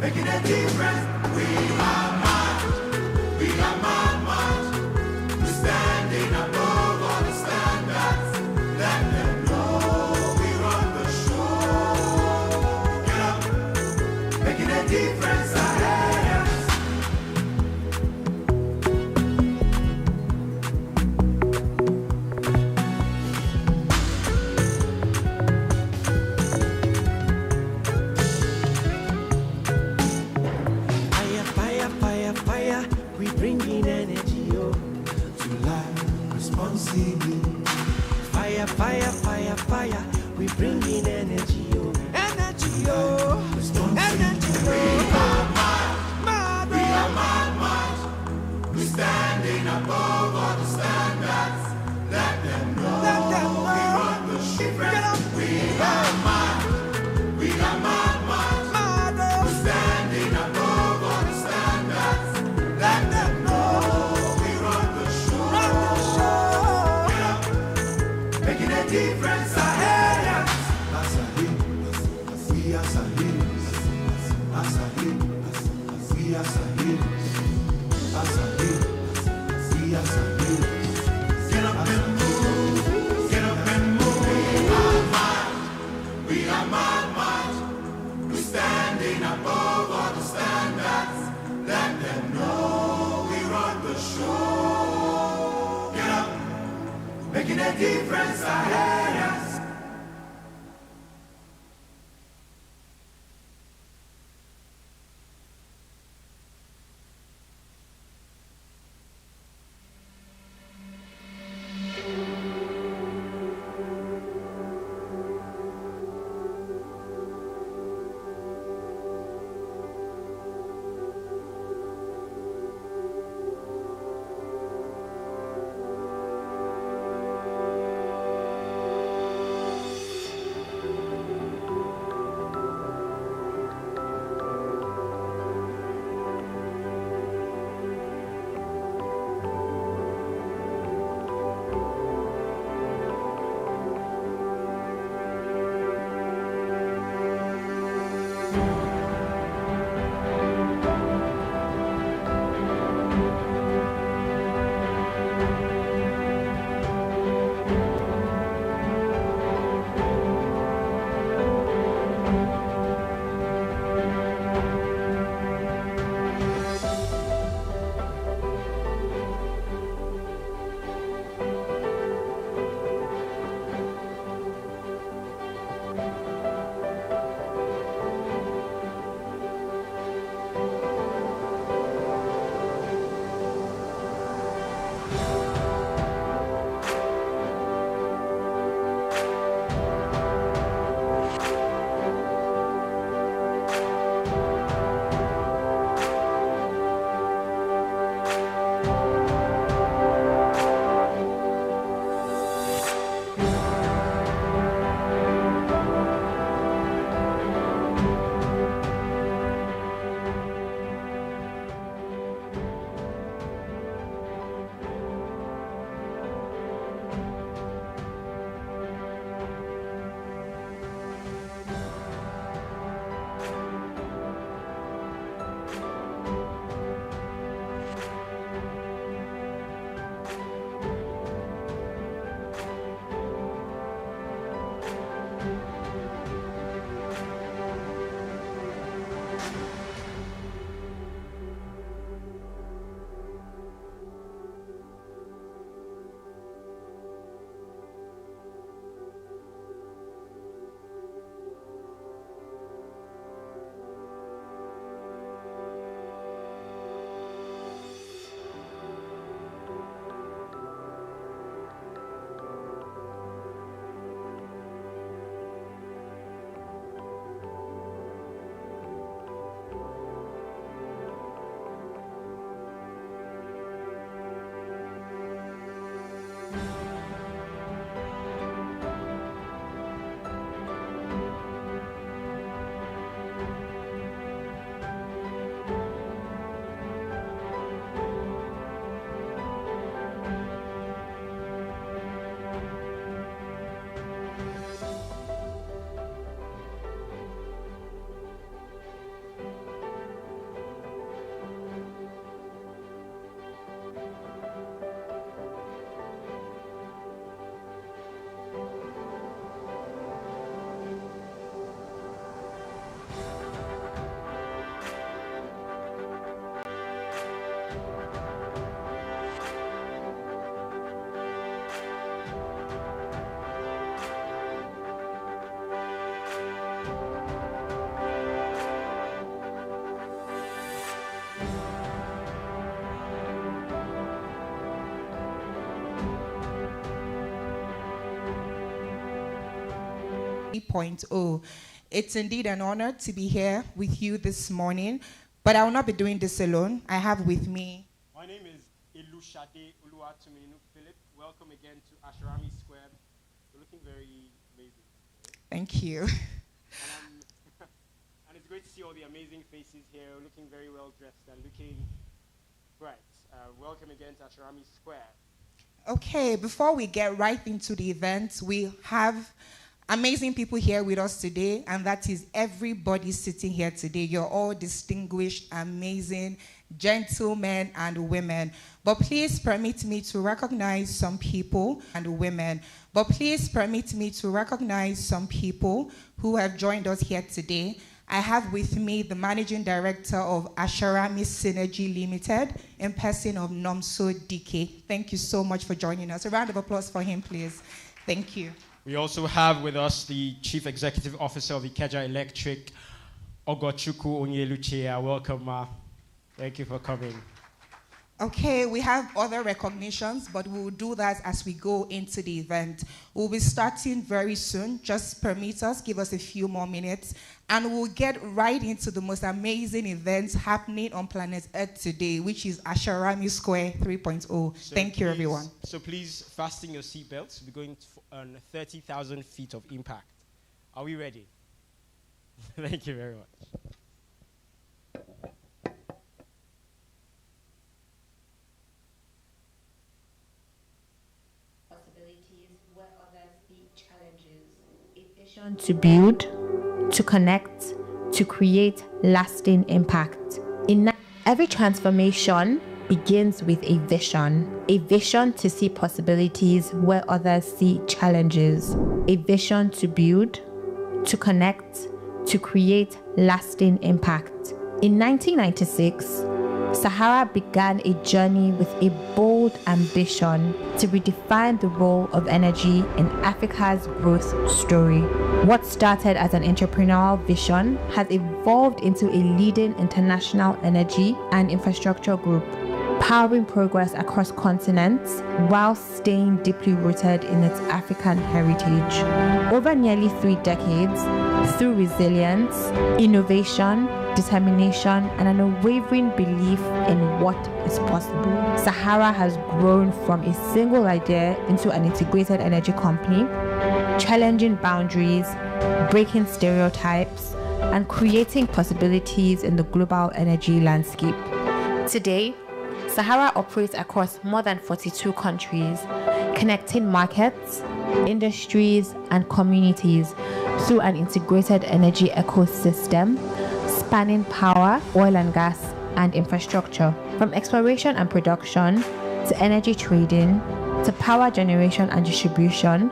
making a difference. We are march, we are march. We're standing above all the standards. Let them know we run the show. Get up, making a difference ahead. Fire, we bringing energy, oh, To life responsibly. fire, we bringing energy, oh, energy, oh, energy, We oh, are march, mad, we are march. We're standing above all the standards. Let them know let them we know. run the ship. Get up, We are march, we are march. mad, oh, We're standing above all the standards. Let them know we run the show. run the show. Get up, making a difference ahead. Asahim, we are Sahim. Asahim, we are Sahim. Asahim, we are Sahim. Get up and move, get up and move. We are march. We're standing above all the standards. Let them know we run the show. Get up, making a difference ahead. 3.0. It's indeed an honor to be here with you this morning, but I will not be doing this alone. I have with me... My name is Ilushade Uluwatuminu Philip. Welcome again to Asharami Square. You're looking very amazing. Thank you. And it's great to see all the amazing faces here, looking very well dressed and looking bright. Welcome again to Asharami Square. Okay, before we get right into the event, we have amazing people here with us today, and that is everybody sitting here today. You're all distinguished, amazing gentlemen and women. But please permit me to recognize some people who have joined us here today. I have with me the Managing Director of Asharami Synergy Limited, in person of Nomso DK. Thank you so much for joining us. A round of applause for him, please. Thank you. We also have with us the Chief Executive Officer of Ikeja Electric, Ogochukwu Onyeluchia. Welcome, Ma. Thank you for coming. Okay, we have other recognitions, but we'll do that as we go into the event. We'll be starting very soon. Just permit us, give us a few more minutes, and we'll get right into the most amazing events happening on planet Earth today, which is Asharami Square 3.0. Thank you, everyone. So please fasten your seatbelts. We're going on 30,000 feet of impact. Are we ready? Thank you very much. To build, to connect, to create lasting impact. Every transformation begins with a vision to see possibilities where others see challenges, a vision to build, to connect, to create lasting impact. In 1996, Sahara began a journey with a bold ambition to redefine the role of energy in Africa's growth story. What started as an entrepreneurial vision has evolved into a leading international energy and infrastructure group, powering progress across continents while staying deeply rooted in its African heritage. Over nearly 3 decades, through resilience, innovation, determination, and an unwavering belief in what is possible, Sahara has grown from a single idea into an integrated energy company, challenging boundaries, breaking stereotypes, and creating possibilities in the global energy landscape. Today, Sahara operates across more than 42 countries, connecting markets, industries, and communities through an integrated energy ecosystem spanning power, oil and gas, and infrastructure. From exploration and production to energy trading to power generation and distribution,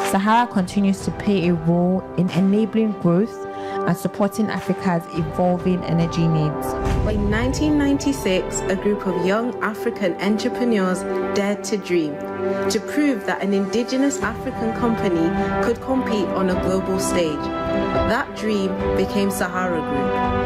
Sahara continues to play a role in enabling growth and supporting Africa's evolving energy needs. In 1996, a group of young African entrepreneurs dared to dream, to prove that an indigenous African company could compete on a global stage. That dream became Sahara Group.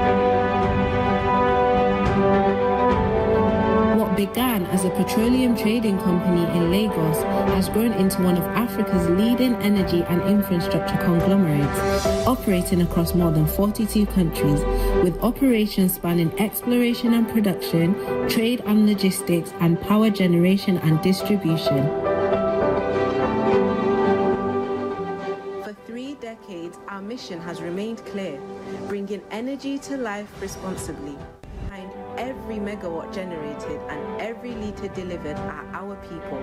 What began as a petroleum trading company in Lagos has grown into one of Africa's leading energy and infrastructure conglomerates, operating across more than 42 countries, with operations spanning exploration and production, trade and logistics, and power generation and distribution. For 3 decades, our mission has remained clear, bringing energy to life responsibly. Behind every megawatt generated and every litre delivered are our people.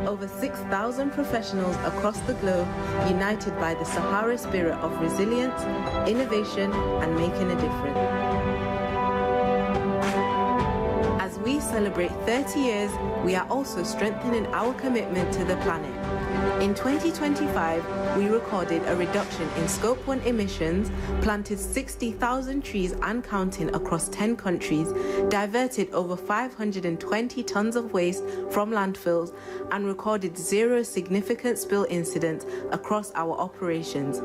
Over 6,000 professionals across the globe, united by the Sahara spirit of resilience, innovation, and making a difference. As we celebrate 30 years, we are also strengthening our commitment to the planet. In 2025, we recorded a reduction in Scope 1 emissions, planted 60,000 trees and counting across 10 countries, diverted over 520 tons of waste from landfills, and recorded 0 significant spill incidents across our operations.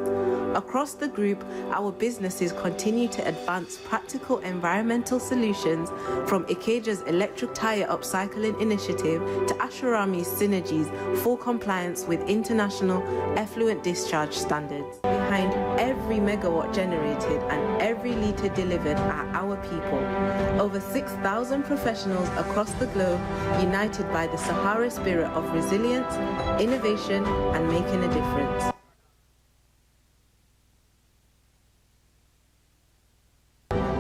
Across the group, our businesses continue to advance practical environmental solutions, from Ikeja's electric tire upcycling initiative to Asharami Synergy's full compliance with international effluent discharge standards. behind every megawatt generated and every litre delivered are our people. Over 6,000 professionals across the globe, united by the Sahara spirit of resilience, innovation, and making a difference.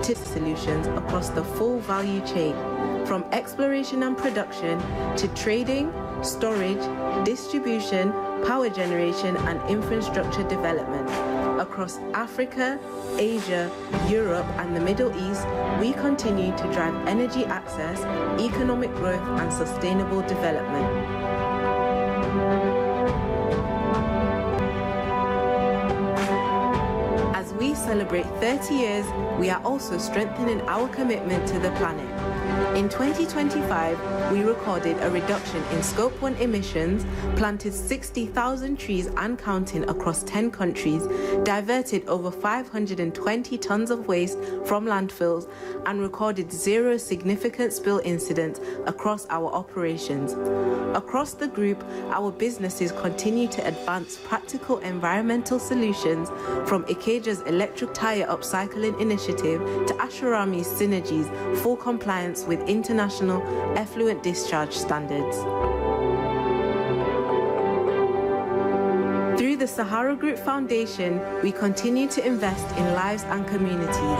Solutions across the full value chain, from exploration and production to trading, storage, distribution, power generation, and infrastructure development. Across Africa, Asia, Europe, and the Middle East, we continue to drive energy access, economic growth, and sustainable development. We celebrate 30 years, we are also strengthening our commitment to the planet. In 2025, we recorded a reduction in Scope 1 emissions, planted 60,000 trees and counting across 10 countries, diverted over 520 tons of waste from landfills, and recorded 0 significant spill incidents across our operations. Across the group, our businesses continue to advance practical environmental solutions, from Ikeja's electric tire upcycling initiative to Asharami's synergies, full compliance with international effluent discharge standards. Through the Sahara Group Foundation, we continue to invest in lives and communities.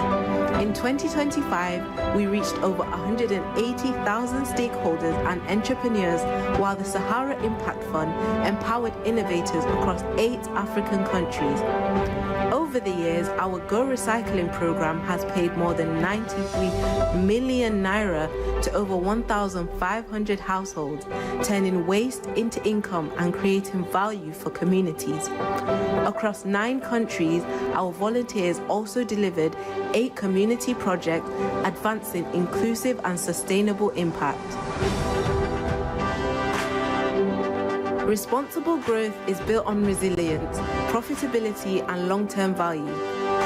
In 2025, we reached over 180,000 stakeholders and entrepreneurs, while the Sahara Impact Fund empowered innovators across 8 African countries. Over the years, our Go Recycling program has paid more than 93 million naira to over 1,500 households, turning waste into income and creating value for communities. Across 9 countries, our volunteers also delivered 8 community projects, advancing inclusive and sustainable impact. Responsible growth is built on resilience, profitability, and long-term value.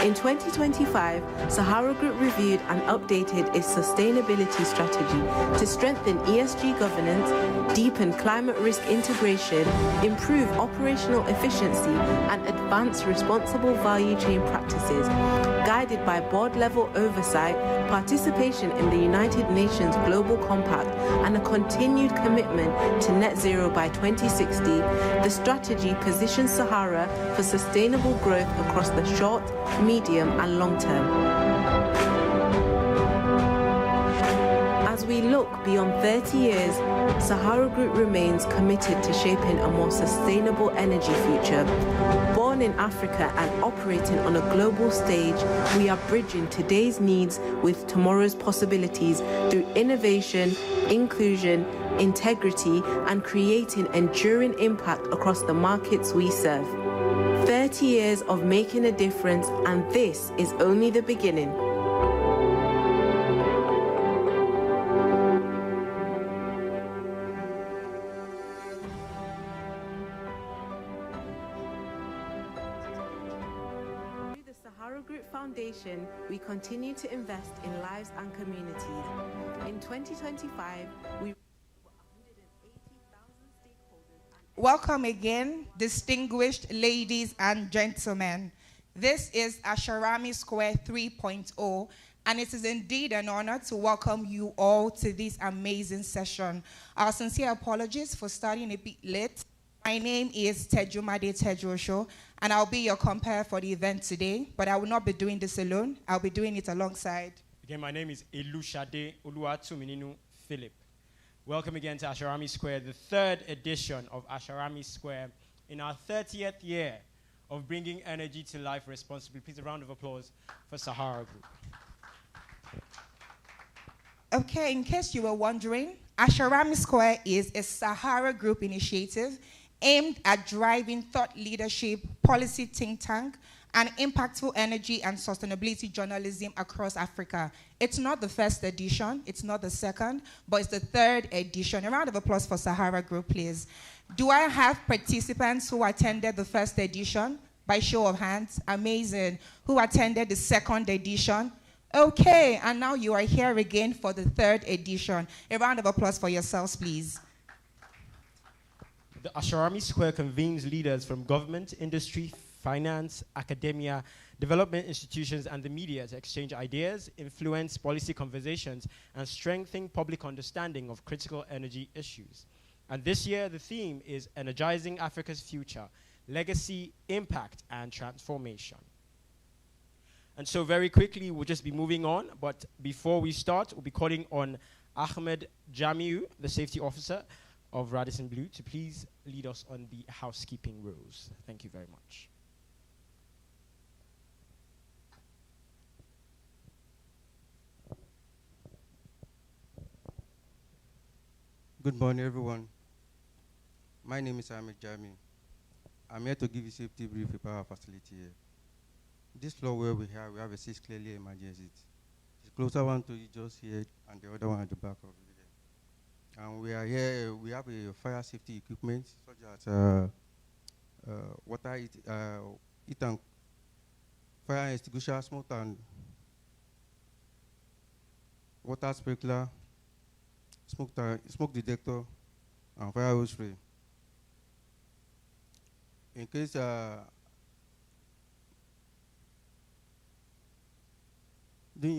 In 2025, Sahara Group reviewed and updated its sustainability strategy to strengthen ESG governance, deepen climate risk integration, improve operational efficiency, and advance responsible value chain practices. Guided by board-level oversight, participation in the United Nations Global Compact, and a continued commitment to net zero by 2060, the strategy positions Sahara for sustainable growth across the short, medium, and long term. As we look beyond 30 years, Sahara Group remains committed to shaping a more sustainable energy future. Born in Africa and operating on a global stage, we are bridging today's needs with tomorrow's possibilities through innovation, inclusion, integrity, and creating enduring impact across the markets we serve. 30 years of making a difference, and this is only the beginning. Through the Sahara Group Foundation, we continue to invest in lives and communities. In 2025, we Welcome again, distinguished ladies and gentlemen. This is Asharami Square 3.0, and it is indeed an honor to welcome you all to this amazing session. Our sincere apologies for starting a bit late. My name is Tejumade Tejosho, and I'll be your compere for the event today, but I will not be doing this alone. I'll be doing it alongside. Again, my name is Elushade Oluwatumininu Philip. Welcome again to Asharami Square, the 3rd edition of Asharami Square, in our 30th year of bringing energy to life responsibly. Please, a round of applause for Sahara Group. Okay, in case you were wondering, Asharami Square is a Sahara Group initiative aimed at driving thought leadership, policy think tank, and impactful energy and sustainability journalism across Africa. It's not the 1st edition, it's not the 2nd, but it's the 3rd edition. A round of applause for Sahara Group, please. Do I have participants who attended the 1st edition? By show of hands, amazing. Who attended the 2nd edition? Okay, and now you are here again for the 3rd edition. A round of applause for yourselves, please. The Asharami Square convenes leaders from government, industry, finance, academia, development institutions, and the media to exchange ideas, influence policy conversations, and strengthen public understanding of critical energy issues. And this year, the theme is Energizing Africa's Future, Legacy, Impact, and Transformation. And so very quickly, we'll just be moving on. But before we start, we'll be calling on Ahmed Jamiu, the safety officer of Radisson Blu, to please lead us on the housekeeping rules. Thank you very much. Good morning, everyone. My name is Ahmed Jamiu. I'm here to give you a safety brief about our facility here. This floor where we have a 6 clearly emergencies. The closer one to you just here, and the other one at the back of it. And we are here, we have a fire safety equipment, such as water heat and fire extinguisher, smoke and water sprinkler, smoke detector, and fire hose spray. In case during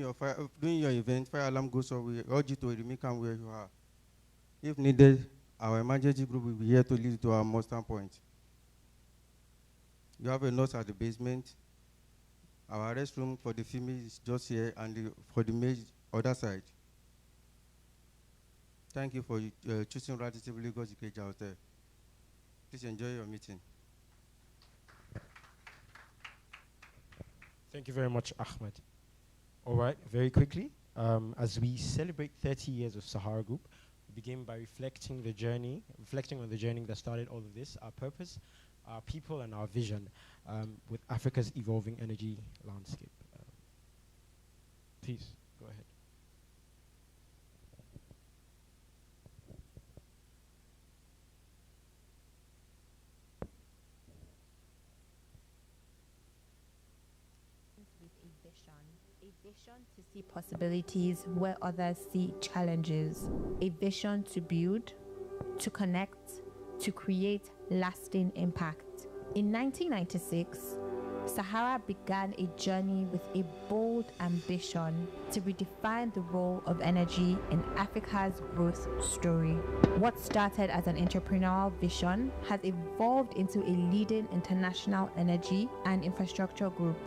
your event, fire alarm goes off, we urge you to remain calm where you are. If needed, our emergency group will be here to lead you to our muster point. You have a nurse at the basement. Our restroom for the female is just here, and for the male, other side. Thank you for choosing Radisson Blu Lagos Ikeja Hotel. Please enjoy your meeting. Thank you very much, Ahmed. All right, very quickly, as we celebrate 30 years of Sahara Group, we begin by reflecting on the journey that started all of this, our purpose, our people, and our vision with Africa's evolving energy landscape. Please, go ahead. A vision to see possibilities where others see challenges. A vision to build, to connect, to create lasting impact. In 1996, Sahara began a journey with a bold ambition to redefine the role of energy in Africa's growth story. What started as an entrepreneurial vision has evolved into a leading international energy and infrastructure group,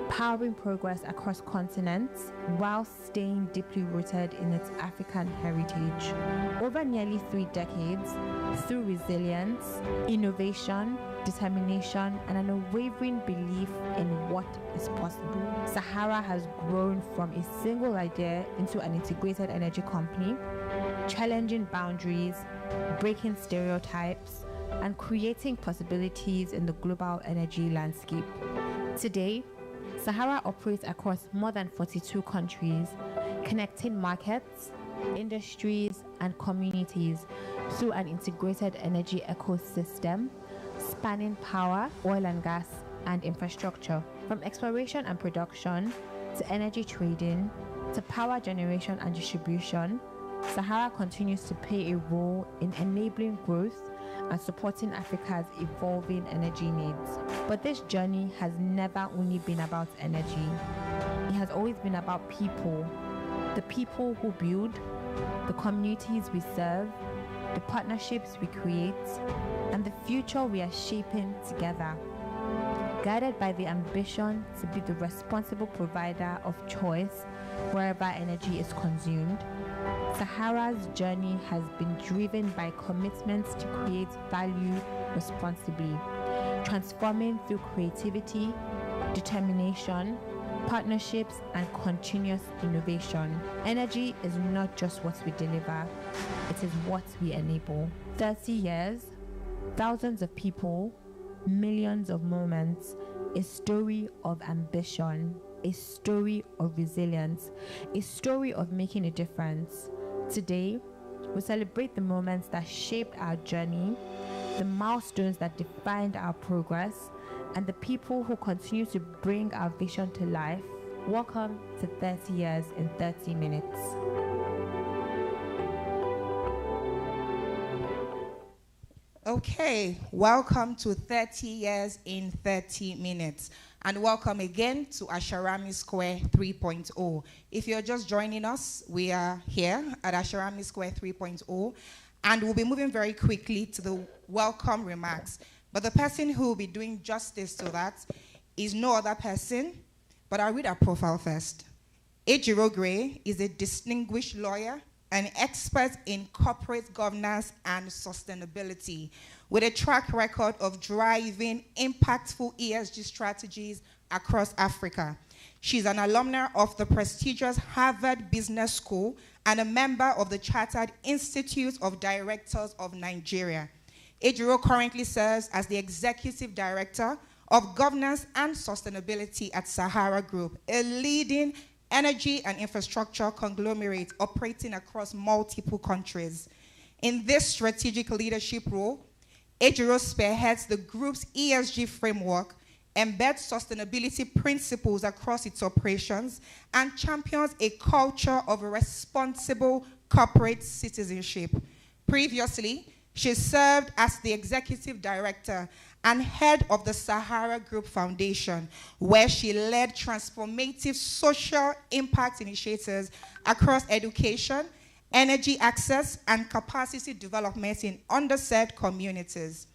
powering progress across continents while staying deeply rooted in its African heritage. Over nearly 3 decades, through resilience, innovation, determination, and an unwavering belief in what is possible, Sahara has grown from a single idea into an integrated energy company, challenging boundaries, breaking stereotypes, and creating possibilities in the global energy landscape. Today, Sahara operates across more than 42 countries, connecting markets, industries, and communities through an integrated energy ecosystem spanning power, oil and gas, and infrastructure. From exploration and production to energy trading to power generation and distribution, Sahara continues to play a role in enabling growth and supporting Africa's evolving energy needs. But this journey has never only been about energy. It has always been about people, the people who build, the communities we serve, the partnerships we create, and the future we are shaping together. Guided by the ambition to be the responsible provider of choice wherever energy is consumed, Sahara's journey has been driven by commitments to create value responsibly, transforming through creativity, determination, partnerships, and continuous innovation. Energy is not just what we deliver, it is what we enable. 30 years, thousands of people, millions of moments, a story of ambition, a story of resilience, a story of making a difference. Today, we celebrate the moments that shaped our journey, the milestones that defined our progress, and the people who continue to bring our vision to life. Welcome to 30 Years in 30 Minutes. Okay, welcome to 30 Years in 30 Minutes. And welcome again to Asharami Square 3.0. If you're just joining us, we are here at Asharami Square 3.0, and we'll be moving very quickly to the welcome remarks. But the person who will be doing justice to that is no other person, but I'll read our profile first. Ejiro Gray is a distinguished lawyer, an expert in corporate governance and sustainability, with a track record of driving impactful ESG strategies across Africa. She's an alumna of the prestigious Harvard Business School and a member of the Chartered Institute of Directors of Nigeria. Ejiro currently serves as the Executive Director of Governance and Sustainability at Sahara Group, a leading energy and infrastructure conglomerate operating across multiple countries. In this strategic leadership role, Ejiro spearheads the group's ESG framework, embeds sustainability principles across its operations, and champions a culture of responsible corporate citizenship. Previously, she served as the executive director and head of the Sahara Group Foundation, where she led transformative social impact initiatives across education, energy access, and capacity development in underserved communities.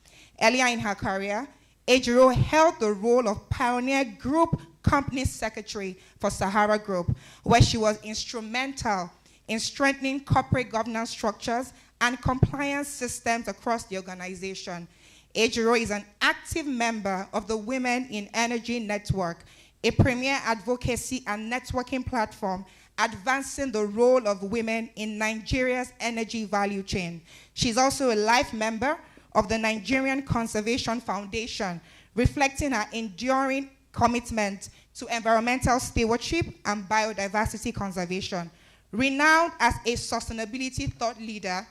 Earlier in her career, Ejiro held the role of Pioneer Group Company Secretary for Sahara Group, where she was instrumental in strengthening corporate governance structures and compliance systems across the organization. Ejiro is an active member of the Women in Energy Network, a premier advocacy and networking platform advancing the role of women in Nigeria's energy value chain. She's also a life member of the Nigerian Conservation Foundation, reflecting her enduring commitment to environmental stewardship and biodiversity conservation. Renowned as a sustainability thought leader,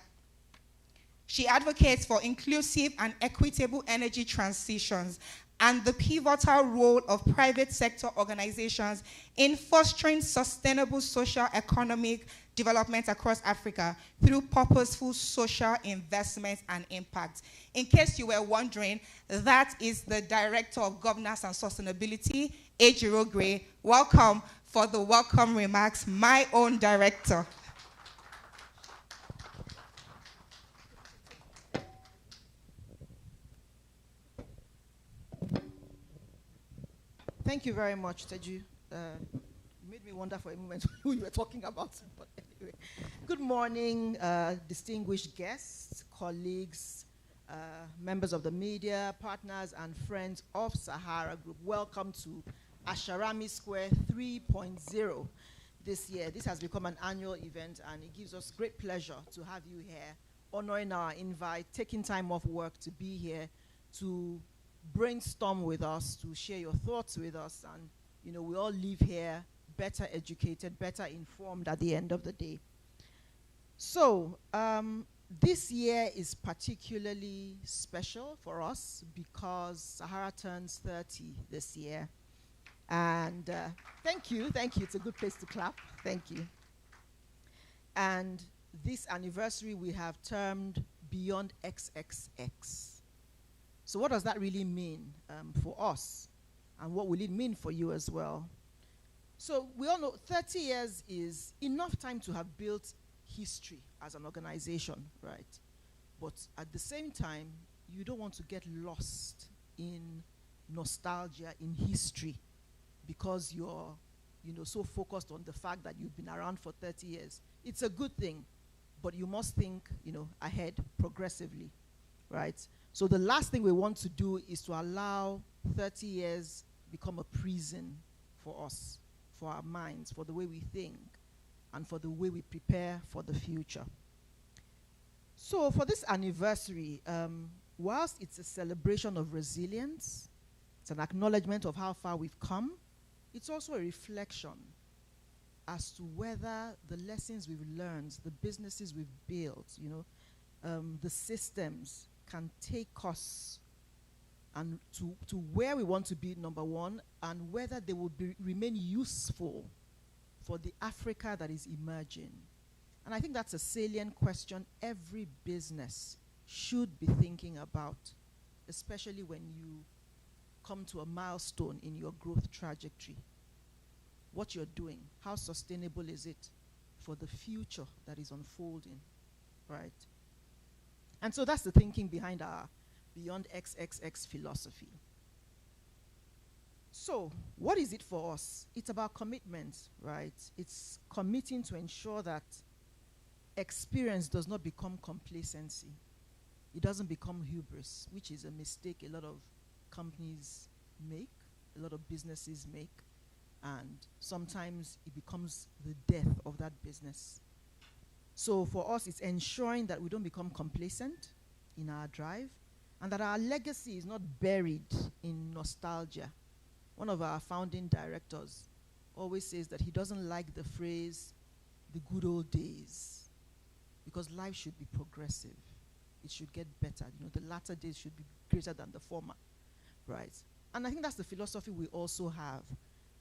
she advocates for inclusive and equitable energy transitions and the pivotal role of private sector organizations in fostering sustainable social economic development across Africa through purposeful social investment and impact. In case you were wondering, that is the Director of Governance and Sustainability, Ejiro Gray. Welcome for the welcome remarks, my own director. Thank you very much, Teju. Made me wonder for a moment who you were talking about. But anyway, good morning, distinguished guests, colleagues, members of the media, partners, and friends of Sahara Group. Welcome to Asharami Square 3.0 this year. This has become an annual event, and it gives us great pleasure to have you here, honoring our invite, taking time off work to be here, to brainstorm with us, to share your thoughts with us, and we all leave here better educated, better informed at the end of the day. So this year is particularly special for us because Sahara turns 30 this year. And thank you, it's a good place to clap, thank you. And this anniversary we have termed Beyond XXX. So what does that really mean for us? And what will it mean for you as well? So we all know 30 years is enough time to have built history as an organization, right? But at the same time, you don't want to get lost in nostalgia, in history, because you're so focused on the fact that you've been around for 30 years. It's a good thing, but you must think ahead progressively, right? So the last thing we want to do is to allow 30 years become a prison for us, for our minds, for the way we think, and for the way we prepare for the future. So for this anniversary, whilst it's a celebration of resilience, it's an acknowledgement of how far we've come, it's also a reflection as to whether the lessons we've learned, the businesses we've built, the systems can take us and to where we want to be, number one, and whether they will remain useful for the Africa that is emerging. And I think that's a salient question every business should be thinking about, especially when you come to a milestone in your growth trajectory. What you're doing, how sustainable is it for the future that is unfolding, right? And so that's the thinking behind our Beyond XXX philosophy. So, what is it for us? It's about commitment, right? It's committing to ensure that experience does not become complacency. It doesn't become hubris, which is a mistake a lot of companies make, a lot of businesses make, and sometimes it becomes the death of that business. So for us, it's ensuring that we don't become complacent in our drive, and that our legacy is not buried in nostalgia. One of our founding directors always says that he doesn't like the phrase, the good old days, because life should be progressive. It should get better. You know, the latter days should be greater than the former, right? And I think that's the philosophy we also have.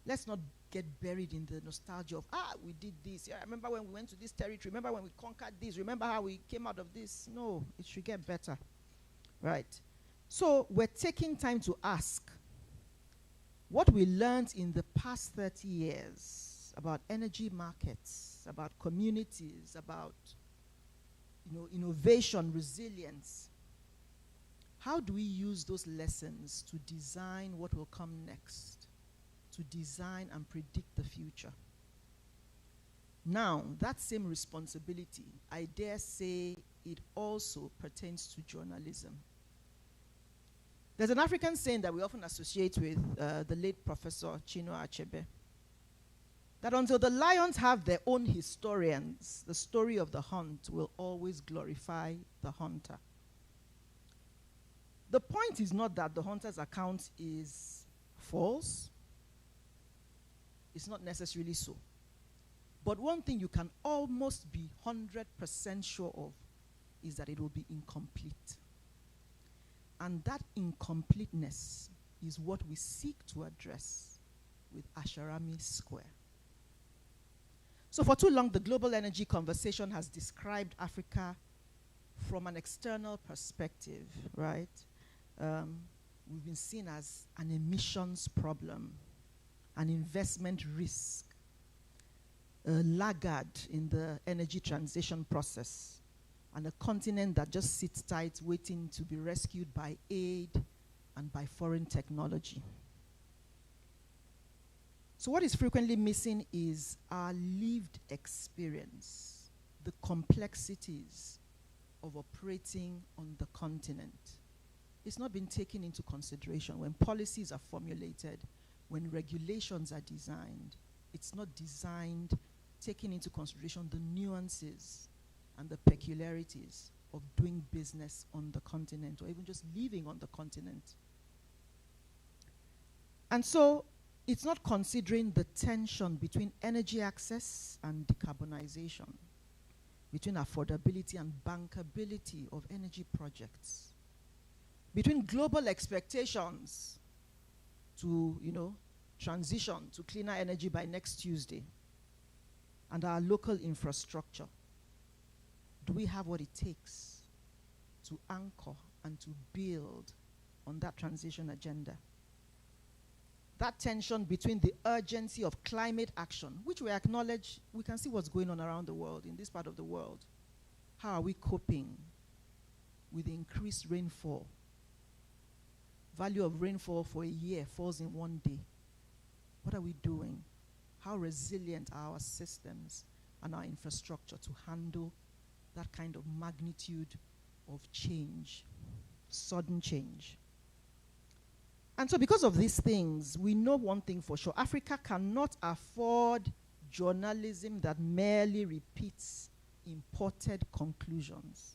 Let's not get buried in the nostalgia of, we did this. Yeah, I remember when we went to this territory. Remember when we conquered this. Remember how we came out of this. No, it should get better, right? So we're taking time to ask what we learned in the past 30 years about energy markets, about communities, about innovation, resilience. How do we use those lessons to design what will come next, to design and predict the future? Now, that same responsibility, I dare say, it also pertains to journalism. There's an African saying that we often associate with the late Professor Chinua Achebe, that until the lions have their own historians, the story of the hunt will always glorify the hunter. The point is not that the hunter's account is false. It's not necessarily so. But one thing you can almost be 100% sure of is that it will be incomplete. And that incompleteness is what we seek to address with Asharami Square. So for too long, the global energy conversation has described Africa from an external perspective, right? We've been seen as an emissions problem, an investment risk, a laggard in the energy transition process, and a continent that just sits tight waiting to be rescued by aid and by foreign technology. So what is frequently missing is our lived experience, the complexities of operating on the continent. It's not been taken into consideration when policies are formulated, when regulations are designed. It's not designed taking into consideration the nuances and the peculiarities of doing business on the continent, or even just living on the continent. And so it's not considering the tension between energy access and decarbonization, between affordability and bankability of energy projects, between global expectations to, transition to cleaner energy by next Tuesday and our local infrastructure. Do we have what it takes to anchor and to build on that transition agenda? That tension between the urgency of climate action, which we acknowledge, we can see what's going on around the world, in this part of the world. How are we coping with increased rainfall? Value of rainfall for a year falls in one day. What are we doing? How resilient are our systems and our infrastructure to handle that kind of magnitude of change, sudden change? And so because of these things, we know one thing for sure. Africa cannot afford journalism that merely repeats imported conclusions.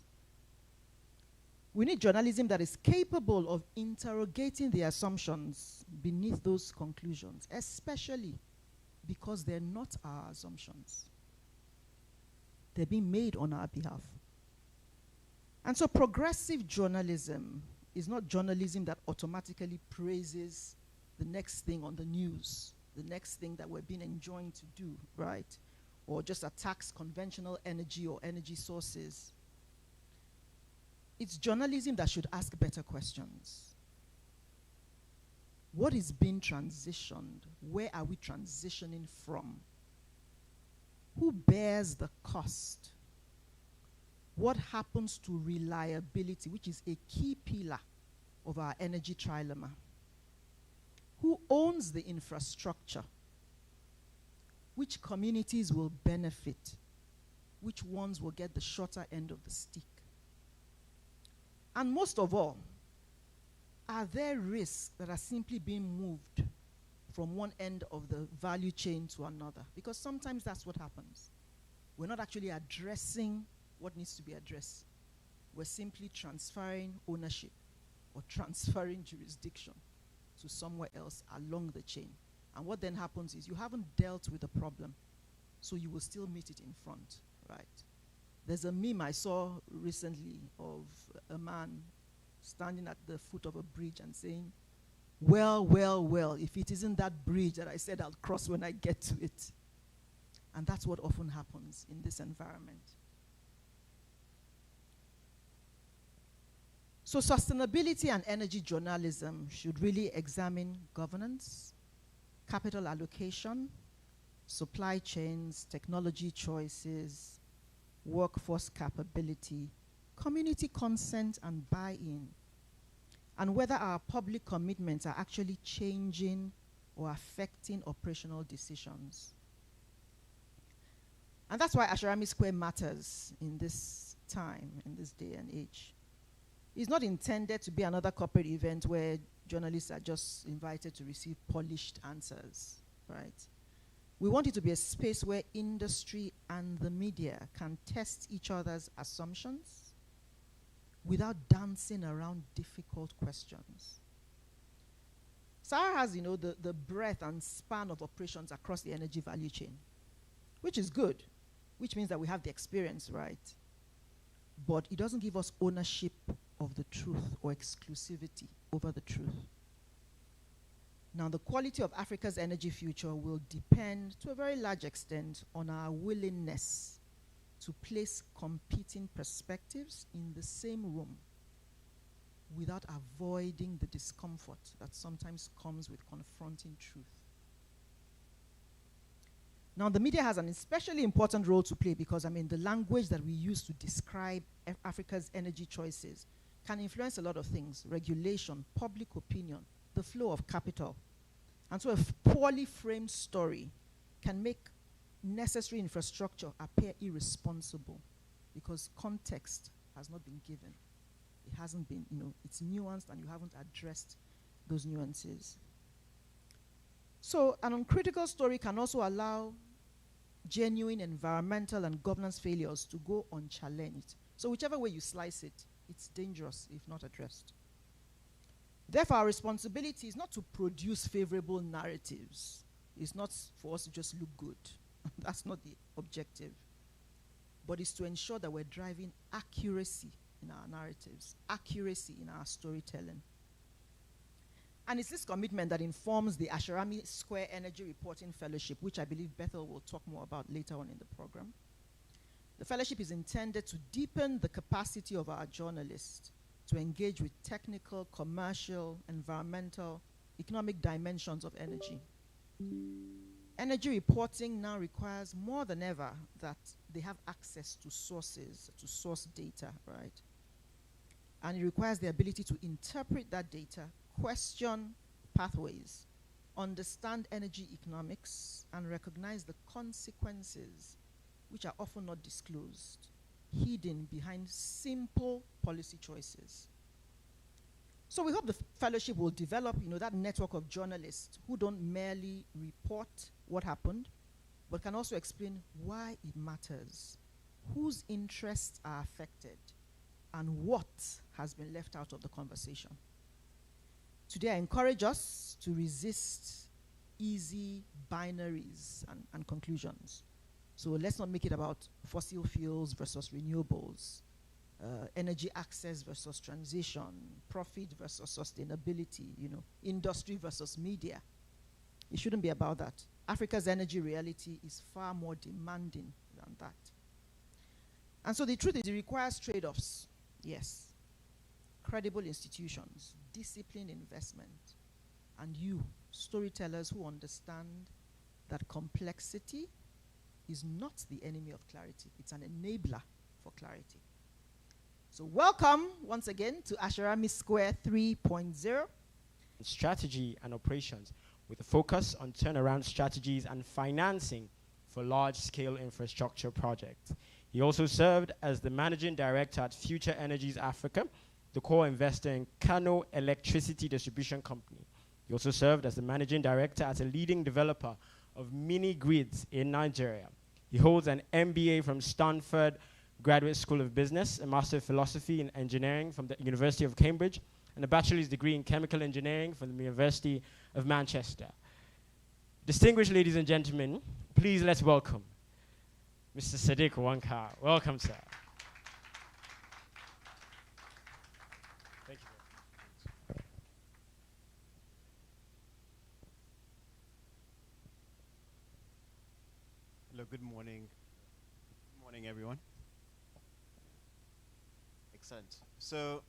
We need journalism that is capable of interrogating the assumptions beneath those conclusions, especially because they're not our assumptions. They're being made on our behalf. And so progressive journalism is not journalism that automatically praises the next thing on the news, the next thing that we're being enjoined to do, right? Or just attacks conventional energy or energy sources. it's journalism that should ask better questions. What is being transitioned? Where are we transitioning from? Who bears the cost? What happens to reliability, which is a key pillar of our energy trilemma? Who owns the infrastructure? Which communities will benefit? Which ones will get the shorter end of the stick? And most of all, are there risks that are simply being moved from one end of the value chain to another? Because sometimes that's what happens. We're not actually addressing what needs to be addressed. We're simply transferring ownership or transferring jurisdiction to somewhere else along the chain. And what then happens is you haven't dealt with the problem, so you will still meet it in front, right? There's a meme I saw recently of a man standing at the foot of a bridge and saying, well, well, well, if it isn't that bridge that I said I'll cross when I get to it. And that's what often happens in this environment. So sustainability and energy journalism should really examine governance, capital allocation, supply chains, technology choices, workforce capability, community consent and buy-in, and whether our public commitments are actually changing or affecting operational decisions. And that's why Asharami Square matters in this time, in this day and age. It's not intended to be another corporate event where journalists are just invited to receive polished answers, right? We want it to be a space where industry and the media can test each other's assumptions without dancing around difficult questions. Sahara has, the breadth and span of operations across the energy value chain, which is good, which means that we have the experience, right? But it doesn't give us ownership of the truth or exclusivity over the truth. Now, the quality of Africa's energy future will depend to a very large extent on our willingness to place competing perspectives in the same room without avoiding the discomfort that sometimes comes with confronting truth. Now, the media has an especially important role to play because, the language that we use to describe Africa's energy choices can influence a lot of things: regulation, public opinion, the flow of capital. And so a poorly framed story can make necessary infrastructure appear irresponsible because context has not been given. It hasn't been, it's nuanced and you haven't addressed those nuances. So an uncritical story can also allow genuine environmental and governance failures to go unchallenged. So whichever way you slice it, it's dangerous if not addressed. Therefore, our responsibility is not to produce favorable narratives. It's not for us to just look good. That's not the objective. But it's to ensure that we're driving accuracy in our narratives, accuracy in our storytelling. And it's this commitment that informs the Asharami Square Energy Reporting Fellowship, which I believe Bethel will talk more about later on in the program. The fellowship is intended to deepen the capacity of our journalists to engage with technical, commercial, environmental, economic dimensions of energy. Energy reporting now requires more than ever that they have access to sources, to source data, right? And it requires the ability to interpret that data, question pathways, understand energy economics, and recognize the consequences, which are often not disclosed, hidden behind simple policy choices. So we hope the fellowship will develop, that network of journalists who don't merely report what happened, but can also explain why it matters, whose interests are affected, and what has been left out of the conversation. Today, I encourage us to resist easy binaries and conclusions. So let's not make it about fossil fuels versus renewables, energy access versus transition, profit versus sustainability, industry versus media. It shouldn't be about that. Africa's energy reality is far more demanding than that. And so the truth is it requires trade-offs, yes. credible institutions, disciplined investment, and you, storytellers who understand that complexity is not the enemy of clarity. It's an enabler for clarity. So welcome once again to Asharami Square 3.0. Strategy and operations with a focus on turnaround strategies and financing for large-scale infrastructure projects. He also served as the managing director at Future Energies Africa, the core investor in Kano Electricity Distribution Company. He also served as the managing director at a leading developer of mini grids in Nigeria. He holds an MBA from Stanford Graduate School of Business, a Master of Philosophy in Engineering from the University of Cambridge, and a bachelor's degree in Chemical Engineering from the University of Manchester. Distinguished ladies and gentlemen, please let's welcome Mr. Sadiq Wankar. Welcome, sir. Thank you. Hello, good morning. Good morning, everyone. Excellent. So,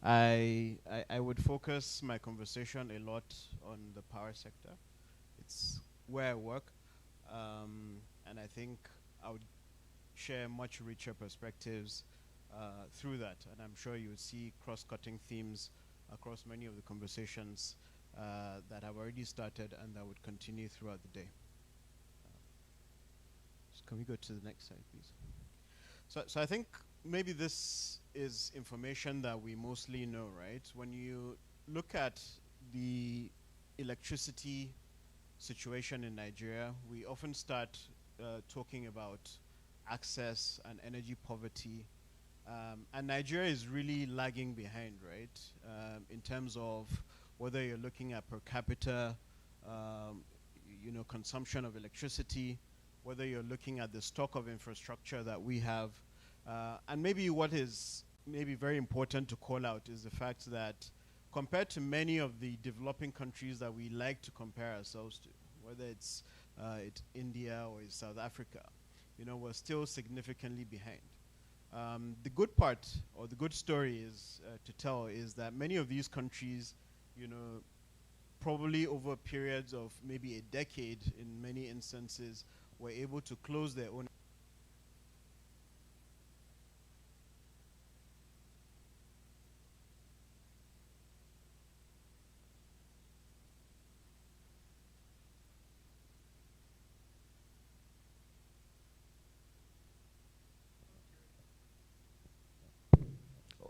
I would focus my conversation a lot on the power sector. It's where I work, and I think I would share much richer perspectives through that, and I'm sure you would see cross-cutting themes across many of the conversations that have already started and that would continue throughout the day. Can we go to the next slide, please? So I think maybe this is information that we mostly know, right? When you look at the electricity situation in Nigeria, we often start talking about access and energy poverty. And Nigeria is really lagging behind, right? In terms of whether you're looking at per capita, consumption of electricity, whether you're looking at the stock of infrastructure that we have. And maybe what is maybe very important to call out is the fact that compared to many of the developing countries that we like to compare ourselves to, whether it's India or it's South Africa, we're still significantly behind. The good part, or the good story is to tell, is that many of these countries, probably over periods of maybe a decade in many instances, were able to close their own.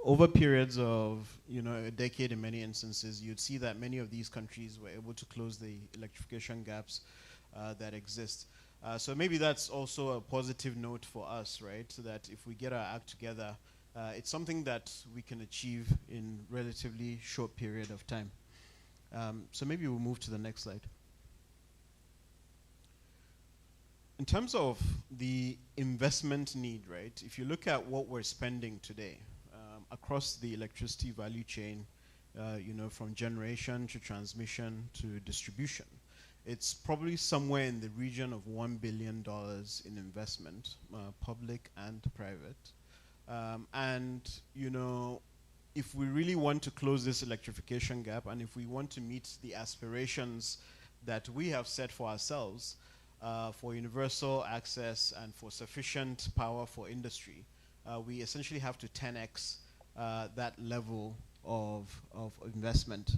Over periods of a decade in many instances, you'd see that many of these countries were able to close the electrification gaps that exist. So maybe that's also a positive note for us, right? So that if we get our act together, it's something that we can achieve in relatively short period of time. So maybe we'll move to the next slide. In terms of the investment need, right? If you look at what we're spending today, across the electricity value chain, from generation to transmission to distribution, it's probably somewhere in the region of $1 billion in investment, public and private. And if we really want to close this electrification gap, and if we want to meet the aspirations that we have set for ourselves for universal access and for sufficient power for industry, we essentially have to 10x that level of investment.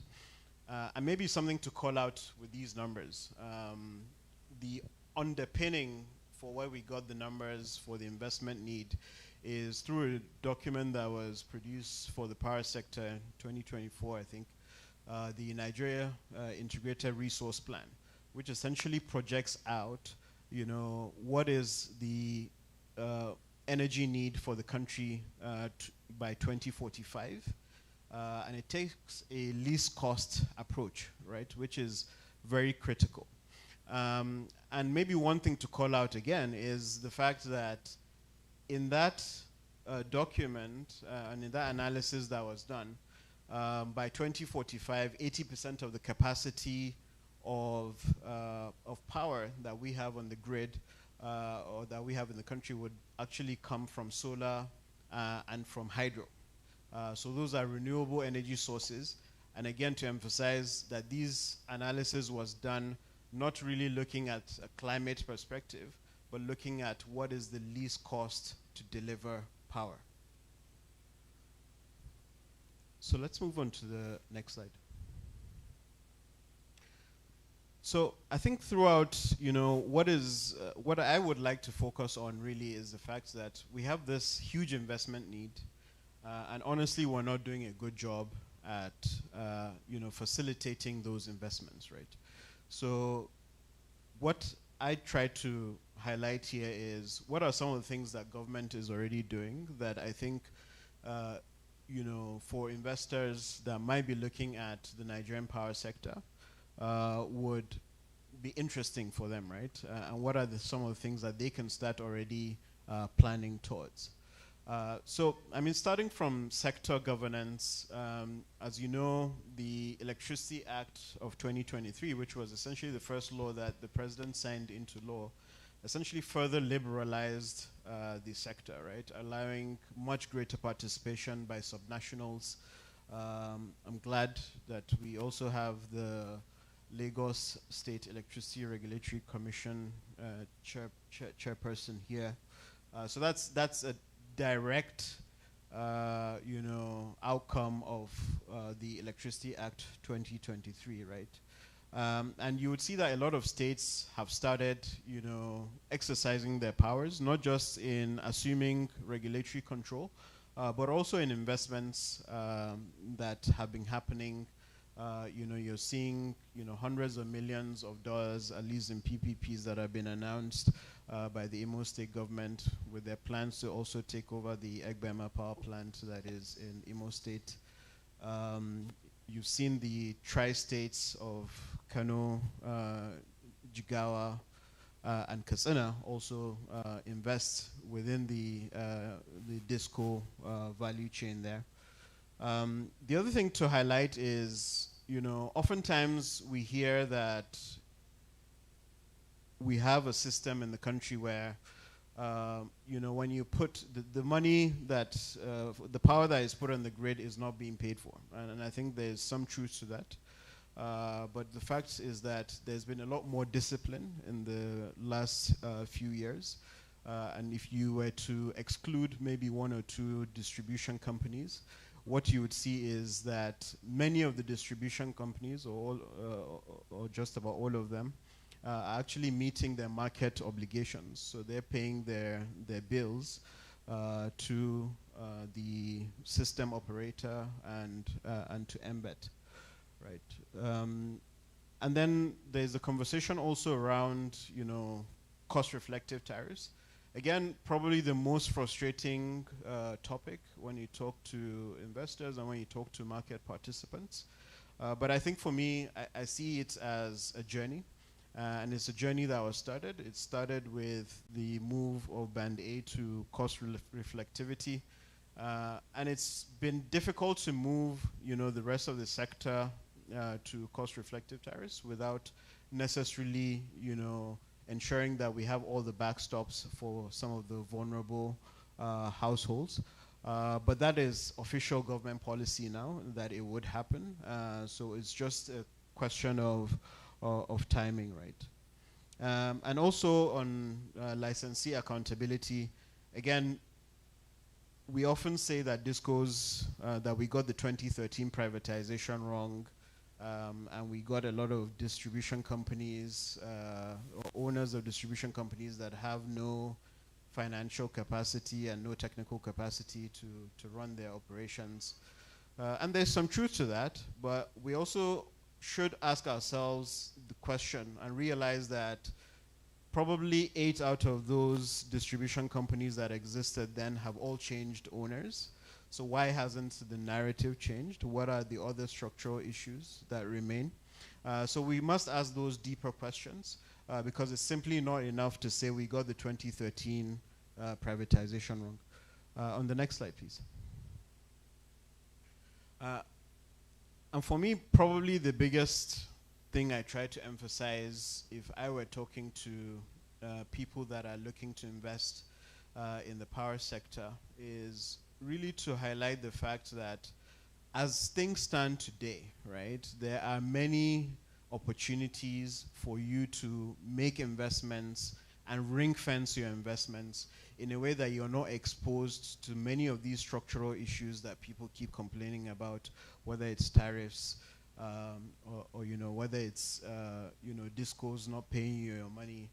And maybe something to call out with these numbers. The underpinning for where we got the numbers for the investment need is through a document that was produced for the power sector in 2024, I think, the Nigeria Integrated Resource Plan, which essentially projects out, what is the energy need for the country by 2045. And it takes a least cost approach, right, which is very critical. And maybe one thing to call out again is the fact that in that document and in that analysis that was done, by 2045, 80% of the capacity of power that we have on the grid or that we have in the country would actually come from solar and from hydro. So those are renewable energy sources. And again, to emphasize that this analysis was done not really looking at a climate perspective, but looking at what is the least cost to deliver power. So let's move on to the next slide. So I think throughout, what I would like to focus on really is the fact that we have this huge investment need, and honestly, we're not doing a good job at, facilitating those investments, right? So what I try to highlight here is what are some of the things that government is already doing that I think, for investors that might be looking at the Nigerian power sector, would be interesting for them, right? And what are some of the things that they can start already planning towards? Starting from sector governance, as you know, the Electricity Act of 2023, which was essentially the first law that the president signed into law, essentially further liberalized the sector, right? Allowing much greater participation by subnationals. I'm glad that we also have the Lagos State Electricity Regulatory Commission chairperson here. So that's a direct, outcome of the Electricity Act 2023, right? And you would see that a lot of states have started, exercising their powers, not just in assuming regulatory control, but also in investments that have been happening. You're seeing, hundreds of millions of dollars, at least in PPPs that have been announced by the Imo State government with their plans to also take over the Egbema power plant that is in Imo State. You've seen the tri-states of Kano, Jigawa, and Katsina also invest within the disco value chain there. The other thing to highlight is, oftentimes we hear that we have a system in the country where, when you put the money that, the power that is put on the grid is not being paid for. And I think there's some truth to that. But the fact is that there's been a lot more discipline in the last few years. And if you were to exclude maybe one or two distribution companies, what you would see is that many of the distribution companies, or just about all of them, are actually meeting their market obligations. So they're paying their bills to the system operator and to MBET, right? And then there's a conversation also around, cost-reflective tariffs. Again, probably the most frustrating topic when you talk to investors and when you talk to market participants. But I think for me, I see it as a journey. And it's a journey that was started. It started with the move of Band A to cost reflectivity. And it's been difficult to move, the rest of the sector to cost-reflective tariffs without necessarily, ensuring that we have all the backstops for some of the vulnerable households. But that is official government policy now, that it would happen. So it's just a question of timing, right? And also on licensee accountability, again, we often say that that we got the 2013 privatization wrong, and we got a lot of distribution companies, or owners of distribution companies that have no financial capacity and no technical capacity to run their operations. And there's some truth to that, but we also should ask ourselves the question and realize that probably 8 out of those distribution companies that existed then have all changed owners. So why hasn't the narrative changed? What are the other structural issues that remain? So we must ask those deeper questions because it's simply not enough to say we got the 2013 privatization wrong. On the next slide, please. And for me, probably the biggest thing I try to emphasize if I were talking to people that are looking to invest in the power sector is really to highlight the fact that as things stand today, right, there are many opportunities for you to make investments and ring fence your investments in a way that you're not exposed to many of these structural issues that people keep complaining about, whether it's tariffs, or you know, whether it's you know, discourse not paying you your money.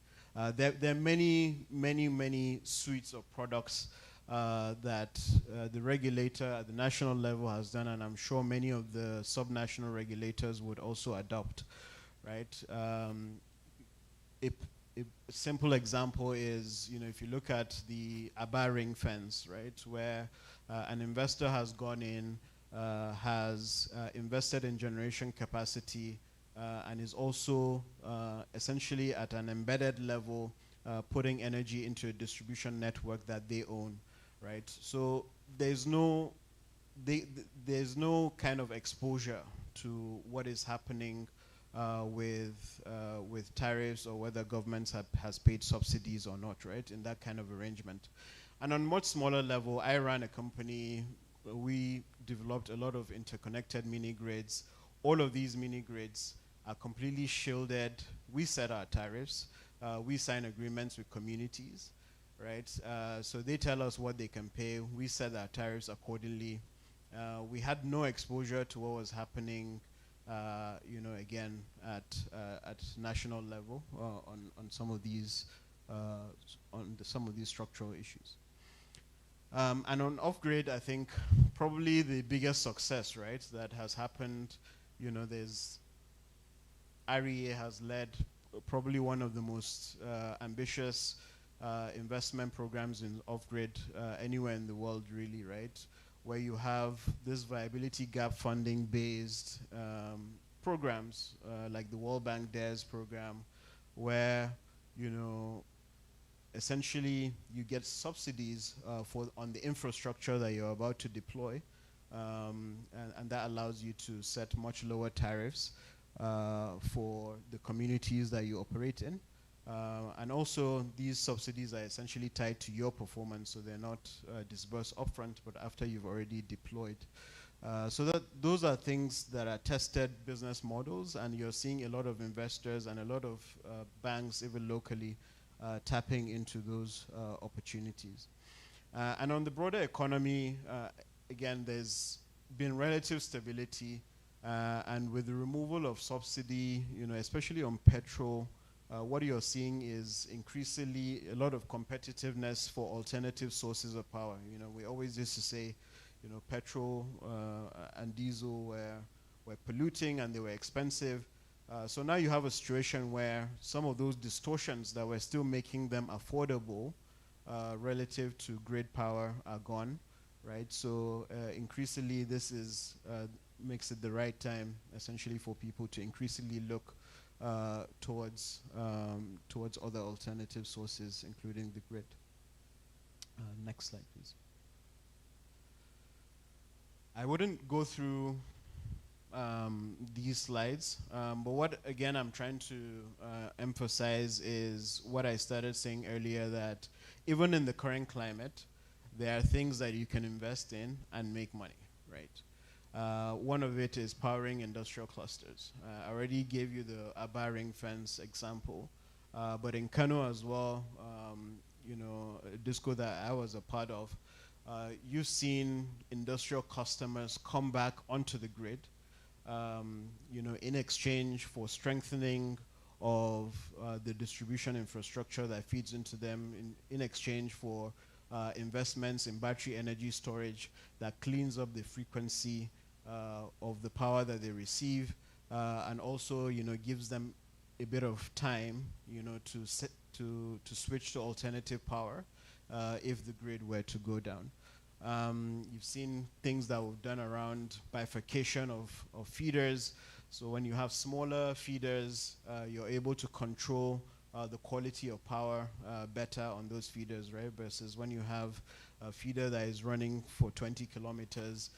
There are many suites of products that the regulator at the national level has done, and I'm sure many of the subnational regulators would also adopt, right? A simple example is, you know, if you look at the Aba ring fence, right, where an investor has gone in, has invested in generation capacity, and is also essentially at an embedded level putting energy into a distribution network that they own, right? So there's no kind of exposure to what is happening with tariffs, or whether governments has paid subsidies or not, right, in that kind of arrangement. And on much smaller level, I ran a company. We developed a lot of interconnected mini grids. All of these mini grids are completely shielded. We set our tariffs. We sign agreements with communities, right? So they tell us what they can pay. We set our tariffs accordingly. We had no exposure to what was happening, you know, again, at national level on some of these some of these structural issues. And on off-grid, I think probably the biggest success, right, that has happened, you know, there's REA has led probably one of the most ambitious investment programs in off-grid anywhere in the world, really, right? Where you have this viability gap funding based programs like the World Bank DARES program, where, you know, essentially you get subsidies on the infrastructure that you're about to deploy, and that allows you to set much lower tariffs for the communities that you operate in. And also, these subsidies are essentially tied to your performance, so they're not disbursed upfront, but after you've already deployed. So those are things that are tested business models, and you're seeing a lot of investors and a lot of banks, even locally, tapping into those opportunities. And on the broader economy, again, there's been relative stability, and with the removal of subsidy, you know, especially on petrol, what you're seeing is increasingly a lot of competitiveness for alternative sources of power. You know, we always used to say, you know, petrol and diesel were polluting and they were expensive. So now you have a situation where some of those distortions that were still making them affordable relative to grid power are gone, right? So increasingly this is makes it the right time essentially for people to increasingly look towards other alternative sources, including the grid. Next slide, please. I wouldn't go through these slides, but what, again, I'm trying to emphasize is what I started saying earlier, that even in the current climate, there are things that you can invest in and make money, right? One of it is powering industrial clusters. I already gave you the Aba ring fence example, but in Kano as well, you know, a disco that I was a part of, you've seen industrial customers come back onto the grid, you know, in exchange for strengthening of the distribution infrastructure that feeds into them, in exchange for investments in battery energy storage that cleans up the frequency of the power that they receive, and also, you know, gives them a bit of time, you know, to switch to alternative power if the grid were to go down. You've seen things that we've done around bifurcation of feeders. So when you have smaller feeders, you're able to control the quality of power better on those feeders, right? Versus when you have a feeder that is running for 20 kilometers,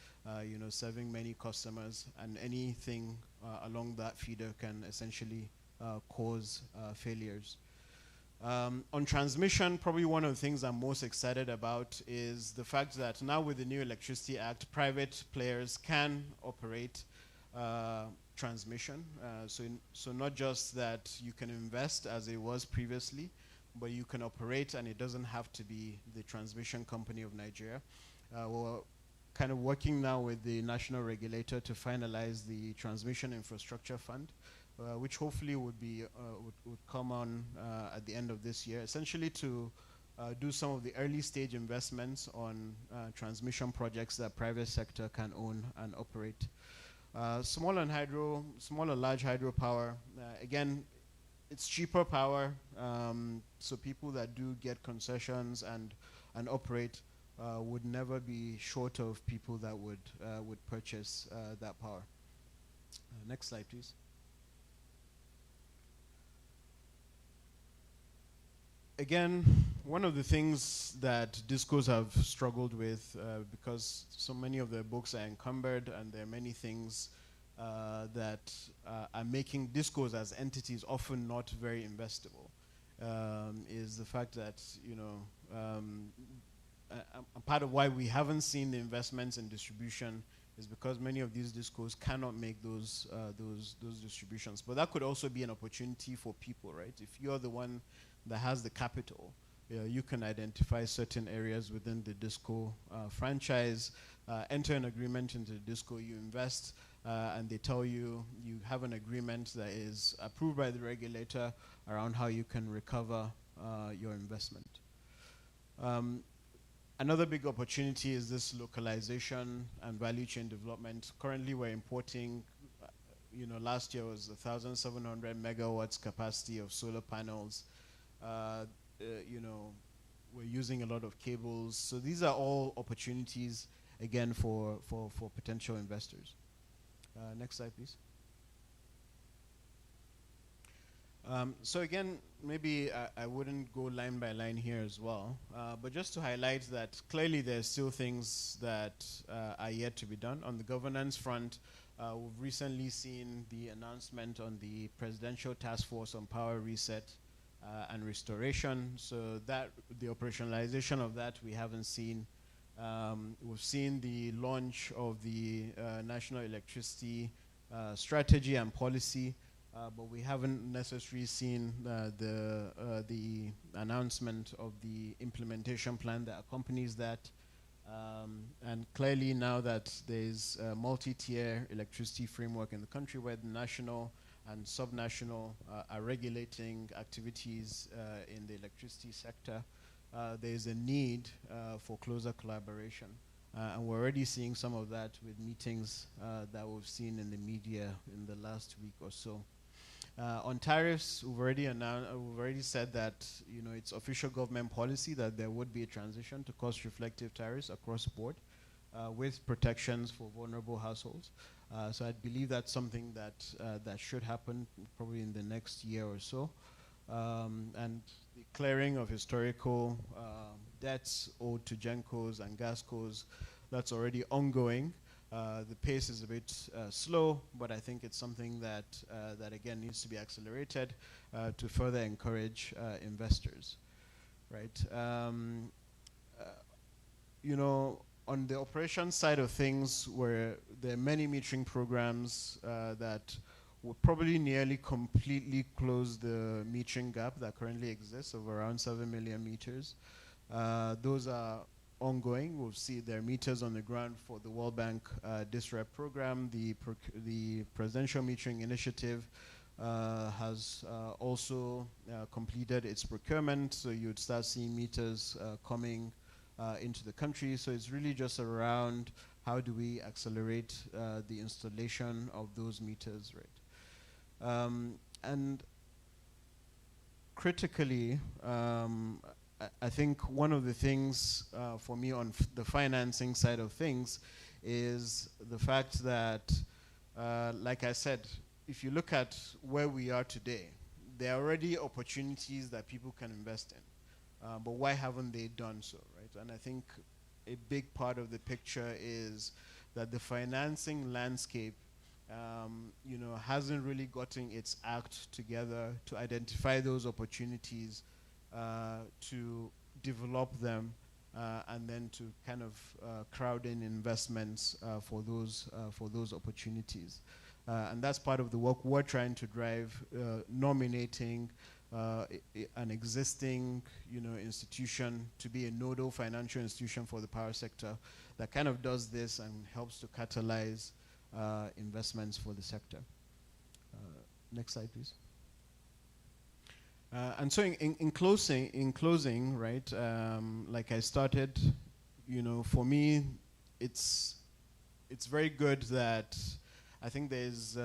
serving many customers, and anything along that feeder can essentially cause failures. On transmission, probably one of the things I'm most excited about is the fact that now with the new Electricity Act, private players can operate transmission. So not just that you can invest as it was previously, but you can operate, and it doesn't have to be the transmission company of Nigeria. We're kind of working now with the national regulator to finalize the Transmission Infrastructure Fund, which hopefully would come on at the end of this year, essentially to do some of the early stage investments on transmission projects that private sector can own and operate. Small and large hydropower, again, it's cheaper power, so people that do get concessions and operate would never be short of people that would purchase that power. Next slide, please. Again, one of the things that discos have struggled with, because so many of their books are encumbered and there are many things that are making discos as entities often not very investable, is the fact that, a part of why we haven't seen the investments in distribution is because many of these discos cannot make those distributions. But that could also be an opportunity for people, right? If you're the one that has the capital, you can identify certain areas within the disco franchise, enter an agreement into the disco, you invest, and they tell you you have an agreement that is approved by the regulator around how you can recover your investment. Another big opportunity is this localization and value chain development. Currently, we're importing, last year was 1,700 megawatts capacity of solar panels. We're using a lot of cables. So these are all opportunities, again, for potential investors. Next slide, please. So again, maybe I wouldn't go line by line here as well, but just to highlight that clearly there's still things that are yet to be done. On the governance front, we've recently seen the announcement on the Presidential Task Force on Power Reset and Restoration. So that the operationalization of that we haven't seen. We've seen the launch of the National Electricity Strategy and Policy, but we haven't necessarily seen the announcement of the implementation plan that accompanies that. And clearly now that there's a multi-tier electricity framework in the country where the national and subnational are regulating activities in the electricity sector, there's a need for closer collaboration. And we're already seeing some of that with meetings that we've seen in the media in the last week or so. On tariffs, we've already said that it's official government policy that there would be a transition to cost-reflective tariffs across the board with protections for vulnerable households. So I believe that's something that should happen probably in the next year or so. And the clearing of historical debts owed to GenCos and GasCos, that's already ongoing. The pace is a bit slow, but I think it's something that again needs to be accelerated to further encourage investors, right? On the operations side of things, where there are many metering programs that would probably nearly completely close the metering gap that currently exists of around 7 million meters. Those are ongoing. We'll see their meters on the ground for the World Bank DISREP program. The Presidential Metering Initiative has also completed its procurement, so you'd start seeing meters coming into the country. So it's really just around how do we accelerate the installation of those meters, right? And critically, I think one of the things for me on the financing side of things is the fact that, like I said, if you look at where we are today, there are already opportunities that people can invest in. But why haven't they done so, right? And I think a big part of the picture is that the financing landscape hasn't really gotten its act together to identify those opportunities, to develop them, and then to kind of crowd in investments for those opportunities. And that's part of the work we're trying to drive, nominating an existing institution to be a nodal financial institution for the power sector that kind of does this and helps to catalyze investments for the sector. Next slide, please. And so in closing, right, like I started, for me, it's very good that I think there's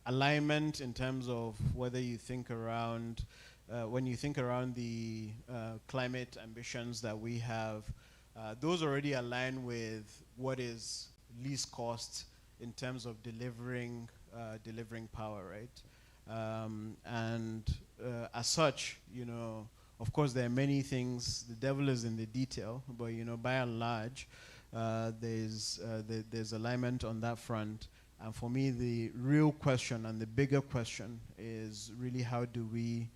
alignment in terms of whether you think around, when you think around the climate ambitions that we have, those already align with what is least cost in terms of delivering power, right? And as such, of course, there are many things. The devil is in the detail, but by and large, there's alignment on that front. And for me, the real question and the bigger question is really how do we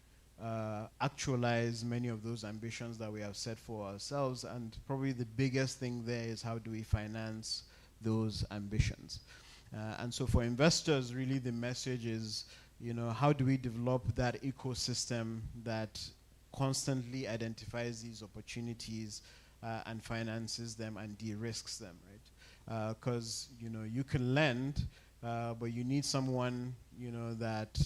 actualize many of those ambitions that we have set for ourselves? And probably the biggest thing there is how do we finance those ambitions? And so for investors, really the message is, how do we develop that ecosystem that constantly identifies these opportunities and finances them and de-risks them, right? Because you can lend, but you need someone that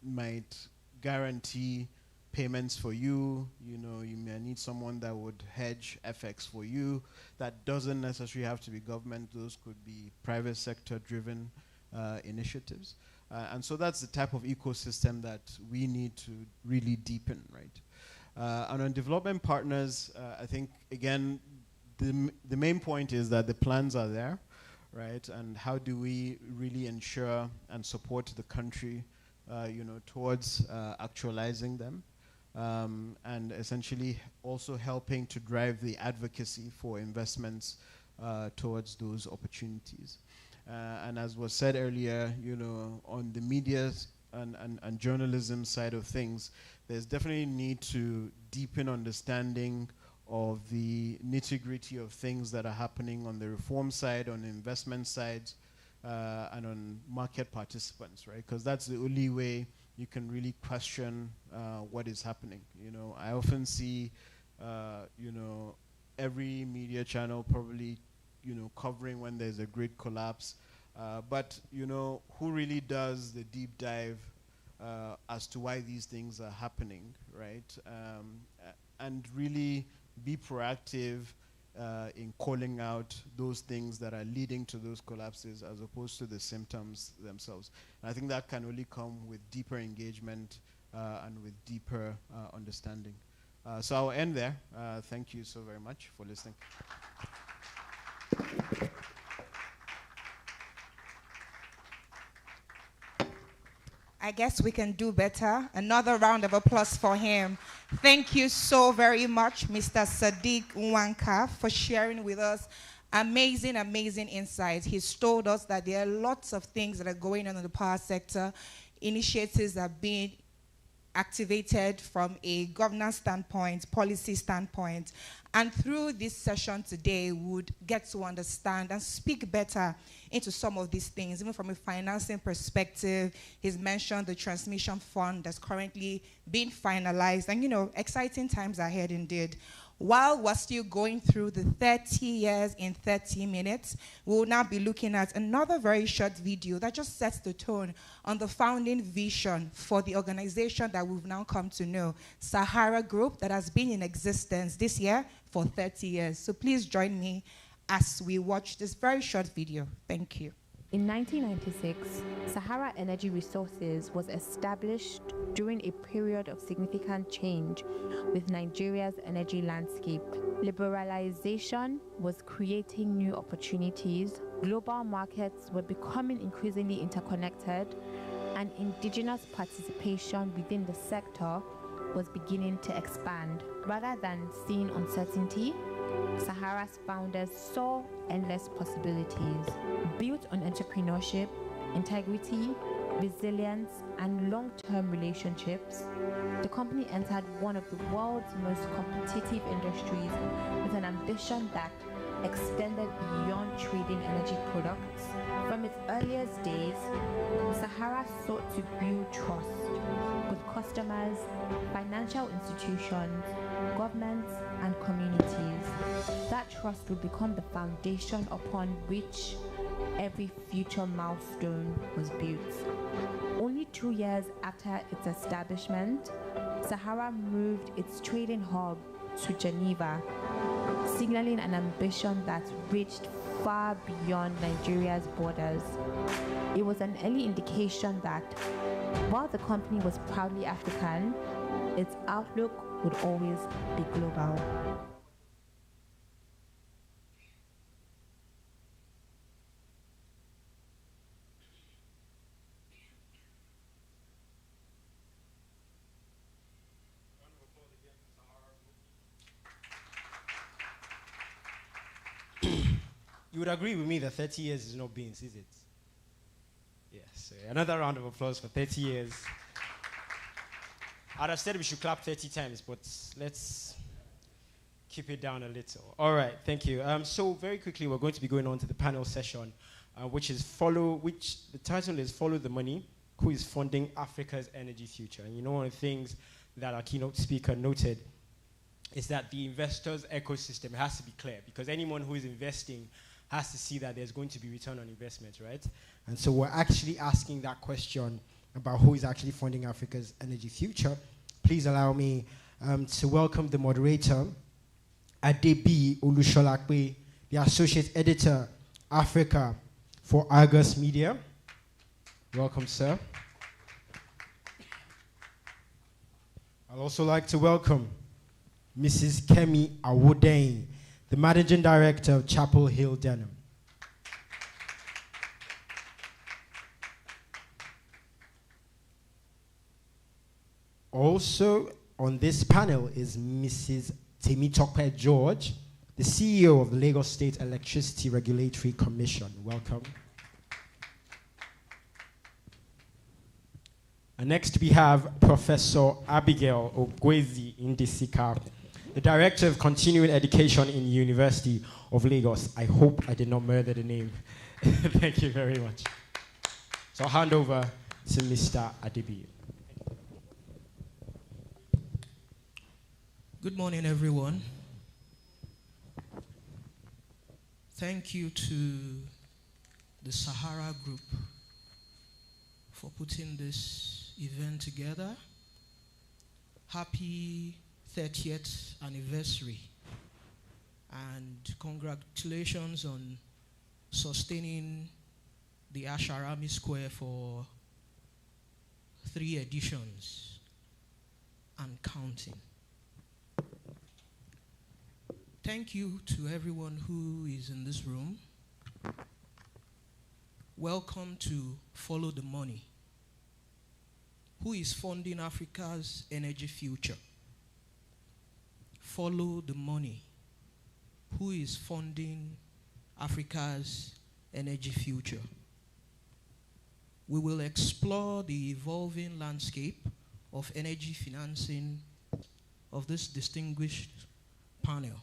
might guarantee payments for you. You may need someone that would hedge FX for you. That doesn't necessarily have to be government. Those could be private sector driven initiatives. And so that's the type of ecosystem that we need to really deepen, right? And on development partners, I think, again, the main point is that the plans are there, right? And how do we really ensure and support the country, towards actualizing them, and essentially also helping to drive the advocacy for investments towards those opportunities. And as was said earlier, on the media and journalism side of things, there's definitely need to deepen understanding of the nitty-gritty of things that are happening on the reform side, on the investment side, and on market participants, right? Because that's the only way you can really question what is happening. I often see, every media channel probably, covering when there's a grid collapse, but who really does the deep dive as to why these things are happening, right? And really be proactive in calling out those things that are leading to those collapses as opposed to the symptoms themselves. And I think that can only come with deeper engagement and with deeper understanding. So I'll end there. Thank you so very much for listening. I guess we can do better. Another round of applause for him. Thank you so very much, Mr. Sadiq Nwanka, for sharing with us amazing, amazing insights. He's told us that there are lots of things that are going on in the power sector. Initiatives are being activated from a governance standpoint, policy standpoint. And through this session today, we would get to understand and speak better into some of these things, even from a financing perspective. He's mentioned the transmission fund that's currently being finalized. And, exciting times ahead indeed. While we're still going through the 30 years in 30 minutes, we'll now be looking at another very short video that just sets the tone on the founding vision for the organization that we've now come to know, Sahara Group, that has been in existence this year for 30 years. So please join me as we watch this very short video. Thank you. In 1996, Sahara Energy Resources was established during a period of significant change with Nigeria's energy landscape. Liberalization was creating new opportunities, global markets were becoming increasingly interconnected, and indigenous participation within the sector was beginning to expand. Rather than seeing uncertainty, Sahara's founders saw endless possibilities. Built on entrepreneurship, integrity, resilience, and long-term relationships, the company entered one of the world's most competitive industries with an ambition that extended beyond trading energy products. From its earliest days, Sahara sought to build trust with customers, financial institutions, governments, and communities. That trust would become the foundation upon which every future milestone was built. Only 2 years after its establishment, Sahara moved its trading hub to Geneva, signaling an ambition that reached far beyond Nigeria's borders. It was an early indication that while the company was proudly African, its outlook would always be global. You would agree with me that 30 years is not beans, is it? Yes. Another round of applause for 30 years. I'd have said we should clap 30 times, but let's keep it down a little. All right, thank you. So very quickly, we're going to be going on to the panel session, which the title is Follow the Money, Who is Funding Africa's Energy Future? And you know, one of the things that our keynote speaker noted is that the investor's ecosystem has to be clear, because anyone who is investing has to see that there's going to be return on investment, right? And so we're actually asking that question about who is actually funding Africa's energy future. Please allow me to welcome the moderator, Adebi Olusholakwe, the Associate Editor, Africa for Argus Media. Welcome, sir. I'd also like to welcome Mrs. Kemi Awodein, the Managing Director of Chapel Hill Denham. Also on this panel is Mrs. Temitope George, the CEO of the Lagos State Electricity Regulatory Commission. Welcome. And next we have Professor Abigail Ogwezi Indisika, the Director of Continuing Education in University of Lagos. I hope I did not murder the name. Thank you very much. So I'll hand over to Mr. Adebi. Good morning, everyone. Thank you to the Sahara Group for putting this event together. Happy 30th anniversary, and congratulations on sustaining the Asharami Square for 3 editions and counting. Thank you to everyone who is in this room. Welcome to Follow the Money. Who is funding Africa's energy future? Follow the money. Who is funding Africa's energy future? We will explore the evolving landscape of energy financing of this distinguished panel.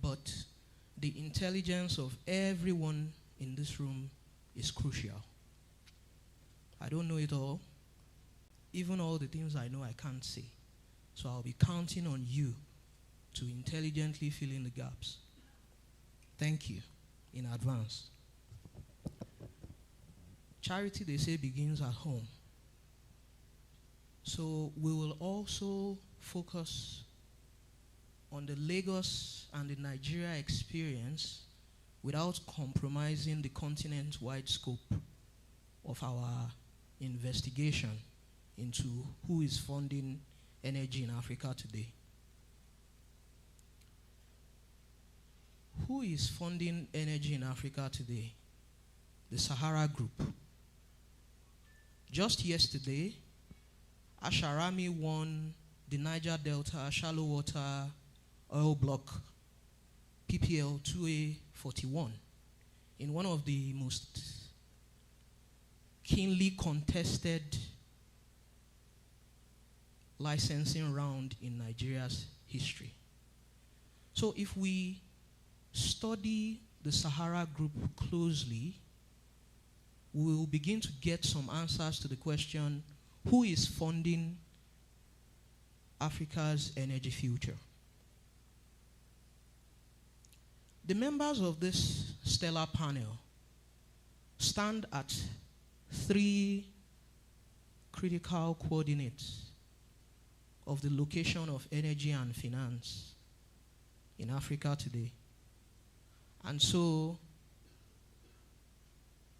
But the intelligence of everyone in this room is crucial. I don't know it all. Even all the things I know I can't say. So I'll be counting on you to intelligently fill in the gaps. Thank you in advance. Charity, they say, begins at home. So we will also focus on the Lagos and the Nigeria experience without compromising the continent-wide scope of our investigation into who is funding energy in Africa today. Who is funding energy in Africa today? The Sahara Group. Just yesterday, Asharami won the Niger Delta Shallow Water oil block PPL 2A41 in one of the most keenly contested licensing round in Nigeria's history. So if we study the Sahara group closely, we will begin to get some answers to the question, who is funding Africa's energy future? The members of this stellar panel stand at 3 critical coordinates of the location of energy and finance in Africa today. And so,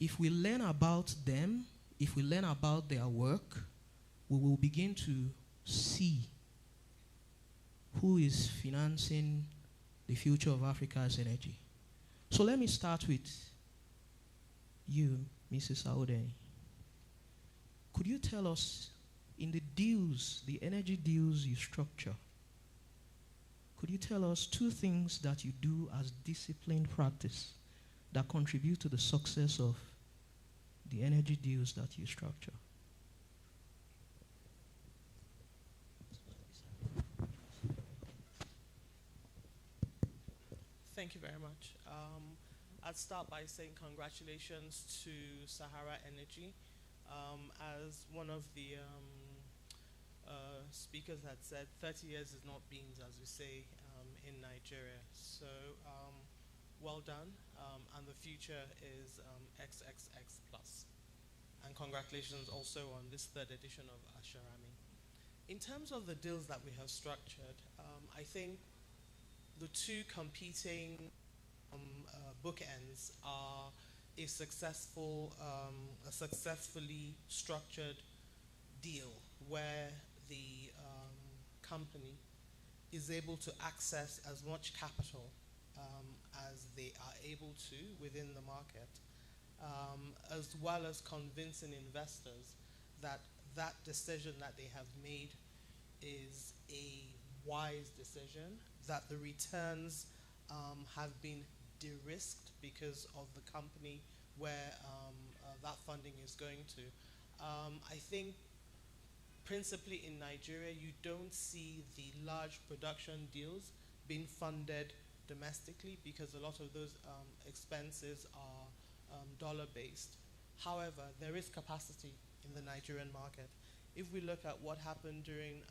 if we learn about them, if we learn about their work, we will begin to see who is financing the future of Africa's energy. So let me start with you, Mrs. Audeni. Could you tell us, in the deals, the energy deals you structure, could you tell us 2 things that you do as disciplined practice that contribute to the success of the energy deals that you structure? Thank you very much. I'd start by saying congratulations to Sahara Energy. As one of the speakers had said, 30 years is not beans, as we say in Nigeria. So well done, and the future is XXX plus. And congratulations also on this 3rd edition of Asharami. In terms of the deals that we have structured, I think the 2 competing bookends are a successfully structured deal where the company is able to access as much capital as they are able to within the market, as well as convincing investors that that decision that they have made is a wise decision, that the returns have been de-risked because of the company where that funding is going to. I think principally in Nigeria, you don't see the large production deals being funded domestically because a lot of those expenses are dollar-based. However, there is capacity in the Nigerian market. If we look at what happened during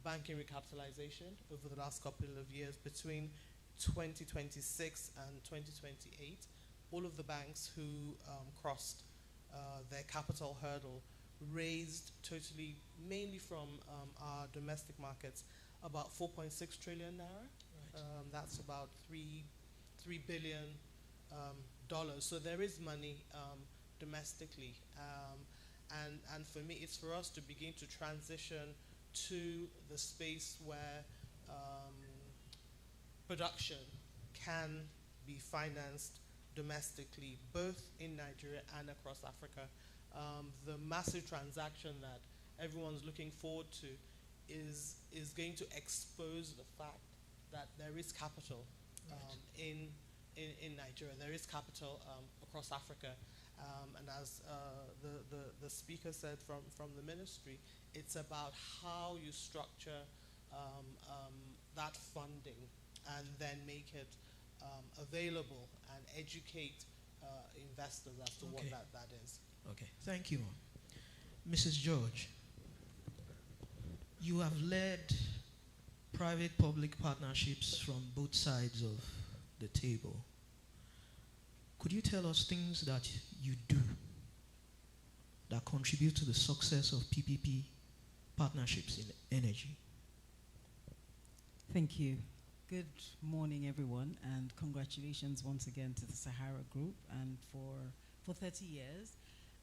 banking recapitalization over the last couple of years, between 2026 and 2028, all of the banks who crossed their capital hurdle raised totally, mainly from our domestic markets, about 4.6 trillion naira. Right. That's about $3 billion. So there is money domestically. And for me, it's for us to begin to transition to the space where production can be financed domestically, both in Nigeria and across Africa. The massive transaction that everyone's looking forward to is going to expose the fact that there is capital in Nigeria. There is capital across Africa. And as the speaker said from the ministry, it's about how you structure that funding and then make it available and educate investors as to what that is. Okay, thank you. Mrs. George, you have led private-public partnerships from both sides of the table. Could you tell us things that you do that contribute to the success of PPP partnerships in energy? Thank you. Good morning, everyone, and congratulations once again to the Sahara Group and for 30 years,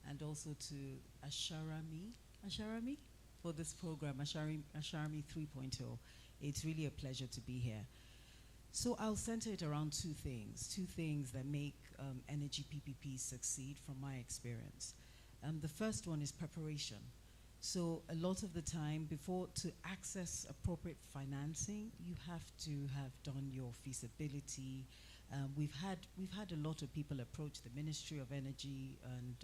and also to Asharami for this program, Asharami 3.0. It's really a pleasure to be here. So I'll center it around two things that make energy PPPs succeed from my experience. The first one is preparation. So a lot of the time, before to access appropriate financing, you have to have done your feasibility. We've had a lot of people approach the Ministry of Energy and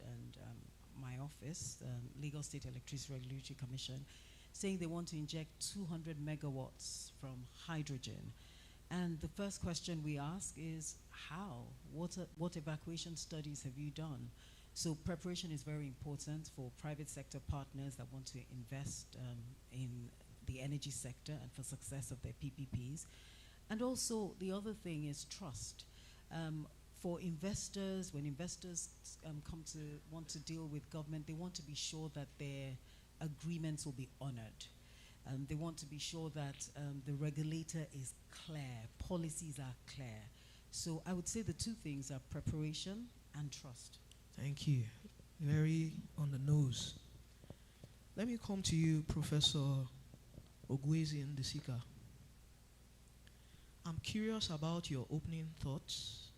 my office, Legal State Electricity Regulatory Commission, saying they want to inject 200 megawatts from hydrogen. And the first question we ask is, how? What evacuation studies have you done? So preparation is very important for private sector partners that want to invest in the energy sector and for success of their PPPs. And also the other thing is trust. For investors, when investors come to want to deal with government, they want to be sure that their agreements will be honored. They want to be sure that the regulator is clear, policies are clear. So I would say the two things are preparation and trust. Thank you. Very on the nose. Let me come to you, Professor Ogwezi Ndisika. I'm curious about your opening thoughts,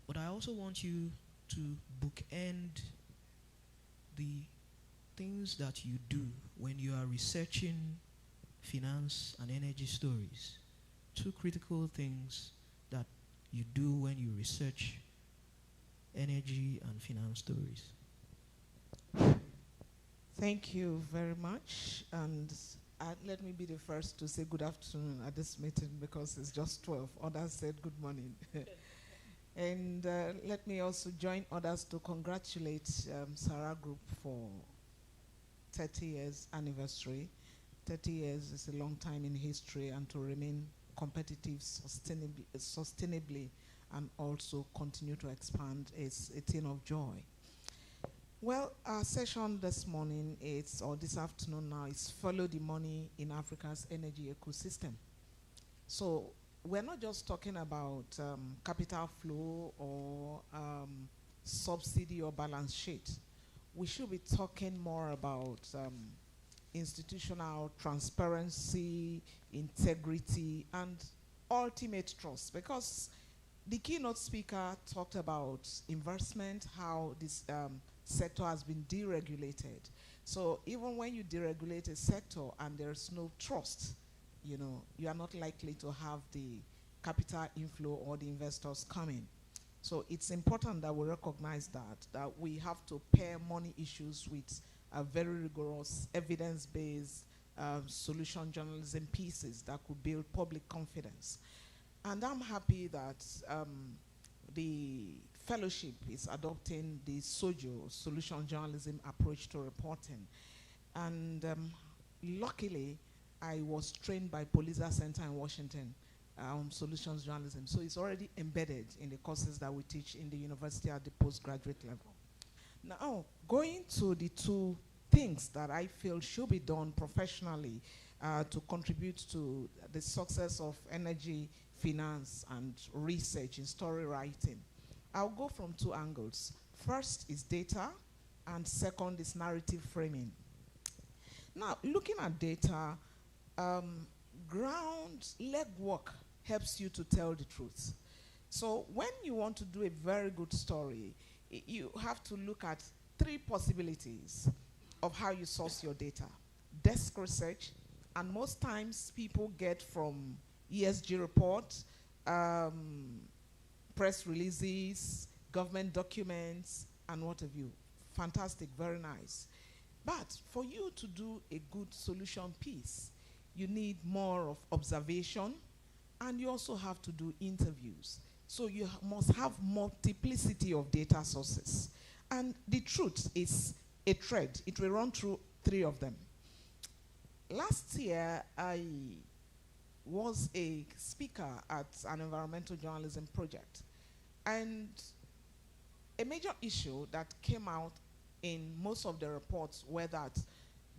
but I also want you to bookend the things that you do when you are researching finance and energy stories. Two critical things that you do when you research energy and finance stories. Thank you very much. And let me be the first to say good afternoon at this meeting because it's just 12. Others said good morning. And let me also join others to congratulate Sahara Group for 30 years anniversary. 30 years is a long time in history, and to remain competitive sustainably and also continue to expand is a thing of joy. Well, our session this morning is, or this afternoon now, is Follow the Money in Africa's Energy Ecosystem. So we're not just talking about capital flow or subsidy or balance sheet. We should be talking more about institutional transparency, integrity, and ultimate trust, because the keynote speaker talked about investment, how this sector has been deregulated. So even when you deregulate a sector and there's no trust, you know, you are not likely to have the capital inflow or the investors coming. So it's important that we recognize that we have to pair money issues with a very rigorous, evidence-based solution journalism pieces that could build public confidence. And I'm happy that the fellowship is adopting the SOJO, solution journalism approach to reporting. And luckily, I was trained by Polisa Center in Washington on solutions journalism. So it's already embedded in the courses that we teach in the university at the postgraduate level. Now, going to the two things that I feel should be done professionally to contribute to the success of energy, finance, and research in story writing. I'll go from two angles. First is data, and second is narrative framing. Now, looking at data, ground legwork helps you to tell the truth. So when you want to do a very good story, you have to look at three possibilities of how you source your data. Desk research, and most times people get from ESG reports, press releases, government documents, and what have you. Fantastic, very nice. But for you to do a good solution piece, you need more of observation, and you also have to do interviews. So you must have multiplicity of data sources. And the truth is a thread. It will run through three of them. Last year, I was a speaker at an environmental journalism project. And a major issue that came out in most of the reports were that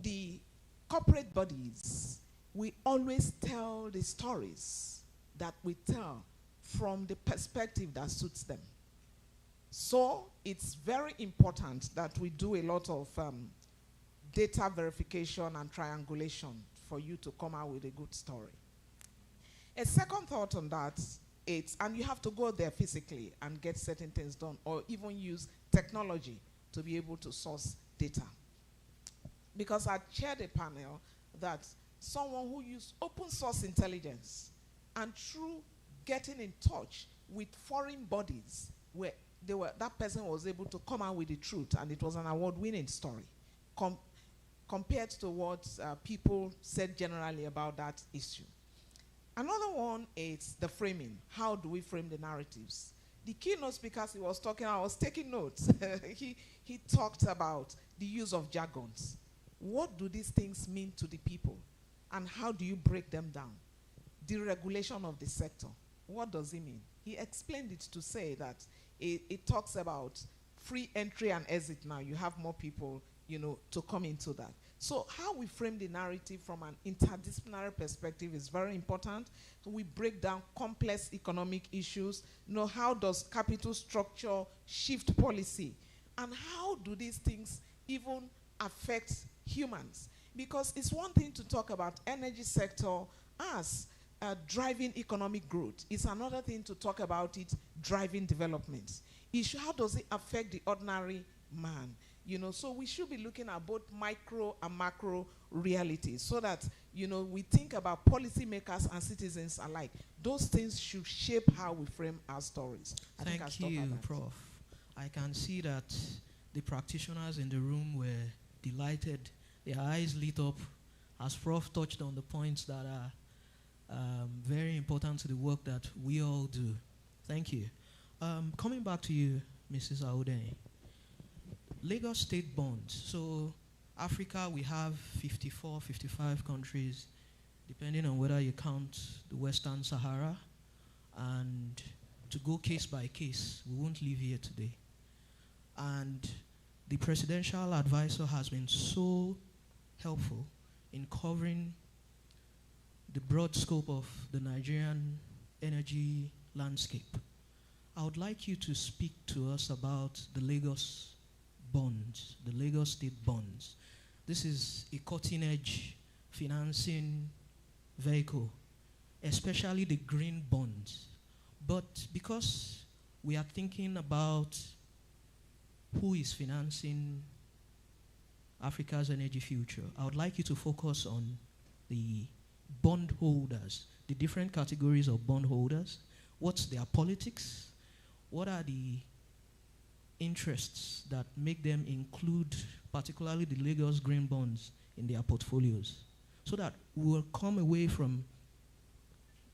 the corporate bodies, we always tell the stories that we tell from the perspective that suits them. So it's very important that we do a lot of data verification and triangulation for you to come out with a good story. A second thought on that, and you have to go there physically and get certain things done, or even use technology to be able to source data. because I chaired a panel that someone who used open source intelligence and through getting in touch with foreign bodies where that person was able to come out with the truth, and it was an award-winning story compared to what people said generally about that issue. Another one is the framing. How do we frame the narratives? The keynote speaker, he was talking, I was taking notes. he talked about the use of jargons. What do these things mean to the people? And how do you break them down? Deregulation of the sector. What does it mean? He explained it to say that it talks about free entry and exit now. You have more people, to come into that. So how we frame the narrative from an interdisciplinary perspective is very important. So we break down complex economic issues. How does capital structure shift policy? And how do these things even affect humans? Because it's one thing to talk about energy sector as driving economic growth. It's another thing to talk about it driving development. How does it affect the ordinary man? So we should be looking at both micro and macro realities so that, we think about policymakers and citizens alike. Those things should shape how we frame our stories. Thank you, Prof. I can see that the practitioners in the room were delighted. Their eyes lit up as Prof touched on the points that are very important to the work that we all do. Thank you. Coming back to you, Mrs. Audeni. Lagos state bonds. So Africa, we have 54, 55 countries, depending on whether you count the Western Sahara. And to go case by case, we won't leave here today. And the presidential advisor has been so helpful in covering the broad scope of the Nigerian energy landscape. I would like you to speak to us about the Lagos bonds, the Lagos state bonds. This is a cutting-edge financing vehicle, especially the green bonds. But because we are thinking about who is financing Africa's energy future, I would like you to focus on the bondholders, the different categories of bondholders. What's their politics? What are the interests that make them include particularly the Lagos green bonds in their portfolios, so that we will come away from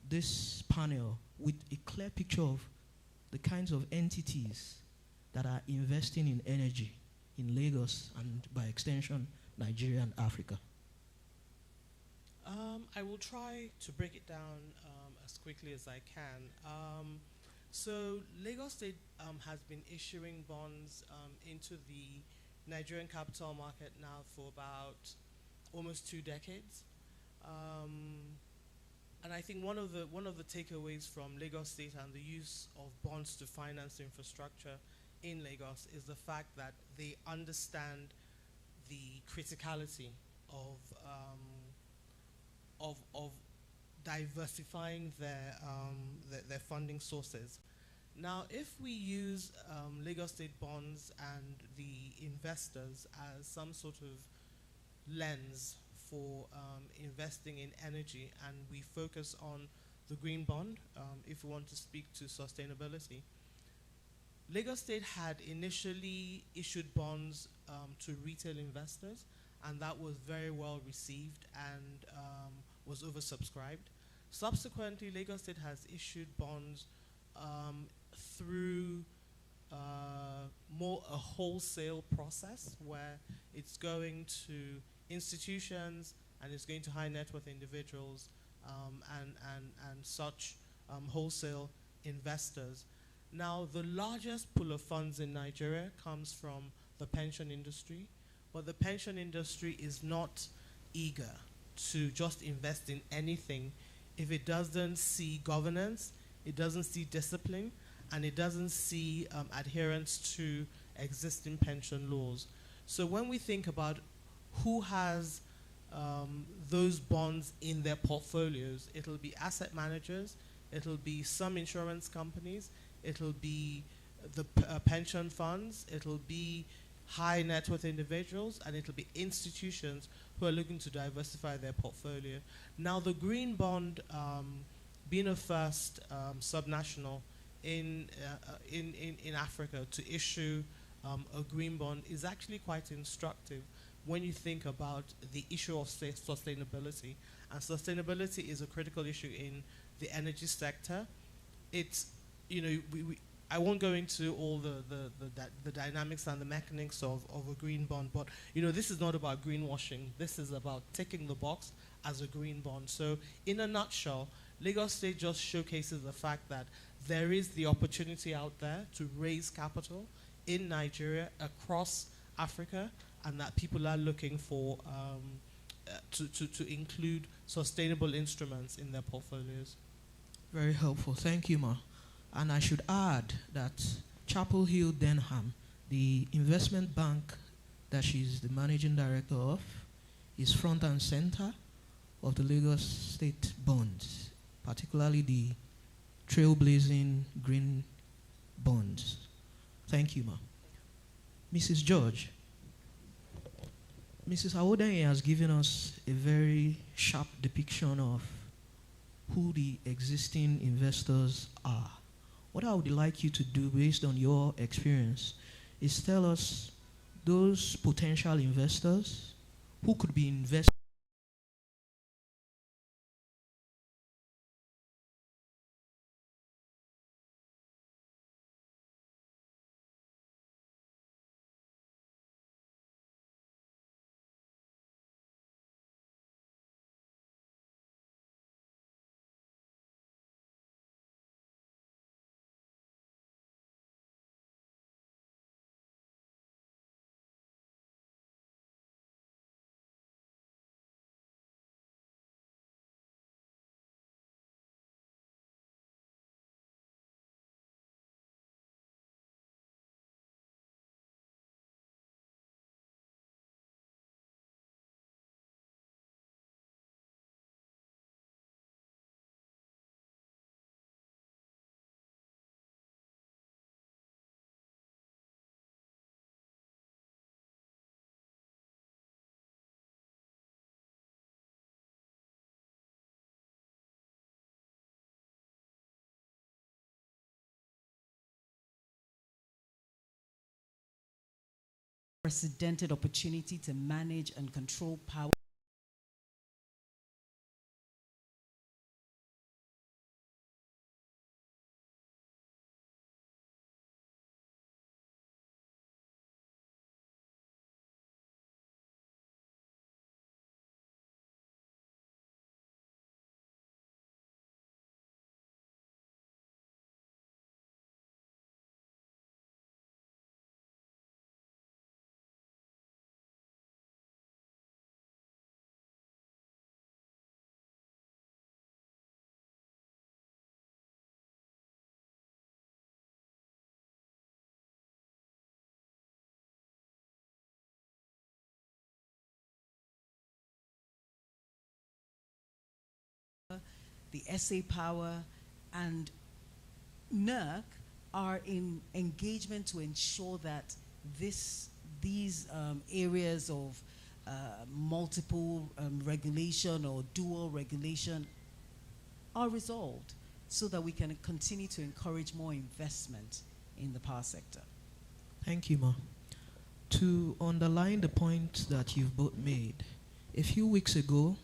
this panel with a clear picture of the kinds of entities that are investing in energy in Lagos and by extension Nigeria and Africa. I will try to break it down as quickly as I can. So Lagos State has been issuing bonds into the Nigerian capital market now for about almost 2 decades. And I think one of the takeaways from Lagos State and the use of bonds to finance infrastructure in Lagos is the fact that they understand the criticality of diversifying their funding sources. Now, if we use Lagos State bonds and the investors as some sort of lens for investing in energy, and we focus on the green bond, if we want to speak to sustainability, Lagos State had initially issued bonds to retail investors, and that was very well received and was oversubscribed. Subsequently, Lagos State has issued bonds through more a wholesale process where it's going to institutions and it's going to high net worth individuals and such wholesale investors. Now, the largest pool of funds in Nigeria comes from the pension industry, but the pension industry is not eager to just invest in anything if it doesn't see governance, it doesn't see discipline, and it doesn't see adherence to existing pension laws. So when we think about who has those bonds in their portfolios, it'll be asset managers, it'll be some insurance companies, it'll be the pension funds, it'll be high net worth individuals, and it'll be institutions who are looking to diversify their portfolio. Now, the green bond, being a first subnational in Africa to issue a green bond is actually quite instructive when you think about the issue of sustainability. And sustainability is a critical issue in the energy sector. It's, you know, I won't go into all the dynamics and the mechanics of a green bond, but you know, this is not about greenwashing. This is about ticking the box as a green bond. So in a nutshell, Lagos State just showcases the fact that there is the opportunity out there to raise capital in Nigeria, across Africa, and that people are looking for to include sustainable instruments in their portfolios. Very helpful. Thank you, Ma. And I should add that Chapel Hill Denham, the investment bank that she's the managing director of, is front and center of the Lagos State bonds, particularly the trailblazing green bonds. Thank you, Ma. Mrs. George, Mrs. Awodenye has given us a very sharp depiction of who the existing investors are. What I would like you to do, based on your experience, is tell us those potential investors who could be investing unprecedented opportunity to manage and control power. The SA Power and NERC are in engagement to ensure that these areas of multiple regulation or dual regulation are resolved so that we can continue to encourage more investment in the power sector. Thank you, Ma. To underline the point that you've both made, a few weeks ago,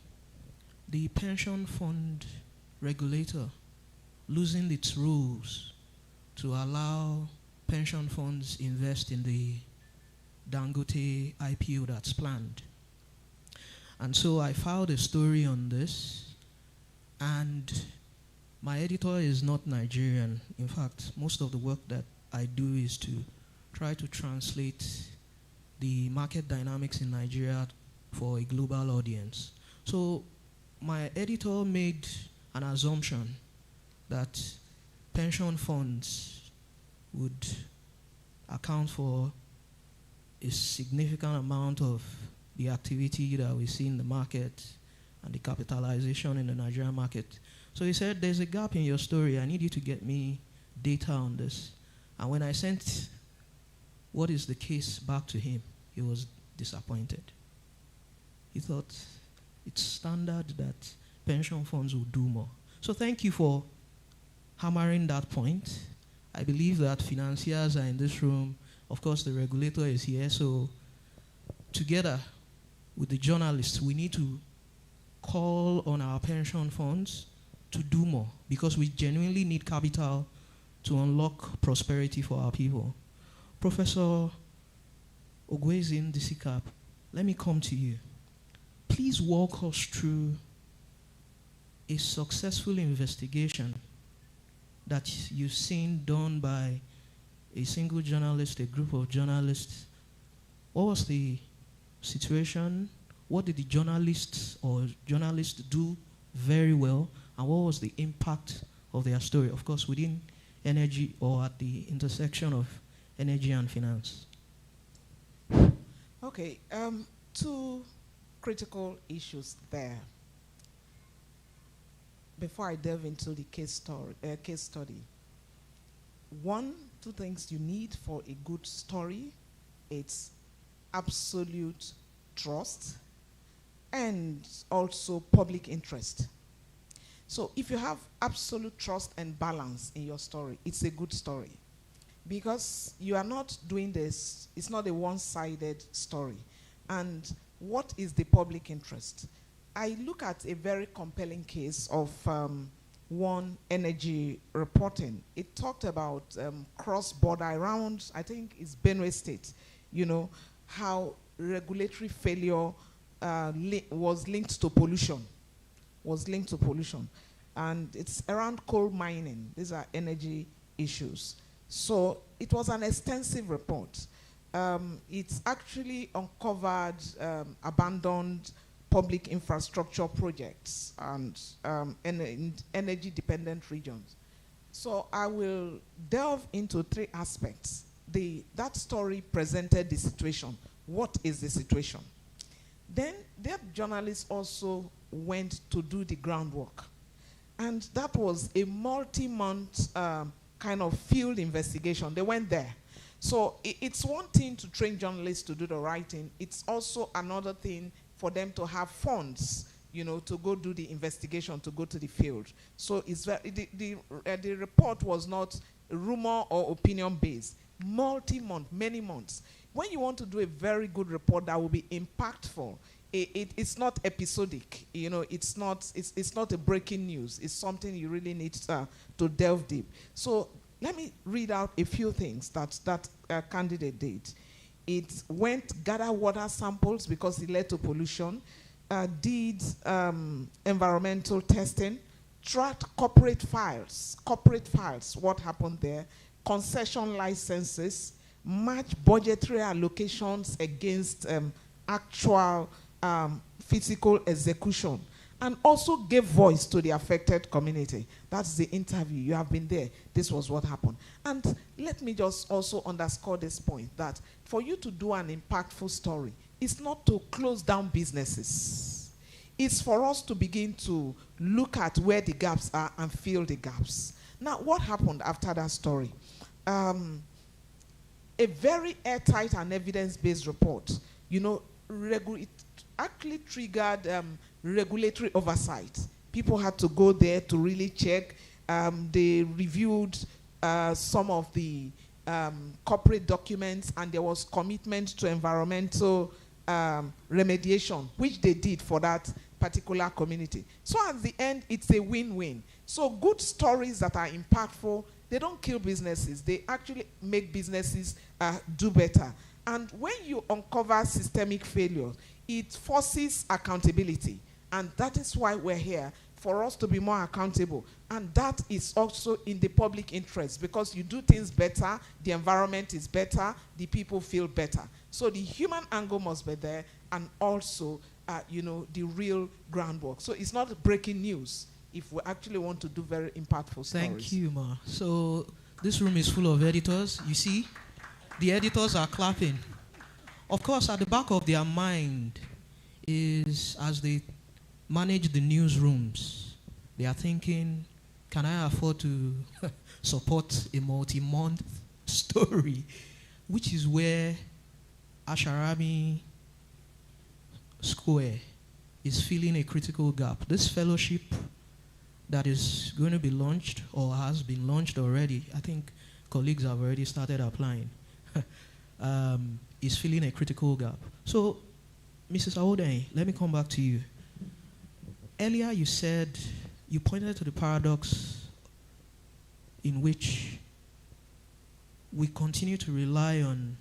the pension fund regulator loosened its rules to allow pension funds invest in the Dangote IPO that's planned. And so I filed a story on this, and my editor is not Nigerian. In fact, most of the work that I do is to try to translate the market dynamics in Nigeria for a global audience. So my editor made an assumption that pension funds would account for a significant amount of the activity that we see in the market and the capitalization in the Nigerian market. So he said, there's a gap in your story. I need you to get me data on this. And when I sent what is the case back to him, he was disappointed. He thought it's standard that pension funds will do more. So thank you for hammering that point. I believe that financiers are in this room. Of course, the regulator is here. So together with the journalists, we need to call on our pension funds to do more, because we genuinely need capital to unlock prosperity for our people. Professor Ogwezin Disikap, let me come to you. Please walk us through a successful investigation that you've seen done by a single journalist, a group of journalists. What was the situation? What did the journalists do very well? And what was the impact of their story? Of course, within energy, or at the intersection of energy and finance. Okay, two critical issues there. Before I delve into the case study, two things you need for a good story: it's absolute trust and also public interest. So if you have absolute trust and balance in your story, it's a good story. Because you are not doing this, it's not a one-sided story. And what is the public interest? I look at a very compelling case of one energy reporting. It talked about cross-border around, I think it's Benue State, how regulatory failure was linked to pollution. And it's around coal mining. These are energy issues. So it was an extensive report. It actually uncovered abandoned public infrastructure projects and in energy-dependent regions. So I will delve into three aspects. That story presented the situation. What is the situation? Then that journalists also went to do the groundwork. And that was a multi-month kind of field investigation. They went there. So it's one thing to train journalists to do the writing. It's also another thing for them to have funds, to go do the investigation, to go to the field. So it's the report was not rumor or opinion-based. Multi-month, many months. When you want to do a very good report that will be impactful, it's not episodic, it's not a breaking news. It's something you really need to delve deep. So let me read out a few things that candidate did. It gather water samples because it led to pollution, did environmental testing, tracked corporate files, what happened there, concession licenses, match budgetary allocations against actual physical execution, and also gave voice to the affected community. That's the interview. You have been there. This was what happened. And let me just also underscore this point, that for you to do an impactful story, it's not to close down businesses. It's for us to begin to look at where the gaps are and fill the gaps. Now, what happened after that story? A very airtight and evidence-based report, it actually triggered regulatory oversight. People had to go there to really check. They reviewed some of the corporate documents, and there was commitment to environmental remediation, which they did for that particular community. So at the end, it's a win-win. So good stories that are impactful, they don't kill businesses. They actually make businesses do better. And when you uncover systemic failure, it forces accountability. And that is why we're here, for us to be more accountable. And that is also in the public interest, because you do things better, the environment is better, the people feel better. So the human angle must be there, and also, the real groundwork. So it's not breaking news if we actually want to do very impactful stories. Thank you, Ma. So this room is full of editors. You see, the editors are clapping. Of course, at the back of their mind is, as they manage the newsrooms, they are thinking, can I afford to support a multi-month story? which is where Asharami Square is filling a critical gap. This fellowship that is going to be launched or has been launched already, I think colleagues have already started applying, is filling a critical gap. So, Mrs. Aoden, let me come back to you. Earlier you said, you pointed to the paradox in which we continue to rely on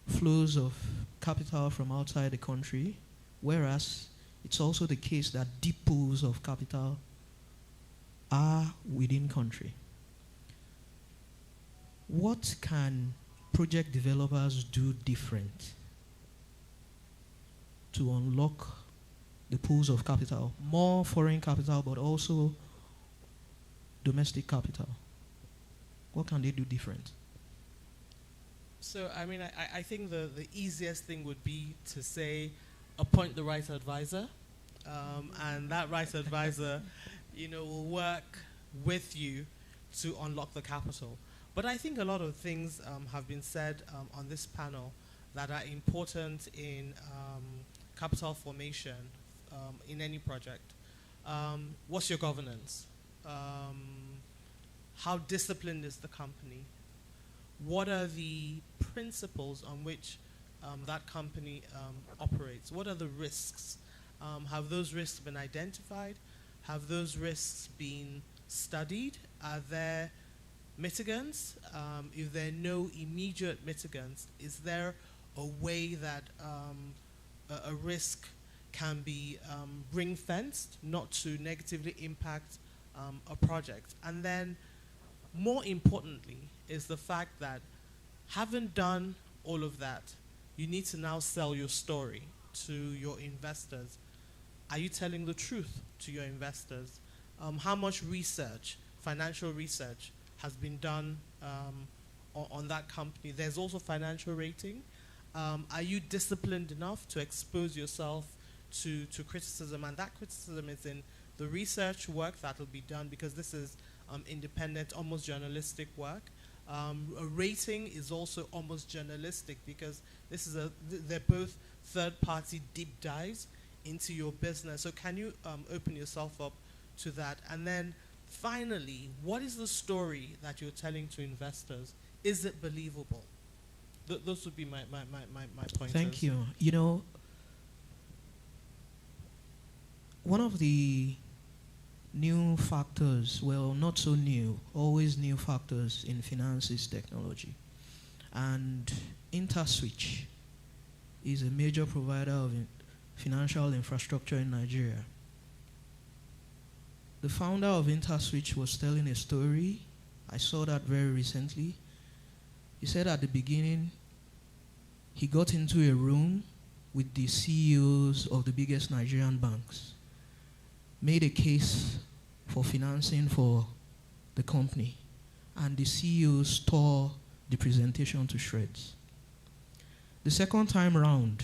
flows of capital from outside the country, whereas it's also the case that deep pools of capital are within country. What can project developers do different to unlock the pools of capital? More foreign capital, but also domestic capital. What can they do different? So, I mean, I think the easiest thing would be to say, appoint the right advisor, and that right advisor, will work with you to unlock the capital. But I think a lot of things have been said on this panel that are important in capital formation in any project. What's your governance? How disciplined is the company? What are the principles on which that company operates? What are the risks? Have those risks been identified? Have those risks been studied? Are there mitigants? If there are no immediate mitigants, is there a way that a risk can be ring-fenced, not to negatively impact a project? And then, more importantly, is the fact that having done all of that, you need to now sell your story to your investors. Are you telling the truth to your investors? How much research, financial research, has been done on that company? There's also financial rating. Are you disciplined enough to expose yourself to criticism? And that criticism is in the research work that will be done, because this is independent, almost journalistic work. A rating is also almost journalistic, because this is they're both third-party deep dives into your business. So can you open yourself up to that? And then finally, what is the story that you're telling to investors? Is it believable? Those would be my pointers. Thank you. One of the new factors, well, not so new, always new factors in finance is technology. And InterSwitch is a major provider of financial infrastructure in Nigeria. The founder of InterSwitch was telling a story. I saw that very recently. He said at the beginning, he got into a room with the CEOs of the biggest Nigerian banks, made a case for financing for the company, and the CEOs tore the presentation to shreds. The second time round,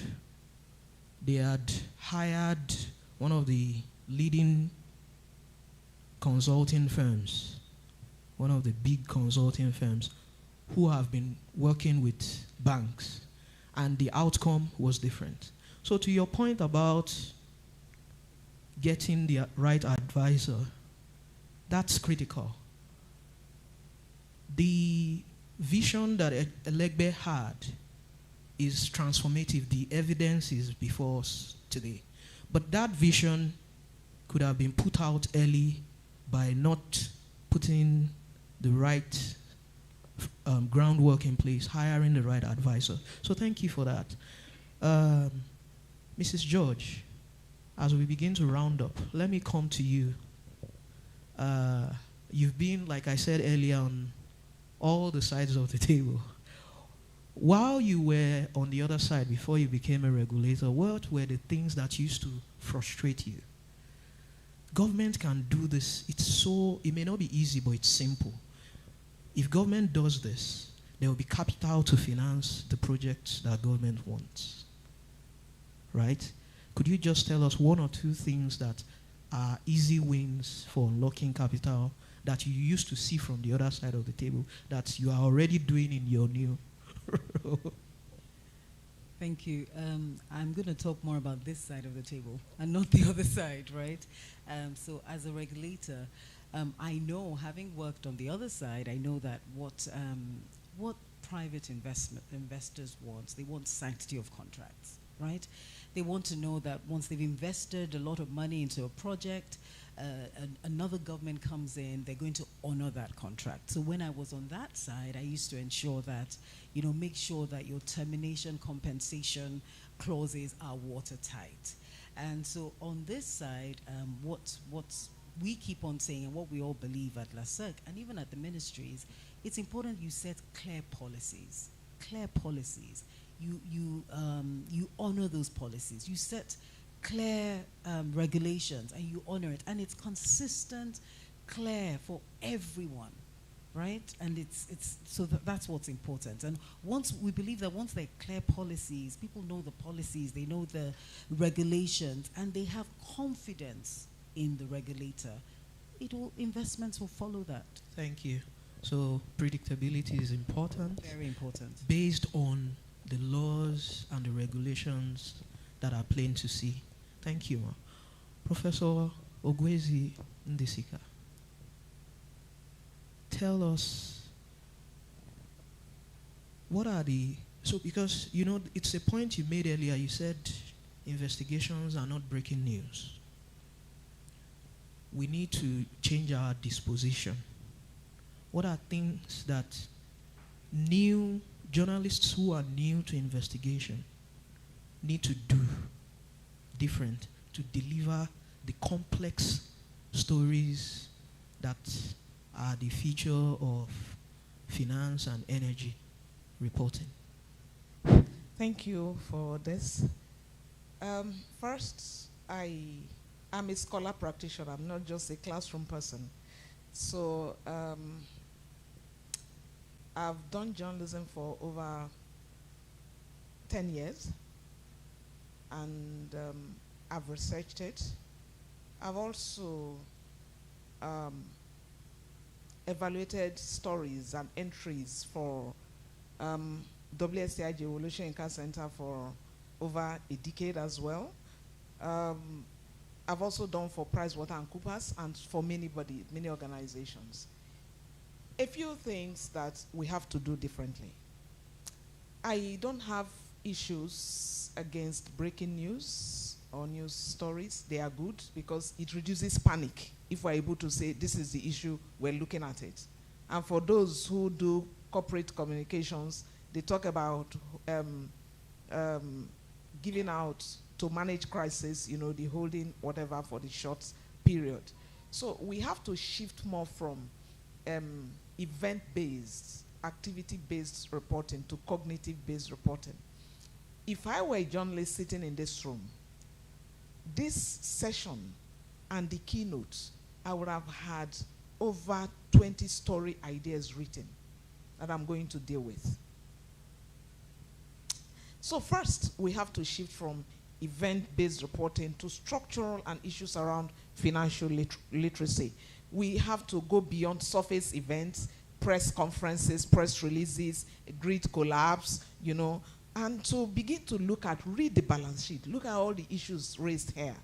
they had hired one of the leading consulting firms, one of the big consulting firms, who have been working with banks, and the outcome was different. So to your point about getting the right advisor, that's critical. The vision that Elegbe had is transformative. The evidence is before us today. But that vision could have been put out early by not putting the right groundwork in place, hiring the right advisor. So thank you for that. Mrs. George, as we begin to round up, let me come to you. You've been, like I said earlier, on all the sides of the table. While you were on the other side before you became a regulator, what were the things that used to frustrate you? Government can do this. It may not be easy, but it's simple. If government does this, there will be capital to finance the projects that government wants. Right? Could you just tell us one or two things that are easy wins for unlocking capital that you used to see from the other side of the table that you are already doing in your new role? Thank you. I'm going to talk more about this side of the table and not the other side, right? So as a regulator, I know, having worked on the other side, I know that what private investors want, they want sanctity of contracts, right? They want to know that once they've invested a lot of money into a project, another government comes in, they're going to honor that contract. So when I was on that side, I used to ensure that, make sure that your termination compensation clauses are watertight. And so on this side, what we keep on saying and what we all believe at LASEC and even at the ministries, it's important you set clear policies. Clear policies. You honor those policies. You set clear regulations and you honor it, and it's consistent, clear for everyone, right? And it's so that's what's important. And we believe that once there are clear policies, people know the policies, they know the regulations, and they have confidence in the regulator, investments will follow that. Thank you. So predictability is important. Very important. Based on the laws and the regulations that are plain to see. Thank you, ma. Professor Ogwezi Ndisika, tell us what are because it's a point you made earlier, you said investigations are not breaking news. We need to change our disposition. What are things that new journalists who are new to investigation need to do different to deliver the complex stories that are the feature of finance and energy reporting? Thank you for this. First, I'm a scholar practitioner. I'm not just a classroom person. So I've done journalism for over 10 years, and I've researched it. I've also evaluated stories and entries for WSCIG Evolution Income Center for over a decade as well. I've also done for PricewaterhouseCoopers and for many organizations. A few things that we have to do differently. I don't have issues against breaking news or news stories. They are good because it reduces panic if we're able to say this is the issue, we're looking at it. And for those who do corporate communications, they talk about giving out to manage crisis, the holding whatever for the short period. So we have to shift more from event-based, activity-based reporting to cognitive-based reporting. If I were a journalist sitting in this room, this session and the keynote, I would have had over 20 story ideas written that I'm going to deal with. So first, we have to shift from event-based reporting to structural and issues around financial literacy. We have to go beyond surface events, press conferences, press releases, grid collapse, and to begin to read the balance sheet, look at all the issues raised here.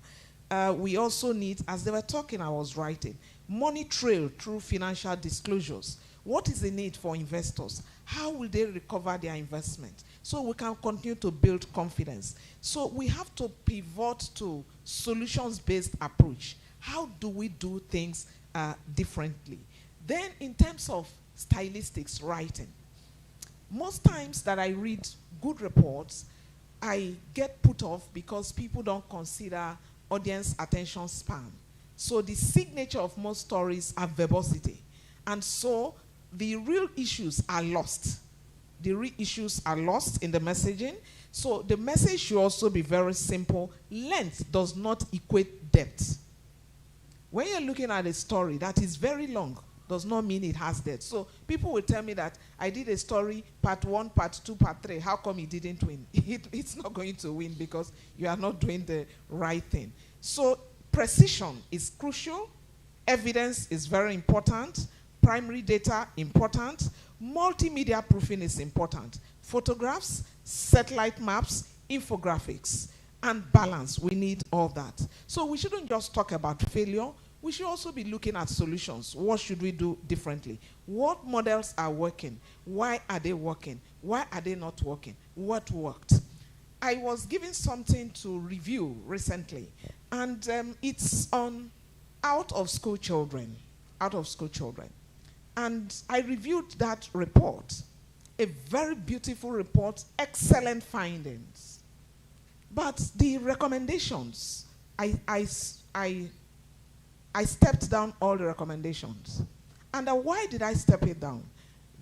We also need, as they were talking, I was writing, money trail through financial disclosures. What is the need for investors? How will they recover their investment? So we can continue to build confidence. So we have to pivot to solutions-based approach. How do we do things differently? Then in terms of stylistics, writing, most times that I read good reports, I get put off because people don't consider audience attention span. So the signature of most stories are verbosity. And so the real issues are lost. The real issues are lost in the messaging. So the message should also be very simple. Length does not equate depth. When you're looking at a story that is very long, does not mean it has depth. So people will tell me that I did a story, part 1, part 2, part 3. How come it didn't win? It's not going to win because you are not doing the right thing. So precision is crucial. Evidence is very important. Primary data, important. Multimedia proofing is important. Photographs, satellite maps, infographics, and balance. We need all that. So we shouldn't just talk about failure. We should also be looking at solutions. What should we do differently? What models are working? Why are they working? Why are they not working? What worked? I was given something to review recently, and it's on out-of-school children. Out-of-school children. And I reviewed that report. A very beautiful report, excellent findings. But the recommendations, I stepped down all the recommendations. And why did I step it down?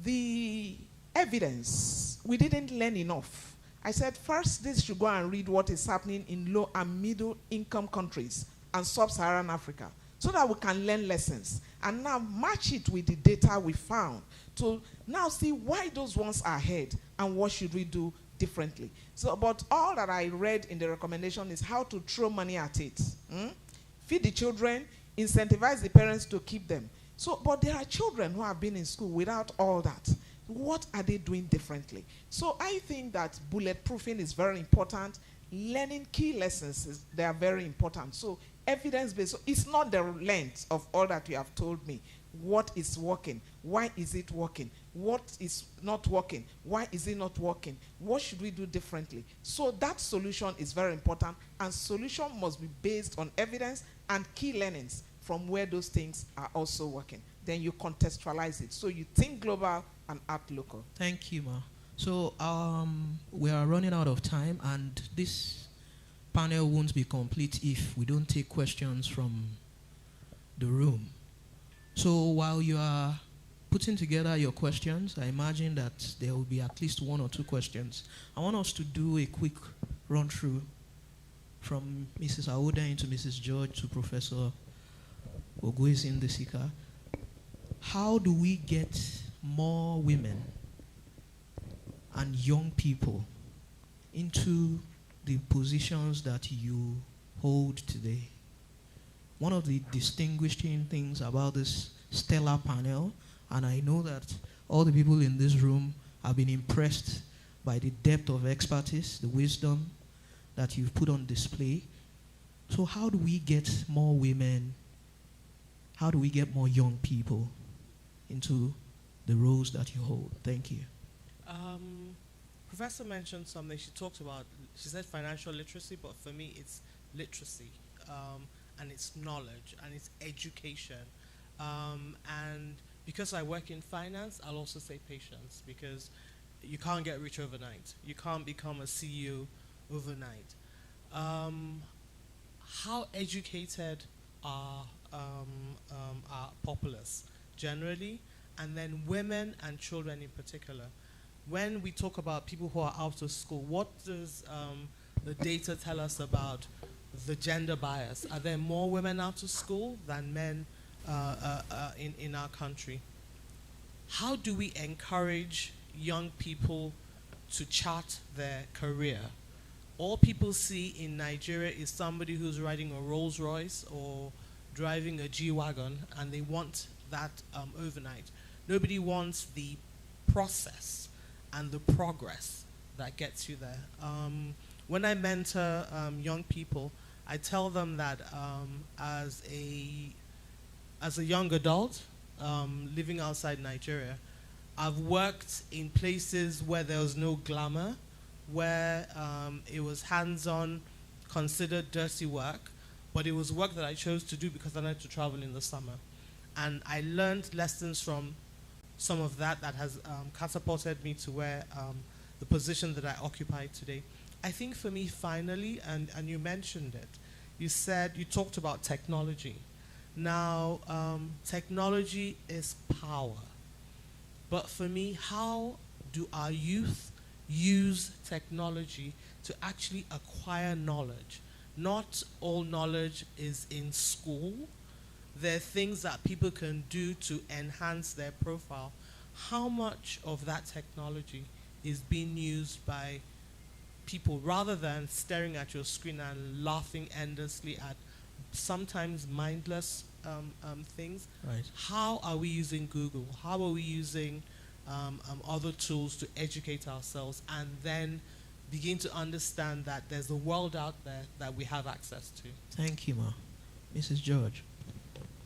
The evidence, we didn't learn enough. I said, first, this should go and read what is happening in low and middle income countries and sub-Saharan Africa, so that we can learn lessons and now match it with the data we found to now see why those ones are ahead and what should we do differently. So, but all that I read in the recommendation is how to throw money at it. Feed the children, incentivize the parents to keep them. So, but there are children who have been in school without all that. What are they doing differently? So I think that bulletproofing is very important. Learning key lessons, they are very important. So evidence-based, so it's not the length of all that you have told me. What is working? Why is it working? What is not working? Why is it not working? What should we do differently? So that solution is very important, and solution must be based on evidence and key learnings from where those things are also working. Then you contextualize it. So you think global and act local. Thank you, Ma. So we are running out of time, and this panel won't be complete if we don't take questions from the room. So while you are putting together your questions, I imagine that there will be at least one or two questions. I want us to do a quick run through from Mrs. Aoda into Mrs. George to Professor Ogwesi Ndesika. How do we get more women and young people into the positions that you hold today? One of the distinguishing things about this stellar panel, and I know that all the people in this room have been impressed by the depth of expertise, the wisdom that you've put on display. So how do we get more women, how do we get more young people into the roles that you hold? Thank you. Professor mentioned something. She talked about, she said financial literacy, but for me it's literacy, and it's knowledge, and it's education. And because I work in finance, I'll also say patience, because you can't get rich overnight. You can't become a CEO overnight. How educated are our populace generally, and then women and children in particular? When we talk about people who are out of school, what does the data tell us about the gender bias? Are there more women out of school than men in our country? How do we encourage young people to chart their career? All people see in Nigeria is somebody who's riding a Rolls Royce or driving a G-Wagon, and they want that overnight. Nobody wants the process and the progress that gets you there. When I mentor young people, I tell them that as a young adult living outside Nigeria, I've worked in places where there was no glamour, where it was hands-on, considered dirty work, but it was work that I chose to do because I wanted to travel in the summer. And I learned lessons from some of that has catapulted me to where the position that I occupy today. I think for me, finally, and you mentioned it, you talked about technology. Now, technology is power. But for me, how do our youth use technology to actually acquire knowledge? Not all knowledge is in school. There are things that people can do to enhance their profile. How much of that technology is being used by people rather than staring at your screen and laughing endlessly at sometimes mindless things. Right. How are we using Google? How are we using other tools to educate ourselves and then begin to understand that there's a world out there that we have access to? Thank you, Ma. Mrs. George,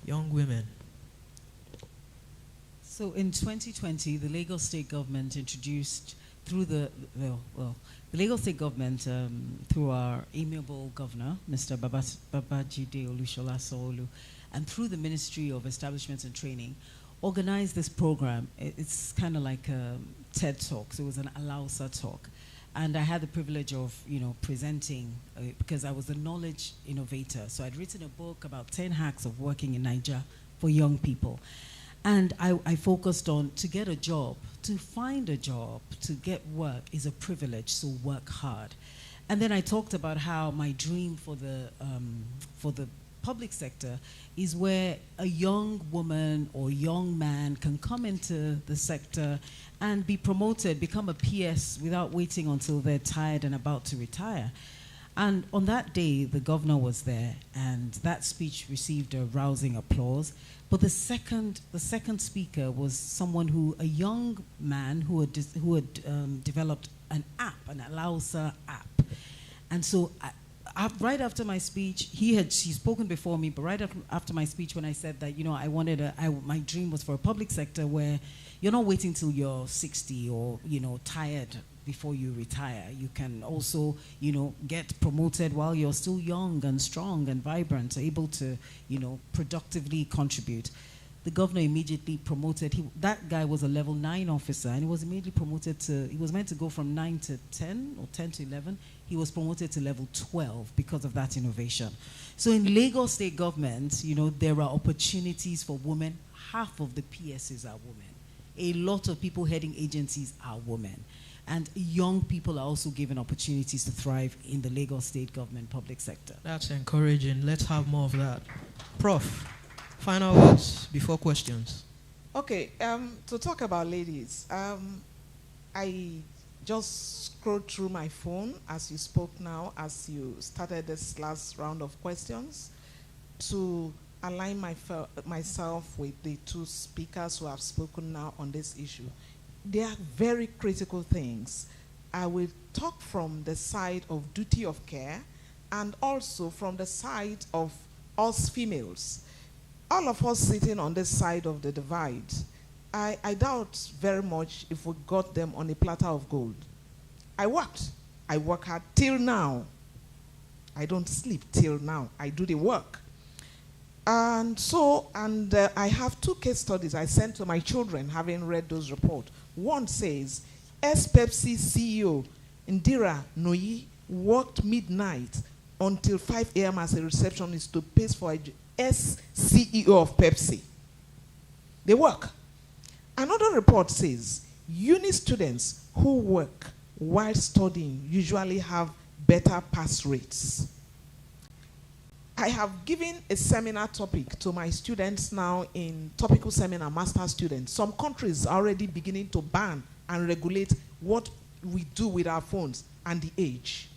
young women. So in 2020, the Lagos State Government introduced through the Lagos State Government, through our amiable governor, Mr. Babajide Olushola Sanwo-Olu, and through the Ministry of Establishments and Training, organized this program. It's kind of like a TED Talk. So it was an Alausa talk. And I had the privilege of, presenting because I was a knowledge innovator. So I'd written a book about 10 hacks of working in Nigeria for young people. And I focused on to get a job, to find a job, to get work is a privilege, so work hard. And then I talked about how my dream for the public sector is where a young woman or young man can come into the sector and be promoted, become a PS without waiting until they're tired and about to retire. And on that day, the governor was there, and that speech received a rousing applause. But the second speaker was a young man who had developed an app, an Alausa app. And so right after my speech, she'd spoken before me, but right after my speech when I said that, my dream was for a public sector where you're not waiting till you're 60 or, tired before you retire. You can also, get promoted while you're still young and strong and vibrant, able to, productively contribute. The governor immediately promoted, that guy was a level 9 officer, and he was immediately promoted he was meant to go from 9 to 10 or 10 to 11. He was promoted to level 12 because of that innovation. So in Lagos State Government, there are opportunities for women. Half of the PSs are women. A lot of people heading agencies are women. And young people are also given opportunities to thrive in the Lagos State Government public sector. That's encouraging. Let's have more of that. Prof, final words before questions. Okay, to talk about ladies, I just scrolled through my phone as you spoke now, as you started this last round of questions, to align myself with the two speakers who have spoken now on this issue. They are very critical things. I will talk from the side of duty of care and also from the side of us females. All of us sitting on this side of the divide, I doubt very much if we got them on a platter of gold. I work hard till now. I don't sleep till now. I do the work. And I have 2 case studies I sent to my children having read those reports. One says, Pepsi CEO Indira Noyi worked midnight until 5 a.m. as a receptionist to pay for a CEO of Pepsi. They work. Another report says, uni students who work while studying usually have better pass rates. I have given a seminar topic to my students now in topical seminar, master students. Some countries are already beginning to ban and regulate what we do with our phones and the age.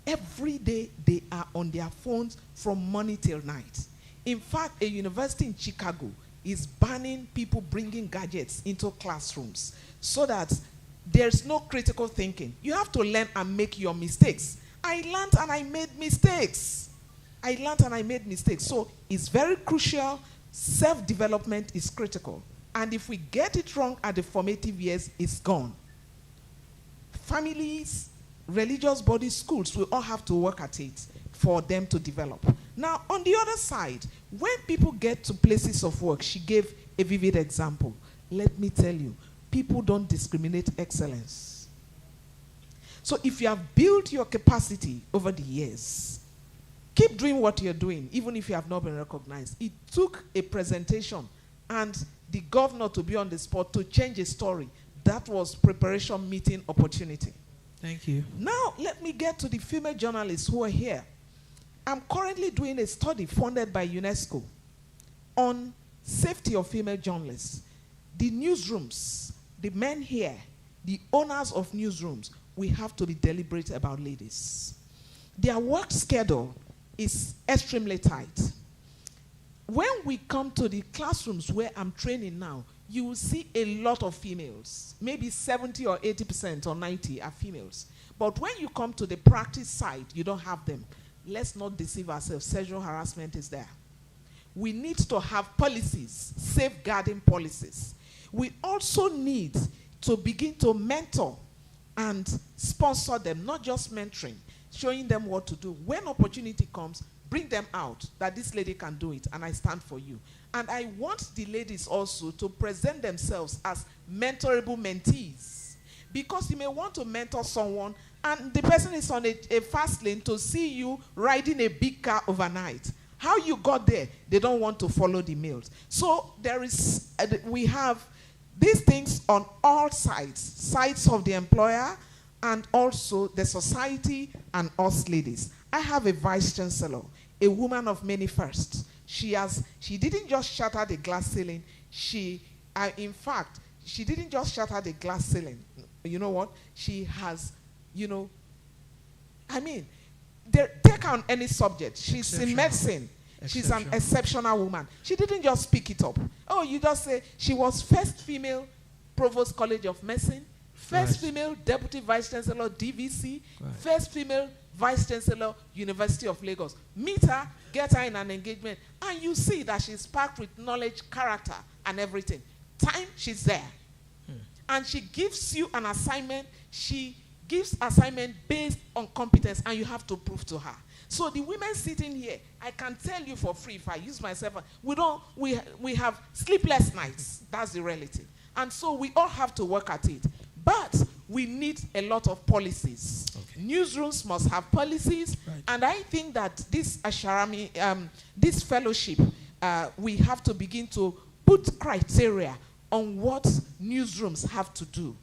Every day they are on their phones from morning till night. In fact, a university in Chicago is banning people bringing gadgets into classrooms so that there's no critical thinking. You have to learn and make your mistakes. I learned and I made mistakes. So it's very crucial. Self-development is critical. And if we get it wrong at the formative years, it's gone. Families, religious bodies, schools, we all have to work at it for them to develop. Now, on the other side, when people get to places of work, she gave a vivid example. Let me tell you, people don't discriminate excellence. So if you have built your capacity over the years, keep doing what you're doing, even if you have not been recognized. It took a presentation and the governor to be on the spot to change a story. That was preparation meeting opportunity. Thank you. Now, let me get to the female journalists who are here. I'm currently doing a study funded by UNESCO on safety of female journalists. The newsrooms, the men here, the owners of newsrooms, we have to be deliberate about ladies. Their work schedule is extremely tight. when we come to the classrooms where I'm training now, you will see a lot of females. Maybe 70 or 80% or 90 are females. But when you come to the practice side, you don't have them. Let's not deceive ourselves. Sexual harassment is there. We need to have policies, safeguarding policies. We also need to begin to mentor and sponsor them, not just mentoring, showing them what to do. When opportunity comes, bring them out, that this lady can do it, and I stand for you. And I want the ladies also to present themselves as mentorable mentees. Because you may want to mentor someone, and the person is on a fast lane to see you riding a big car overnight. How you got there, they don't want to follow the mails. So there is, we have these things on all sides, sides of the employer and also the society and us ladies. I have a vice chancellor, a woman of many firsts. She didn't just shatter the glass ceiling. In fact, she didn't just shatter the glass ceiling. You know what? She has, take on any subject. She's in medicine. She's an exceptional woman. She didn't just pick it up. Oh, you just say she was first female Provost College of Medicine, first female Deputy Vice Chancellor DVC, first female Vice Chancellor University of Lagos. Meet her, get her in an engagement, and you see that she's packed with knowledge, character, and everything. Time, she's there. And she gives you an assignment. She gives assignment based on competence, and you have to prove to her. So the women sitting here, I can tell you for free, if I use myself, we have sleepless nights. That's the reality. And so we all have to work at it. But we need a lot of policies. Okay. Newsrooms must have policies. Right. And I think that this Asharami, this fellowship, we have to begin to put criteria on what newsrooms have to do.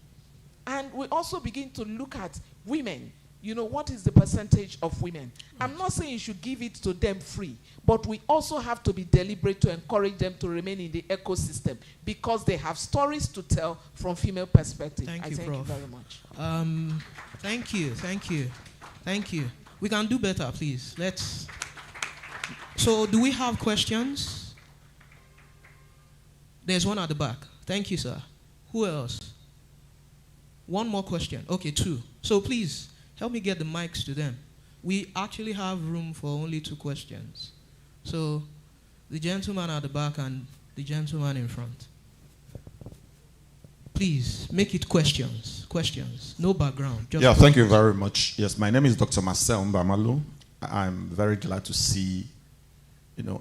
And we also begin to look at women. What is the percentage of women? Right. I'm not saying you should give it to them free, but we also have to be deliberate to encourage them to remain in the ecosystem because they have stories to tell from female perspective. Thank you, Prof. Prof. Very much. Thank you. We can do better, please. So do we have questions? There's one at the back. Thank you, sir. Who else? One more question. Okay, two. So please, help me get the mics to them. We actually have room for only 2 questions. So the gentleman at the back and the gentleman in front. Please, make it questions. Questions. No background. Just questions. Thank you very much. Yes, my name is Dr. Marcel Mbamalu. I'm very glad to see,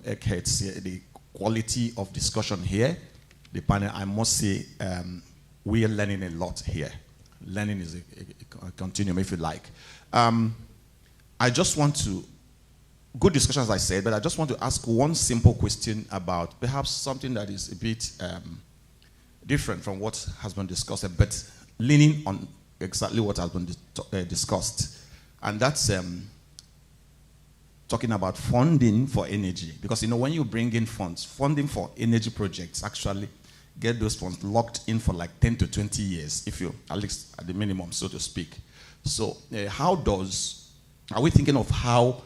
eggheads here, the quality of discussion here. The panel, I must say, we are learning a lot here. Learning is a continuum, if you like. I just want to, good discussion as I said, but I just want to ask one simple question about perhaps something that is a bit different from what has been discussed, but leaning on exactly what has been discussed. And that's talking about funding for energy. Because, when you bring in funds, funding for energy projects actually get those funds locked in for like 10 to 20 years, if you, at least at the minimum, so to speak. So are we thinking of how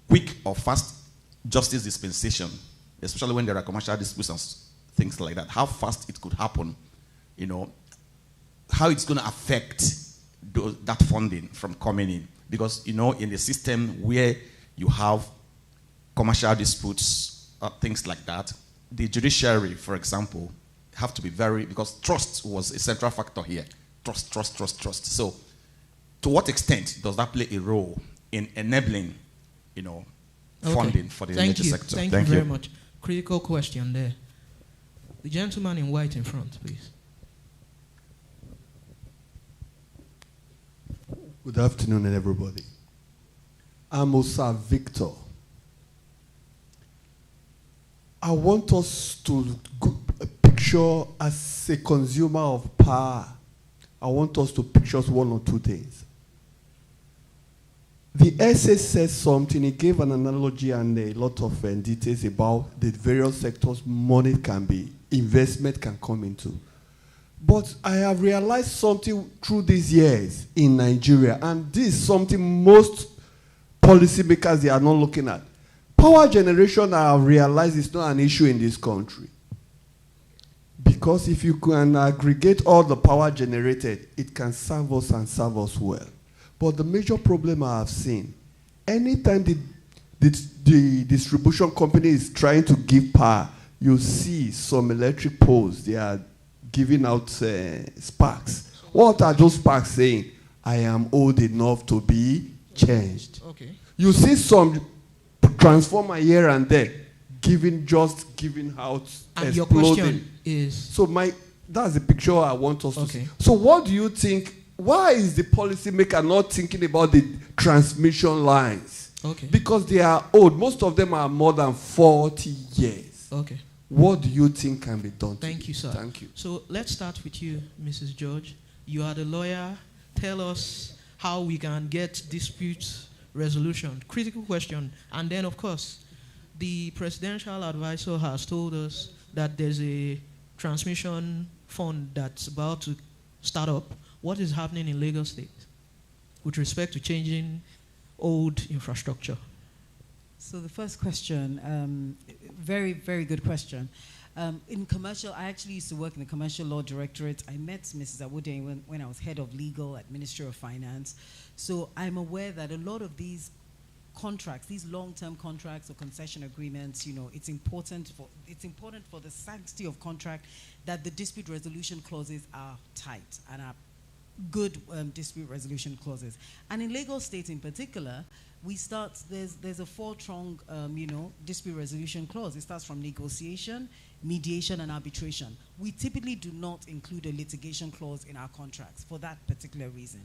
quick or fast justice dispensation, especially when there are commercial disputes and things like that, how fast it could happen, how it's going to affect that funding from coming in? Because, in the system where you have commercial disputes, things like that, the judiciary, for example, have to be because trust was a central factor here. Trust. So, to what extent does that play a role in enabling, funding for the energy sector? Thank you very much. Critical question there. The gentleman in white in front, please. Good afternoon, everybody. I'm Osa Victor. I want us to picture as a consumer of power. I want us to picture 1 or 2 things. The essay says something. It gave an analogy and a lot of details about the various sectors money can be, investment can come into. But I have realized something through these years in Nigeria, and this is something most policymakers, they are not looking at. Power generation, I have realized, is not an issue in this country. Because if you can aggregate all the power generated, it can serve us and serve us well. But the major problem I have seen, anytime the distribution company is trying to give power, you see some electric poles, they are giving out sparks. What are those sparks saying? I am old enough to be changed. Okay. You see some transformer here and there, giving out, and exploding. your question is? So that's the picture I want us to see. So what do you think, why is the policymaker not thinking about the transmission lines? Okay. Because they are old. Most of them are more than 40 years. Okay. What do you think can be done? Thank you, sir. Thank you. So let's start with you, Mrs. George. You are the lawyer. Tell us how we can get dispute resolution. Critical question. And then, of course, the presidential advisor has told us that there's a transmission fund that's about to start up. What is happening in Lagos State with respect to changing old infrastructure? So the first question, very, very good question. In commercial, I actually used to work in the Commercial Law Directorate. I met Mrs. Awude when I was head of legal at Ministry of Finance. So I'm aware that a lot of these contracts, these long-term contracts or concession agreements, you know, it's important for the sanctity of contract that the dispute resolution clauses are tight and are good dispute resolution clauses. And in Lagos State in particular, there's a four-pronged, dispute resolution clause. It starts from negotiation, mediation, and arbitration. We typically do not include a litigation clause in our contracts for that particular reason.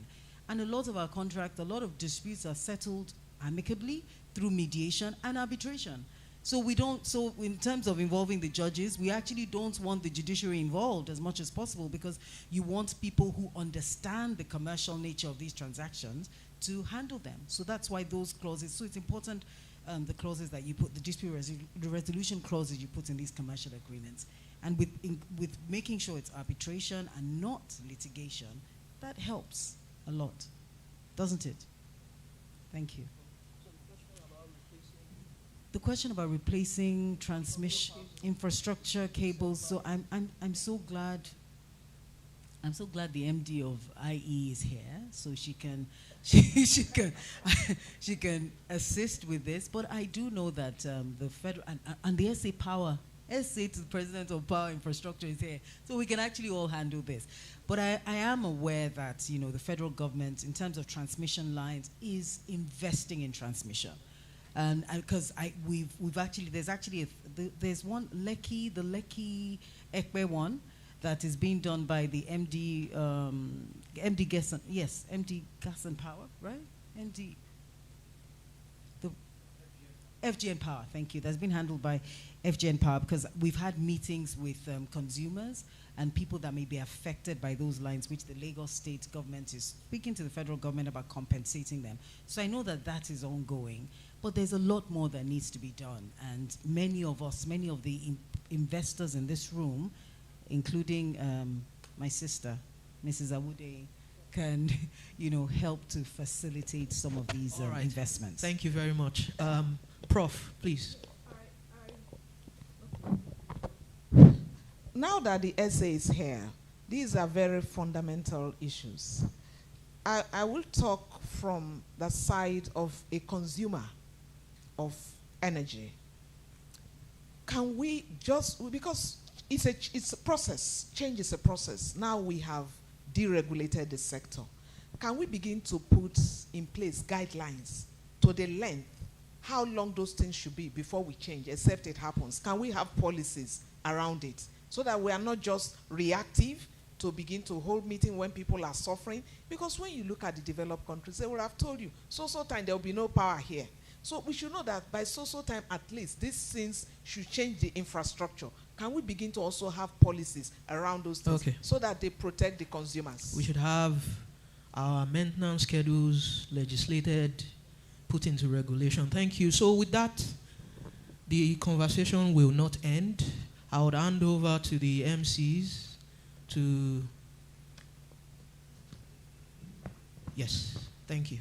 And a lot of our contracts, a lot of disputes are settled amicably through mediation and arbitration. So in terms of involving the judges, we actually don't want the judiciary involved as much as possible because you want people who understand the commercial nature of these transactions to handle them. So that's why those clauses, so it's important, the clauses that you put, the resolution clauses you put in these commercial agreements. And with making sure it's arbitration and not litigation, that helps a lot, doesn't it? Thank you. The question about replacing transmission infrastructure cables. So I'm so glad the MD of IE is here, so she can she can assist with this. But I do know that the federal and the SA to the President of Power Infrastructure is here, so we can actually all handle this. But I am aware that the federal government, in terms of transmission lines, is investing in transmission. And because there's one the Lekki Ekpe one that is being done by the MD Gas and Power, right? The FGN Power, thank you. That's been handled by FGN Power because we've had meetings with consumers and people that may be affected by those lines, which the Lagos state government is speaking to the federal government about compensating them. So I know that is ongoing. But there's a lot more that needs to be done. And many of the investors in this room, including my sister, Mrs. Awude, can help to facilitate some of these investments. Thank you very much. Prof, please. Now that the essay is here, these are very fundamental issues. I will talk from the side of a consumer of energy. Can we because it's a process, change is a process. Now we have deregulated the sector. Can we begin to put in place guidelines to the length, how long those things should be before we change, except it happens? Can we have policies around it so that we are not just reactive to begin to hold meetings when people are suffering? Because when you look at the developed countries, they will have told you, so time there will be no power here. So we should know that by so time at least, these things should change the infrastructure. Can we begin to also have policies around those things so that they protect the consumers? We should have our maintenance schedules legislated, put into regulation. Thank you. So with that, the conversation will not end. I would hand over to the MCs to... Yes, thank you.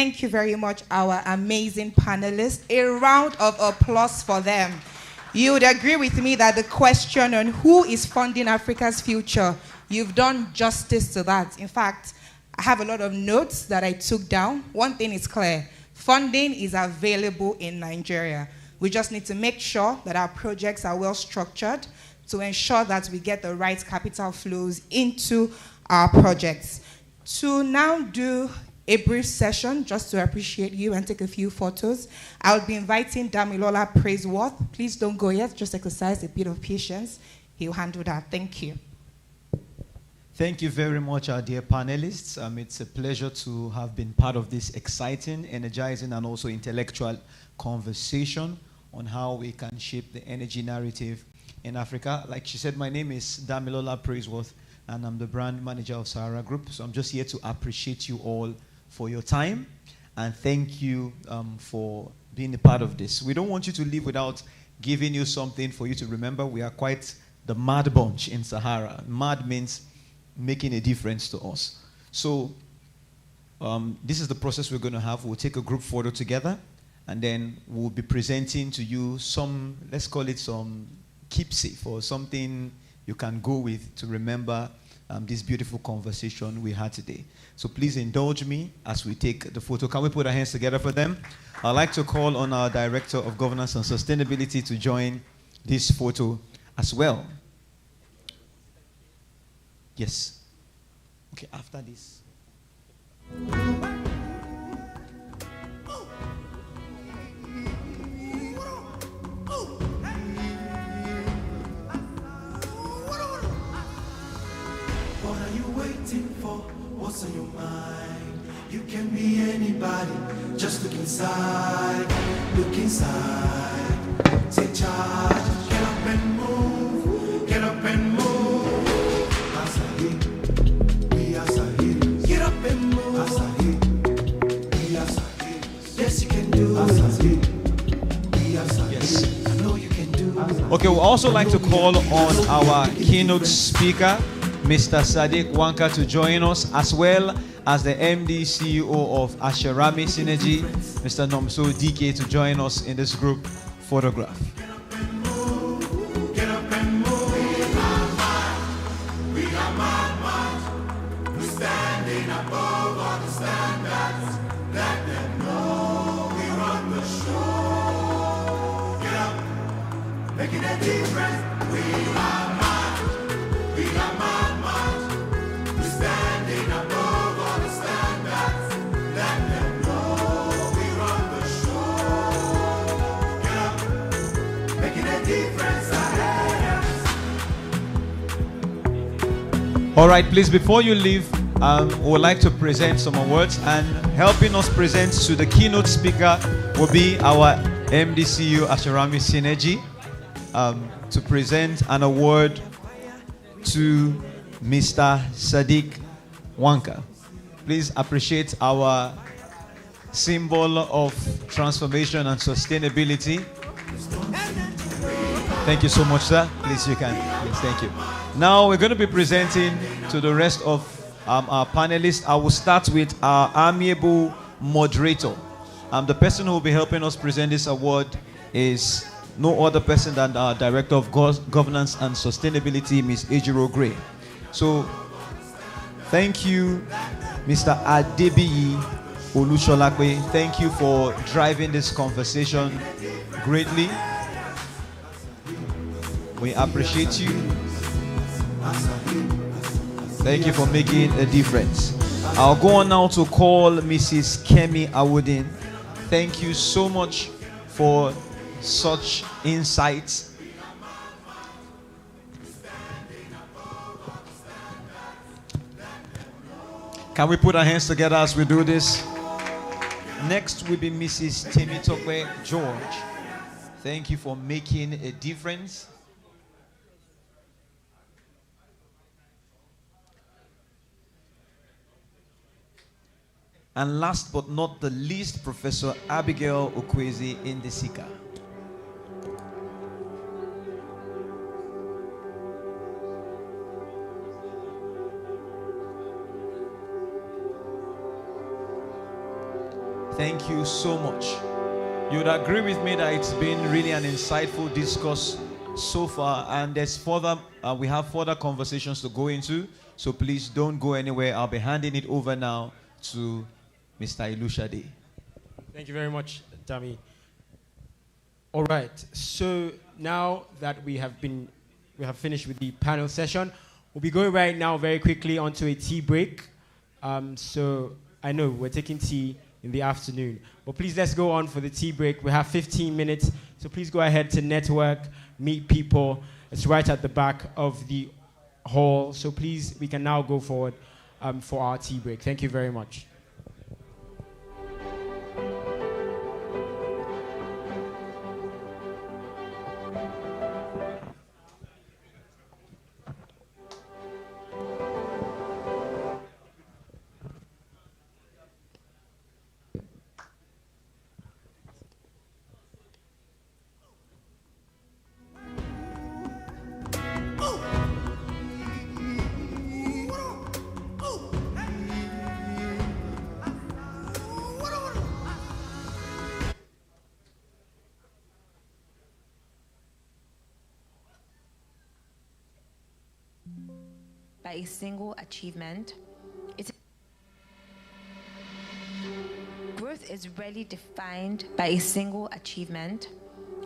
Thank you very much, our amazing panelists. A round of applause for them. You would agree with me that the question on who is funding Africa's future, you've done justice to that. In fact, I have a lot of notes that I took down. One thing is clear. Funding is available in Nigeria. We just need to make sure that our projects are well structured to ensure that we get the right capital flows into our projects. To now do a brief session, just to appreciate you and take a few photos, I'll be inviting Damilola Praiseworth. Please don't go yet, just exercise a bit of patience. He'll handle that. Thank you. Thank you very much, our dear panelists. It's a pleasure to have been part of this exciting, energizing, and also intellectual conversation on how we can shape the energy narrative in Africa. Like she said, my name is Damilola Praiseworth, and I'm the brand manager of Sahara Group. So I'm just here to appreciate you all for your time, and thank you for being a part of this. We don't want you to leave without giving you something for you to remember. We are quite the mad bunch in Sahara. Mad means making a difference to us. So this is the process we're going to have. We'll take a group photo together, and then we'll be presenting to you some, let's call it some keepsake, or something you can go with to remember this beautiful conversation we had today. So please indulge me as we take the photo. Can we put our hands together for them? I'd like to call on our Director of Governance and Sustainability to join this photo as well. Yes. Okay, after this. What are you waiting for? What's on your mind? You can be anybody. Just look inside. Look inside. Take charge. Get up and move. Get up and move. Get up and move. Yes, you can do it. Yes. I know you can do it. Okay, we'd also like to call on our keynote speaker, Mr. Sadiq Wanka, to join us, as well as the MD CEO of Asharami Synergy, Mr. Nomso DK, to join us in this group photograph. Making a difference. We are mad. We are mad. We're standing above all the standards. Let them know we run the show. Get up. Making a difference ahead. All right, please, before you leave, we would like to present some awards, and helping us present to the keynote speaker will be our MD CEO Asharami Synergy. To present an award to Mr. Sadiq Wanka. Please appreciate our symbol of transformation and sustainability. Thank you so much, sir. Please, you can. Yes, thank you. Now we're going to be presenting to the rest of our panelists. I will start with our amiable moderator. The person who will be helping us present this award is no other person than our Director of Governance and Sustainability, Ms. Ejiro Gray. So, thank you, Mr. Adebiyi Olusholakwe. Thank you for driving this conversation greatly. We appreciate you. Thank you for making a difference. I'll go on now to call Mrs. Kemi Awodin. Thank you so much for such insights. Can we put our hands together as we do this? Next will be Mrs. Temitope George. Thank you for making a difference. And last but not the least, Professor Abigail Okwezi Indisika. Thank you so much. You would agree with me that it's been really an insightful discourse so far, and there's further, we have further conversations to go into, so please don't go anywhere. I'll be handing it over now to Mr. Ilushade. Thank you very much, Dami. All right, so now that we have finished with the panel session, we'll be going right now very quickly onto a tea break. So I know we're taking tea in the afternoon, but please let's go on for the tea break. We have 15 minutes, so please go ahead to network, meet people. It's right at the back of the hall, so please, we can now go forward for our tea break. Thank you very much. By a single achievement. Growth is rarely defined by a single achievement.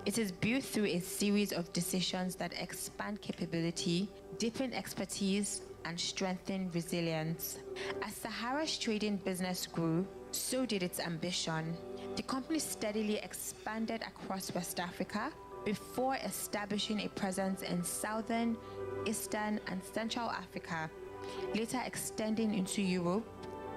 It is built through a series of decisions that expand capability, deepen expertise, and strengthen resilience. As Sahara's trading business grew, so did its ambition. The company steadily expanded across West Africa before establishing a presence in Southern, Eastern, and Central Africa, later extending into Europe,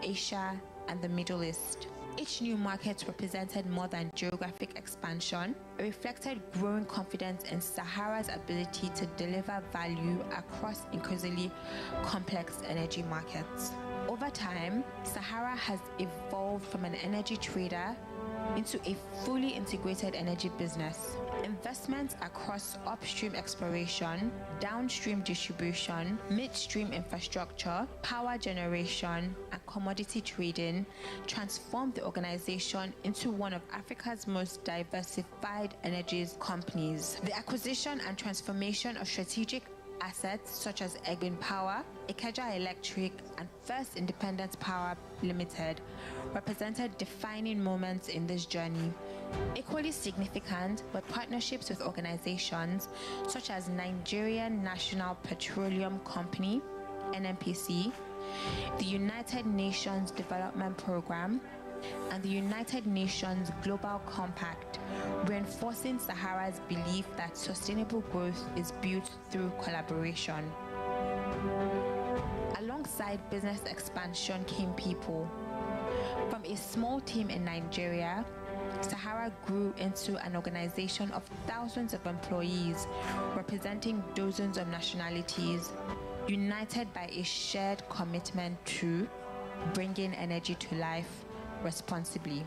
Asia, and the Middle East. Each new market represented more than geographic expansion. It reflected growing confidence in Sahara's ability to deliver value across increasingly complex energy markets. Over time, Sahara has evolved from an energy trader into a fully integrated energy business. Investments across upstream exploration, downstream distribution, midstream infrastructure, power generation, and commodity trading transformed the organization into one of Africa's most diversified energies companies. The acquisition and transformation of strategic assets such as Egbin Power, Ikeja Electric, and First Independent Power Limited represented defining moments in this journey. Equally significant were partnerships with organizations such as Nigerian National Petroleum Company, NNPC, the United Nations Development Programme, and the United Nations Global Compact, reinforcing Sahara's belief that sustainable growth is built through collaboration. Alongside business expansion came people. From a small team in Nigeria, Sahara grew into an organization of thousands of employees representing dozens of nationalities, united by a shared commitment to bringing energy to life responsibly.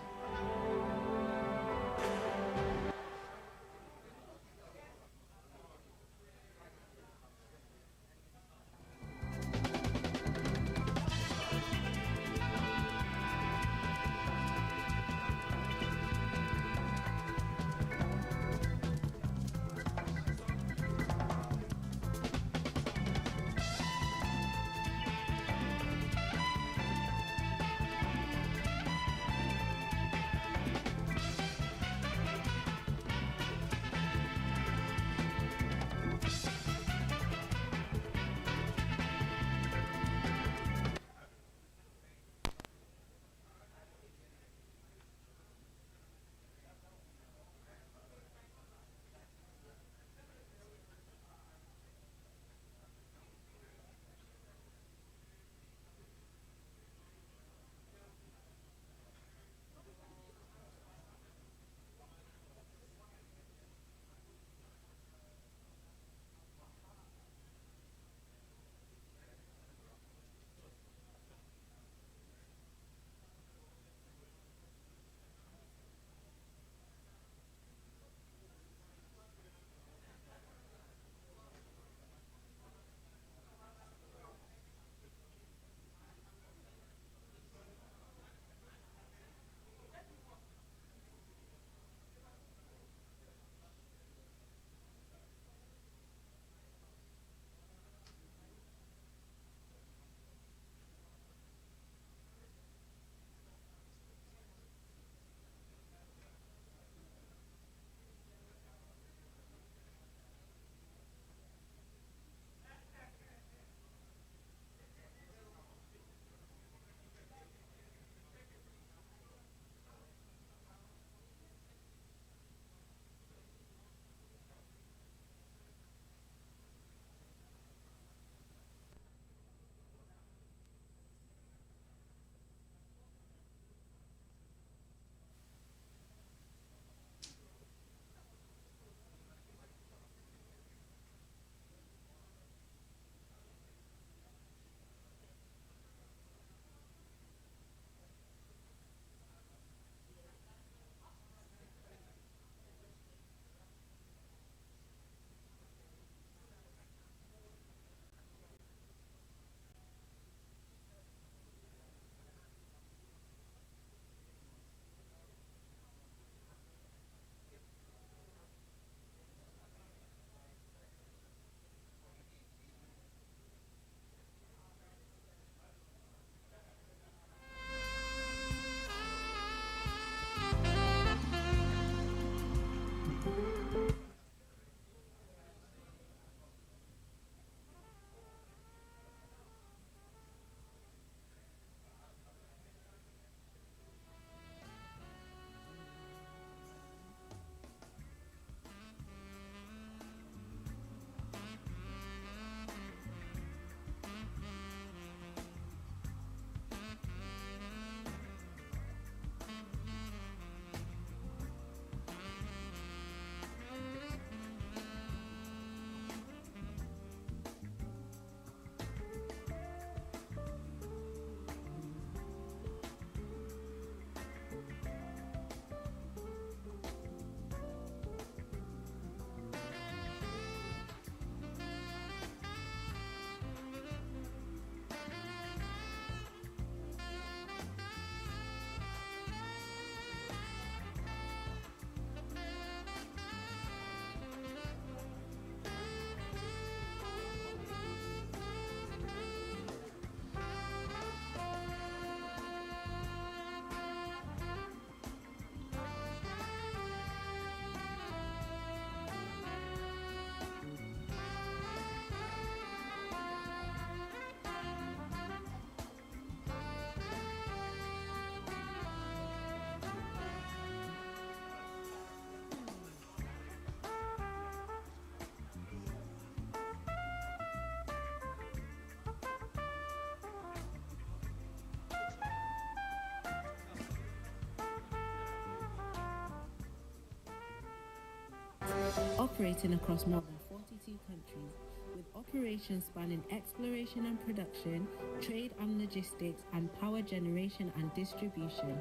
operating across more than 42 countries, with operations spanning exploration and production, trade and logistics, and power generation and distribution.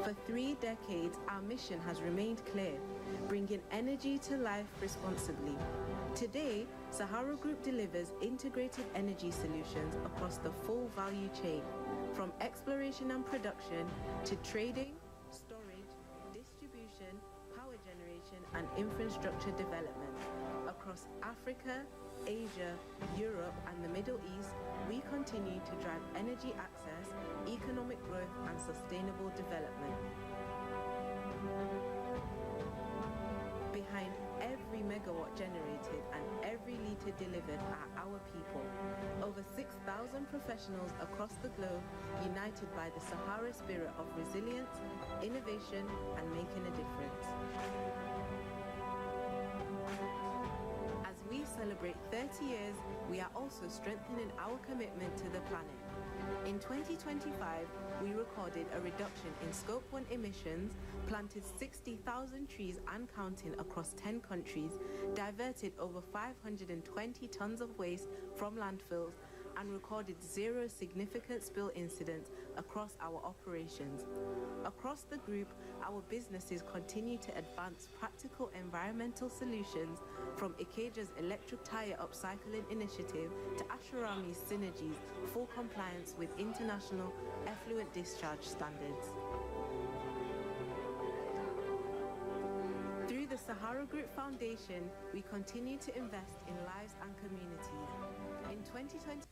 For 3 decades, our mission has remained clear, bringing energy to life responsibly. Today, Sahara Group delivers integrated energy solutions across the full value chain, from exploration and production to trading, storage, distribution, power generation, and infrastructure development. Across Africa, Asia, Europe, and the Middle East, we continue to drive energy access, economic growth, and sustainable development. Behind every megawatt generated and every litre delivered are our people. Over 6,000 professionals across the globe, united by the Sahara spirit of resilience, innovation, and making a difference. As we celebrate 30 years, we are also strengthening our commitment to the planet. In 2025, we recorded a reduction in Scope 1 emissions, planted 60,000 trees and counting across 10 countries, diverted over 520 tons of waste from landfills, and recorded 0 significant spill incidents across our operations. Across the group, our businesses continue to advance practical environmental solutions, from Ikeja's electric tire upcycling initiative to Asharami's synergies, full compliance with international effluent discharge standards. Through the Sahara Group Foundation, we continue to invest in lives and communities. In 2020,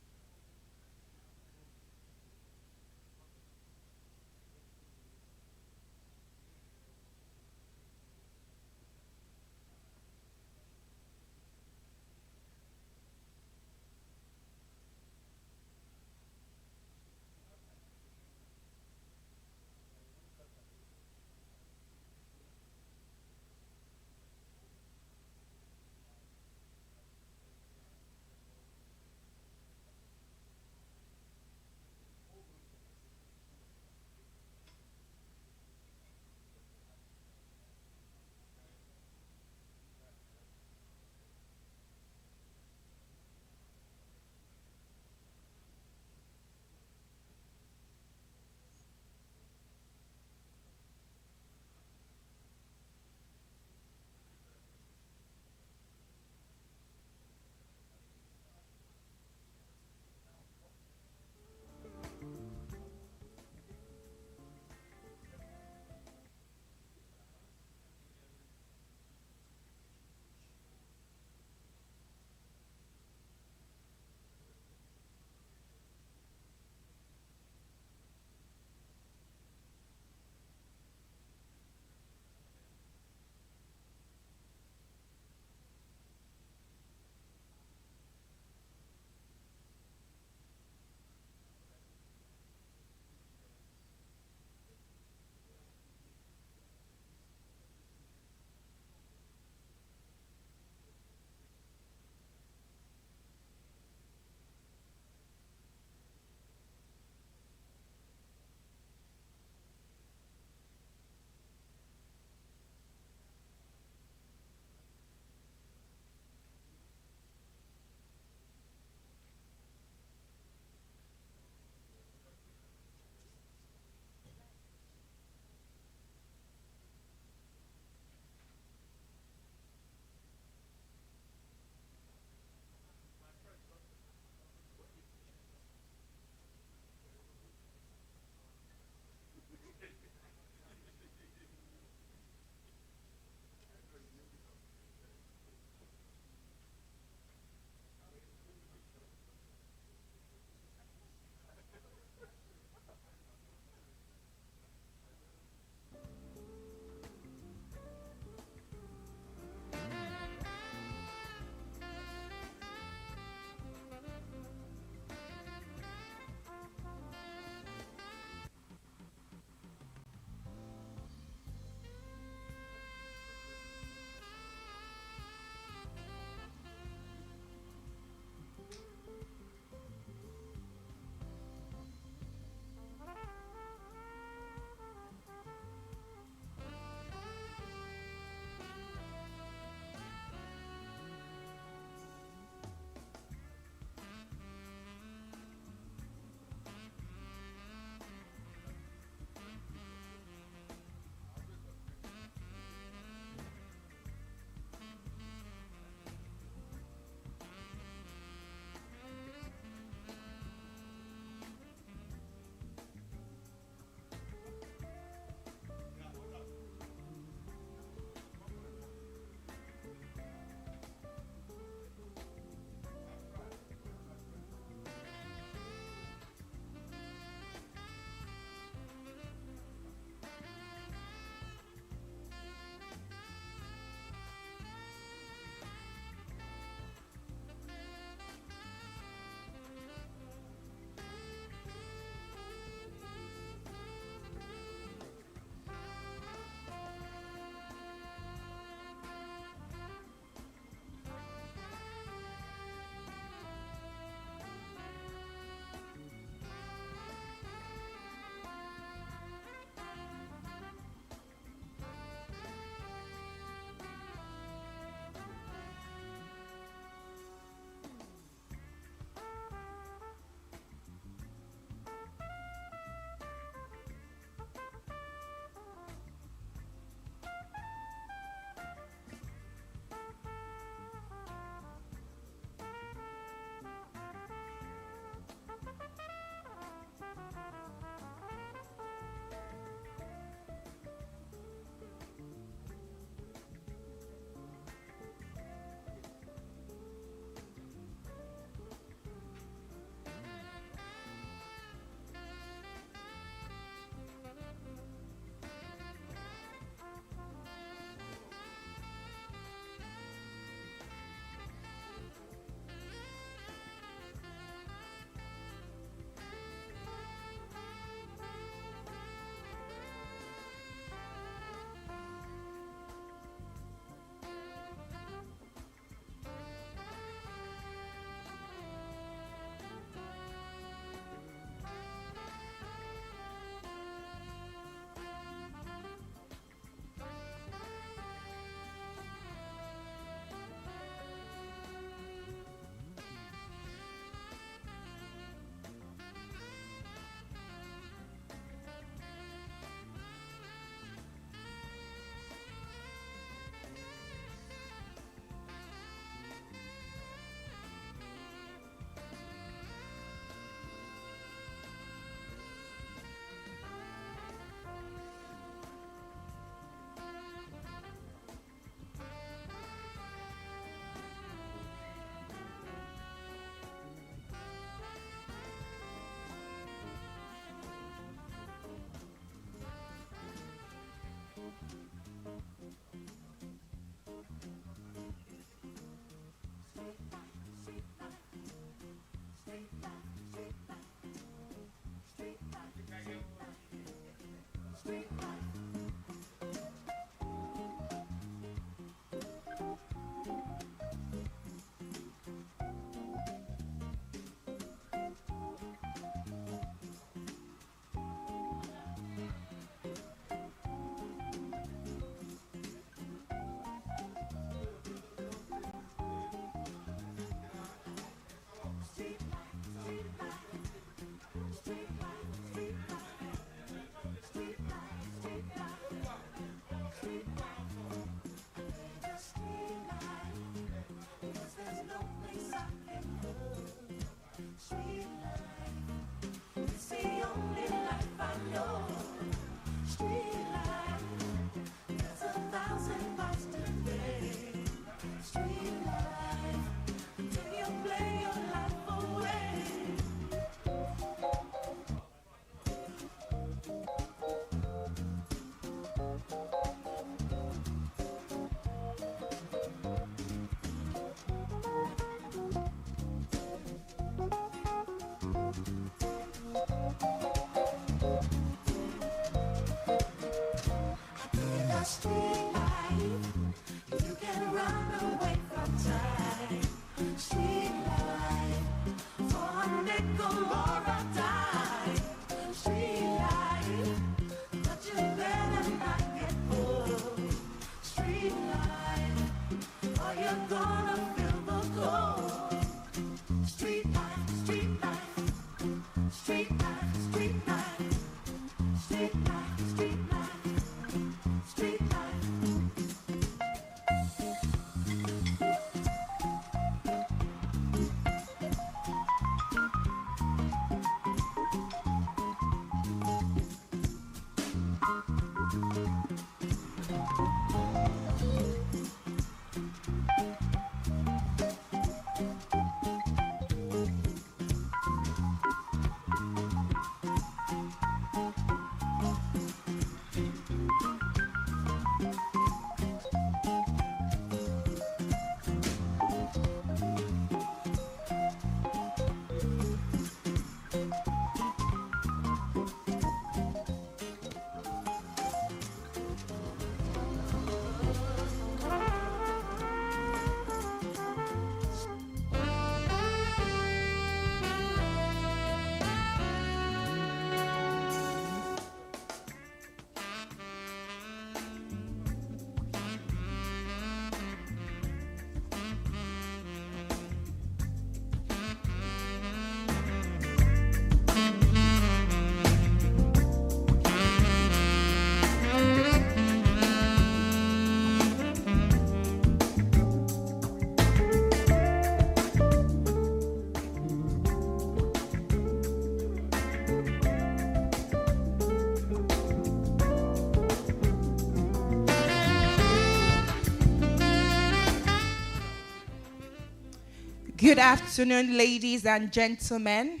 Good afternoon, ladies and gentlemen.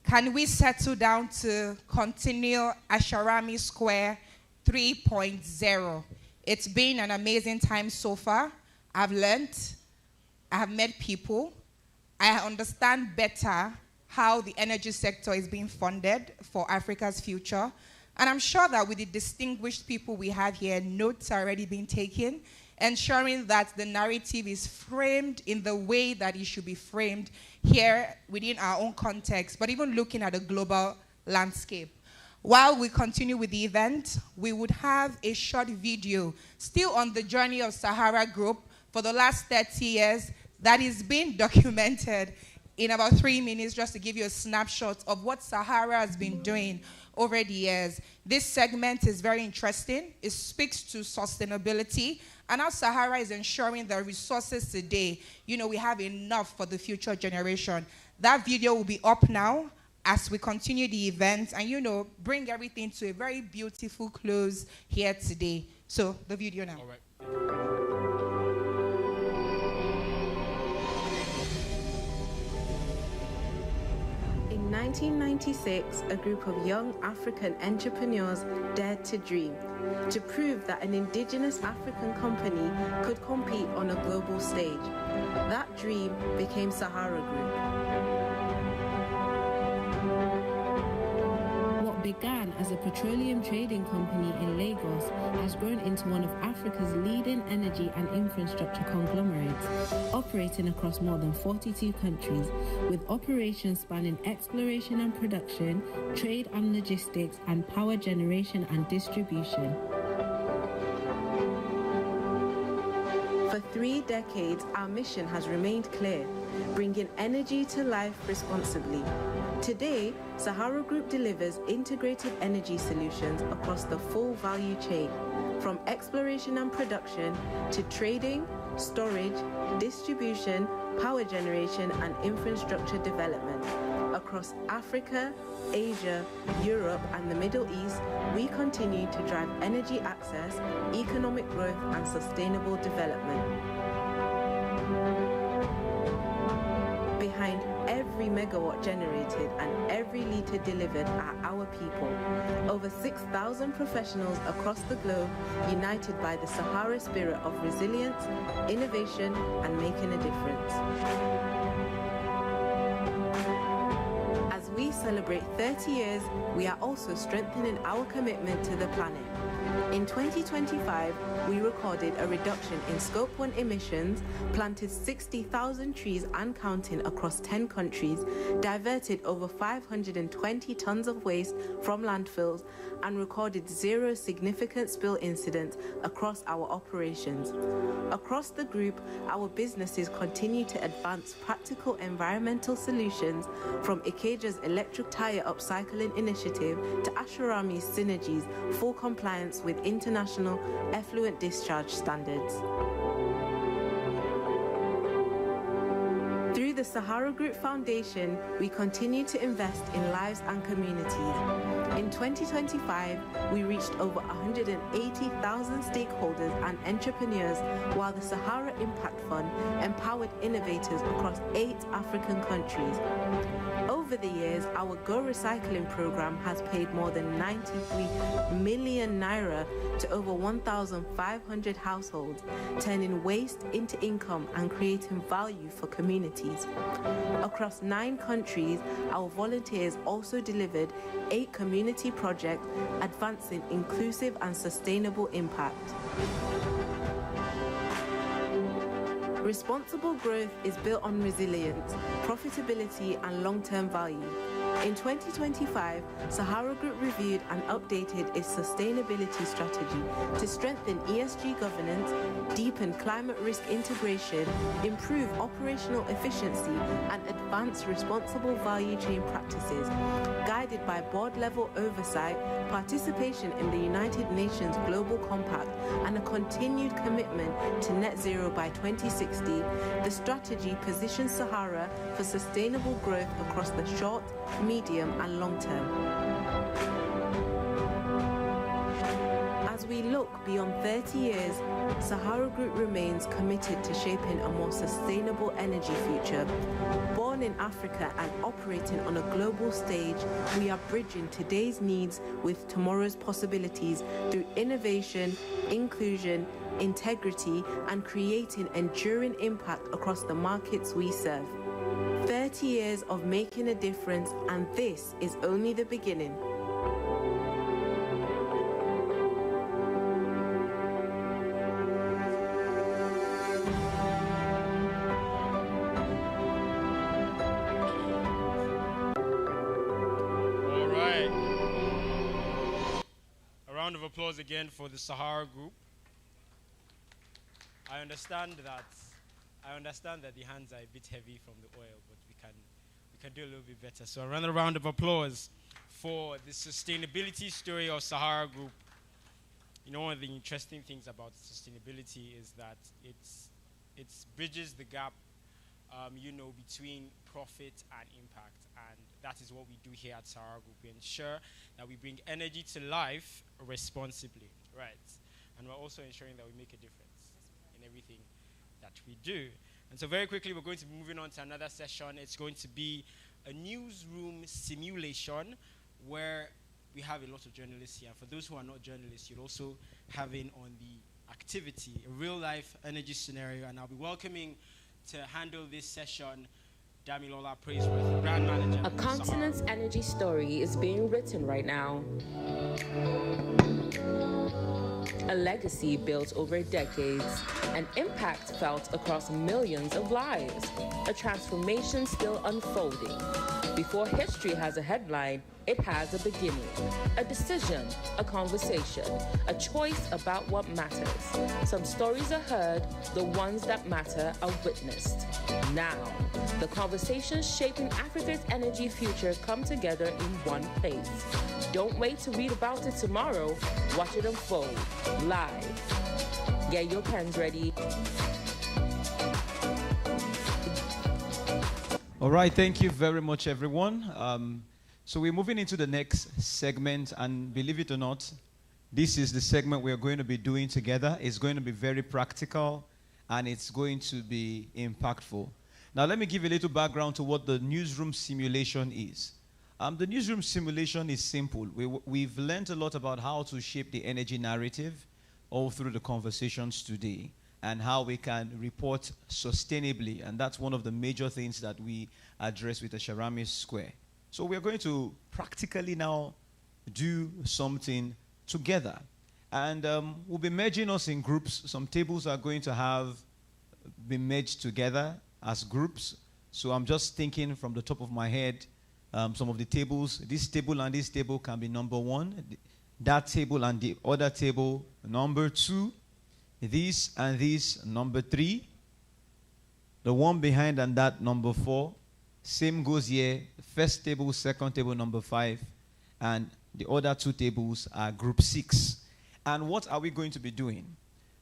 Can we settle down to continue Asharami Square 3.0? It's been an amazing time so far. I've learned, I have met people, I understand better how the energy sector is being funded for Africa's future. And I'm sure that with the distinguished people we have here, notes are already being taken, ensuring that the narrative is framed in the way that it should be framed here within our own context, but even looking at a global landscape. While we continue with the event, we would have a short video still on the journey of Sahara Group for the last 30 years that is being documented in about 3 minutes, just to give you a snapshot of what Sahara has been doing over the years. This segment is very interesting. It speaks to sustainability and how Sahara is ensuring the resources today, we have enough for the future generation. That video will be up now as we continue the event and, bring everything to a very beautiful close here today. So, the video now. All right. In 1996, a group of young African entrepreneurs dared to dream, to prove that an indigenous African company could compete on a global stage. That dream became Sahara Group. What began as a petroleum trading company in Lagos has grown into one of Africa's leading energy and infrastructure conglomerates, operating across more than 42 countries, with operations spanning exploration and production, trade and logistics, and power generation and distribution. For 3 decades, our mission has remained clear, bringing energy to life responsibly. Today, Sahara Group delivers integrated energy solutions across the full value chain, from exploration and production to trading, storage, distribution, power generation, and infrastructure development. Across Africa, Asia, Europe, and the Middle East, we continue to drive energy access, economic growth, and sustainable development. Behind every megawatt generated and every litre delivered are our people. Over 6,000 professionals across the globe, united by the Sahara spirit of resilience, innovation, and making a difference. As we celebrate 30 years, we are also strengthening our commitment to the planet. In 2025, we recorded a reduction in Scope 1 emissions, planted 60,000 trees and counting across 10 countries, diverted over 520 tons of waste from landfills, and recorded 0 significant spill incidents across our operations. Across the group, our businesses continue to advance practical environmental solutions, from Ikeja's electric tire upcycling initiative to Asharami's synergies, full compliance with international effluent discharge standards. Through the Sahara Group Foundation, we continue to invest in lives and communities. In 2025, we reached over 180,000 stakeholders and entrepreneurs, while the Sahara Impact Fund empowered innovators across 8 African countries. Over the years, our Go Recycling program has paid more than 93 million naira to over 1,500 households, turning waste into income and creating value for communities. Across 9 countries, our volunteers also delivered 8 community projects advancing inclusive and sustainable impact. Responsible growth is built on resilience, profitability, and long-term value. In 2025, Sahara Group reviewed and updated its sustainability strategy to strengthen ESG governance, deepen climate risk integration, improve operational efficiency, and advance responsible value chain practices. Guided by board-level oversight, participation in the United Nations Global Compact, and a continued commitment to net zero by 2060, the strategy positions Sahara for sustainable growth across the short, medium, and long term. As we look beyond 30 years, Sahara Group remains committed to shaping a more sustainable energy future. Born in Africa and operating on a global stage, we are bridging today's needs with tomorrow's possibilities through innovation, inclusion, integrity, and creating enduring impact across the markets we serve. 30 years of making a difference, and this is only the beginning. All right. A round of applause again for the Sahara Group. I understand that the hands are a bit heavy from the oil, but we can do a little bit better. So another round of applause for the sustainability story of Sahara Group. You know, one of the interesting things about sustainability is that it bridges the gap, between profit and impact, and that is what we do here at Sahara Group. We ensure that we bring energy to life responsibly, right? And we're also ensuring that we make a difference in everything that we do. And so very quickly, we're going to be moving on to another session. It's going to be a newsroom simulation where we have a lot of journalists here. And for those who are not journalists, you're also having on the activity, a real-life energy scenario. And I'll be welcoming to handle this session Damilola Praiseworth, brand manager. A continent's energy story is being written right now. A legacy built over decades, an impact felt across millions of lives, a transformation still unfolding. Before history has a headline, it has a beginning, a decision, a conversation, a choice about what matters. Some stories are heard, the ones that matter are witnessed. Now, the conversations shaping Africa's energy future come together in one place. Don't wait to read about it tomorrow, watch it unfold, live. Get your pens ready. All right, thank you very much, everyone. So we're moving into the next segment, and believe it or not, this is the segment we're going to be doing together. It's going to be very practical, and it's going to be impactful. Now, let me give a little background to what the newsroom simulation is. The newsroom simulation is simple. We've learned a lot about how to shape the energy narrative all through the conversations today, and how we can report sustainably. And that's one of the major things that we address with Asharami Square. So we're going to practically now do something together. And we'll be merging us in groups. Some tables are going to have been merged together as groups. So I'm just thinking from the top of my head, some of the tables. This table and this table can be number 1. That table and the other table, number 2. This and this, number 3. The one behind and that, number 4. Same goes here. First table, second table, number 5. And the other 2 tables are group 6. And what are we going to be doing?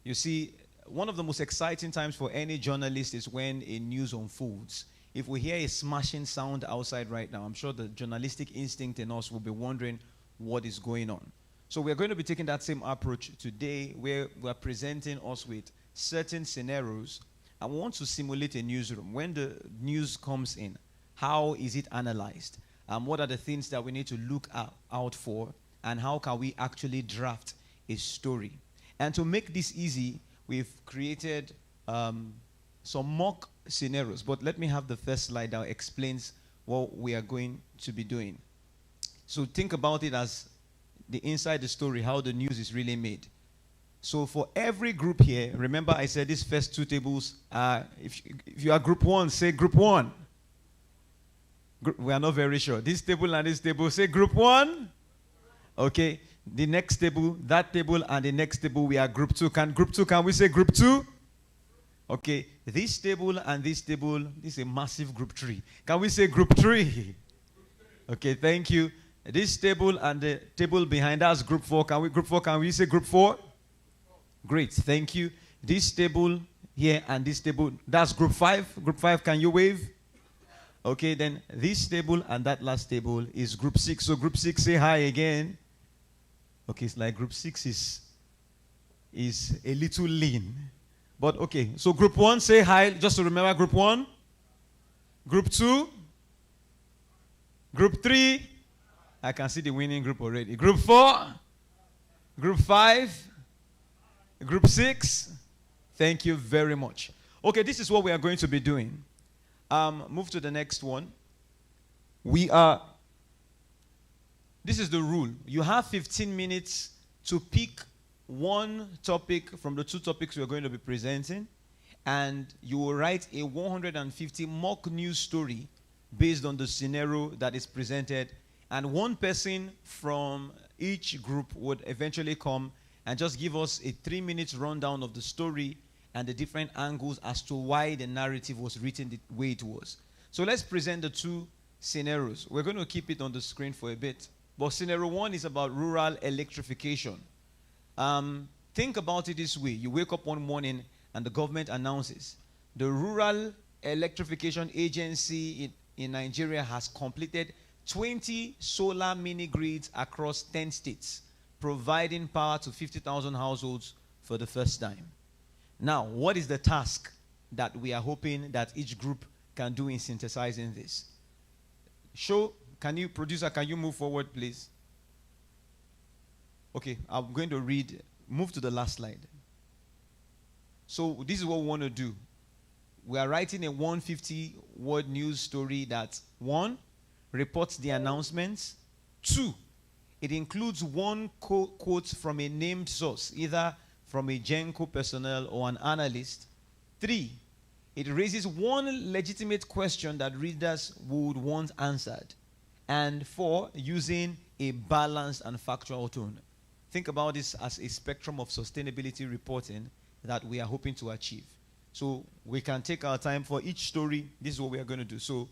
You see, one of the most exciting times for any journalist is when a news unfolds. If we hear a smashing sound outside right now, I'm sure the journalistic instinct in us will be wondering what is going on. So we're going to be taking that same approach today, where we're presenting us with certain scenarios. I want to simulate a newsroom. When the news comes in, how is it analyzed? What are the things that we need to look out for? And how can we actually draft a story? And to make this easy, we've created some mock scenarios. But let me have the first slide that explains what we are going to be doing. So think about it as the inside the story, how the news is really made. So for every group here, remember I said these first 2 tables are, if you are group 1, say group 1. We are not very sure. This table and this table, say group 1. Okay. The next table, that table, and the next table, we are group 2. Can we say group 2? Okay. This table and this table, this is a massive group 3. Can we say group 3? Okay, thank you. This table and the table behind us, group 4. Can we say group 4? Great, thank you. This table here and this table, that's group 5. Group 5, can you wave? Okay, then this table and that last table is group 6. So group 6, say hi again. Okay, it's like group 6 is a little lean. But okay, so group 1, say hi, just to remember group 1. Group 2. Group 3. I can see the winning group already. Group 4. Group 5. Group 6. Thank you very much. Okay, this is what we are going to be doing. Move to the next one. This is the rule. You have 15 minutes to pick one topic from the 2 topics we're going to be presenting, and you will write a 150 mock news story based on the scenario that is presented, and one person from each group would eventually come and just give us a 3-minute rundown of the story and the different angles as to why the narrative was written the way it was. So let's present the 2 scenarios. We're going to keep it on the screen for a bit. But scenario 1 is about rural electrification. Think about it this way. You wake up one morning and the government announces the Rural Electrification Agency in Nigeria has completed 20 solar mini-grids across 10 states, providing power to 50,000 households for the first time. Now, what is the task that we are hoping that each group can do in synthesizing this? Producer, can you move forward, please? Okay, I'm going to read. Move to the last slide. So this is what we want to do. We are writing a 150-word news story that, 1, reports the announcements. 2, it includes one quote from a named source, either from a GENCO personnel or an analyst. 3, it raises one legitimate question that readers would want answered. And 4, using a balanced and factual tone. Think about this as a spectrum of sustainability reporting that we are hoping to achieve. So we can take our time for each story. This is what we are going to do. So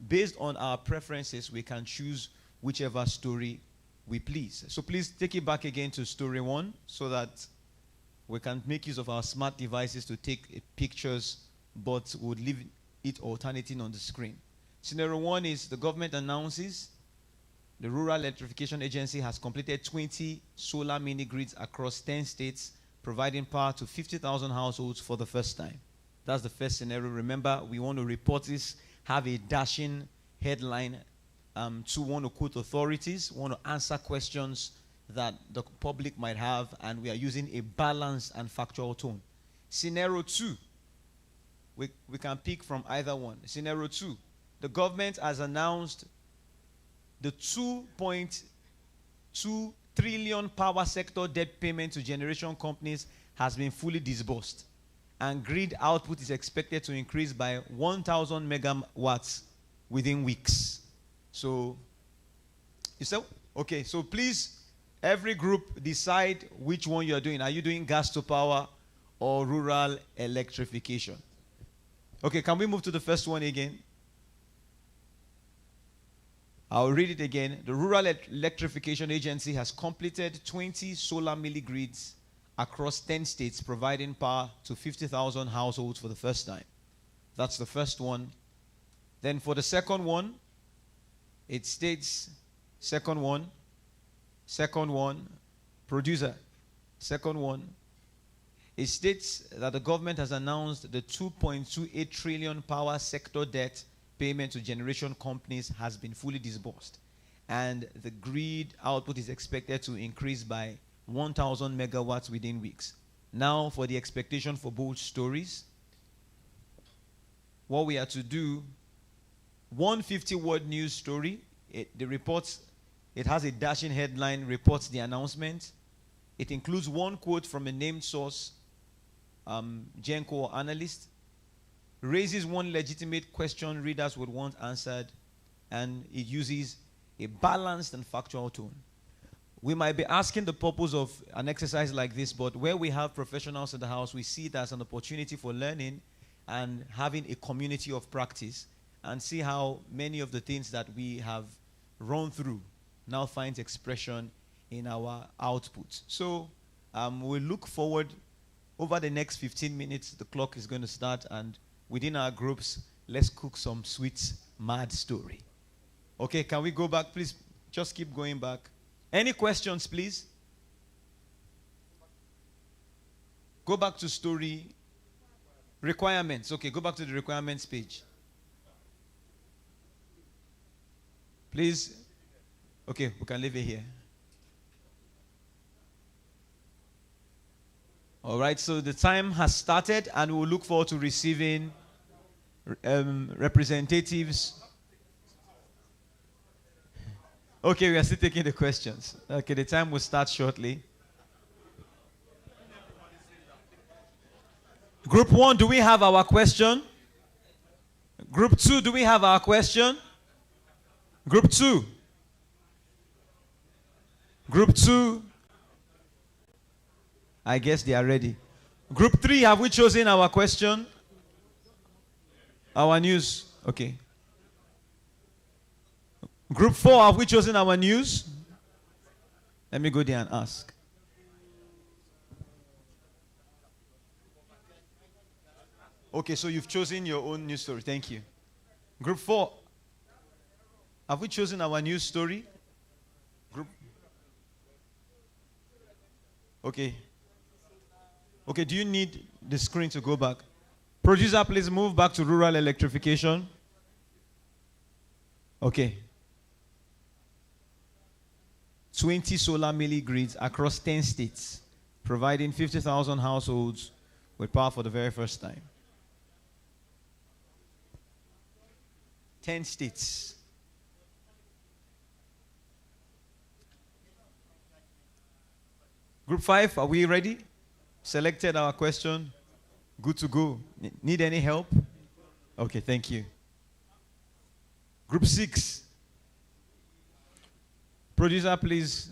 based on our preferences, we can choose whichever story we please. So please take it back again to story 1 so that we can make use of our smart devices to take pictures, but would leave it alternating on the screen. Scenario 1 is the government announces the Rural Electrification Agency has completed 20 solar mini-grids across 10 states, providing power to 50,000 households for the first time. That's the first scenario. Remember, we want to report this, have a dashing headline, to want to quote authorities, want to answer questions that the public might have, and we are using a balanced and factual tone. Scenario 2, we can pick from either one. Scenario 2, the government has announced the 2.2 trillion power sector debt payment to generation companies has been fully disbursed, and grid output is expected to increase by 1,000 megawatts within weeks. So, you said, okay, so please, every group decide which one you are doing. Are you doing gas to power or rural electrification? Okay, can we move to the first one again? I'll read it again. The Rural Electrification Agency has completed 20 solar mini-grids across 10 states, providing power to 50,000 households for the first time. That's the first one. Then for the second one, it states, second one, producer, second one. It states that the government has announced the 2.28 trillion power sector debt payment to generation companies has been fully disbursed, and the grid output is expected to increase by 1,000 megawatts within weeks. Now for the expectation for bold stories. What we are to do, 150-word news story. It has a dashing headline, reports the announcement. It includes one quote from a named source, Genco or analyst, raises one legitimate question readers would want answered, and it uses a balanced and factual tone. We might be asking the purpose of an exercise like this, but where we have professionals in the house, we see it as an opportunity for learning and having a community of practice, and see how many of the things that we have run through now finds expression in our output. So we look forward over the next 15 minutes. The clock is going to start, and within our groups, let's cook some sweet, mad story. Okay, can we go back? Please, just keep going back. Any questions, please? Go back to story. Requirements. Okay, go back to the requirements page. Please. Okay, we can leave it here. All right, so the time has started, and we'll look forward to receiving representatives. Okay, we are still taking the questions. Okay, the time will start shortly. Group 1, do we have our question? Group 2, do we have our question? Group 2. Group 2. I guess they are ready. Group 3, have we chosen our question? Our news. Okay. Group 4, have we chosen our news? Let me go there and ask. Okay, so you've chosen your own news story. Thank you. Group 4, have we chosen our news story? Group. Okay. Okay, do you need the screen to go back? Producer, please move back to rural electrification. Okay. 20 solar mini-grids across 10 states, providing 50,000 households with power for the very first time. 10 states. Group 5, are we ready? Selected our question. Good to go. Need any help? Okay, thank you. Group 6. Producer, please.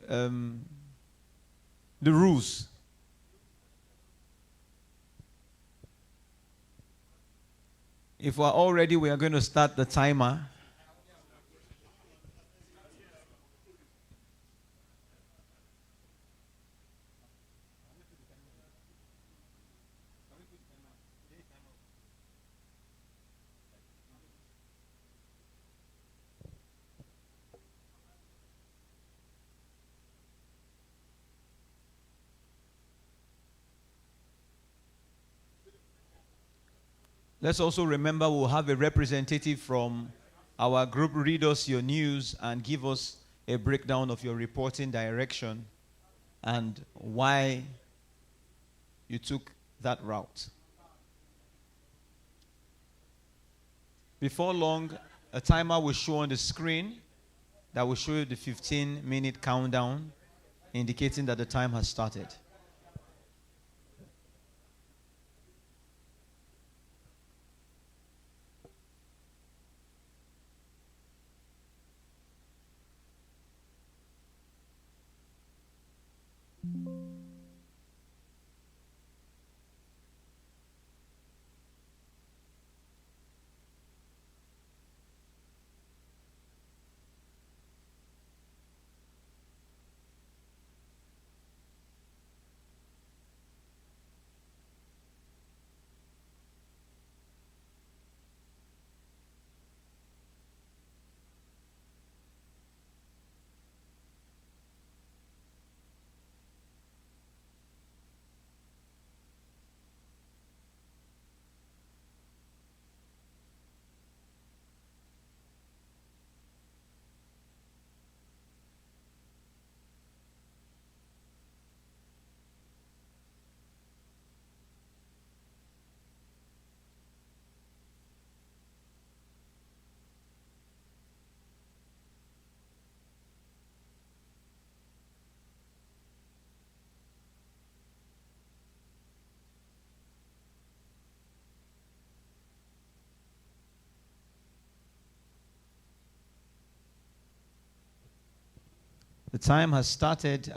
The rules. If we're all ready, we are going to start the timer. Let's also remember we'll have a representative from our group read us your news and give us a breakdown of your reporting direction and why you took that route. Before long, a timer will show on the screen. that will show you the 15-minute countdown indicating that the time has started. The time has started.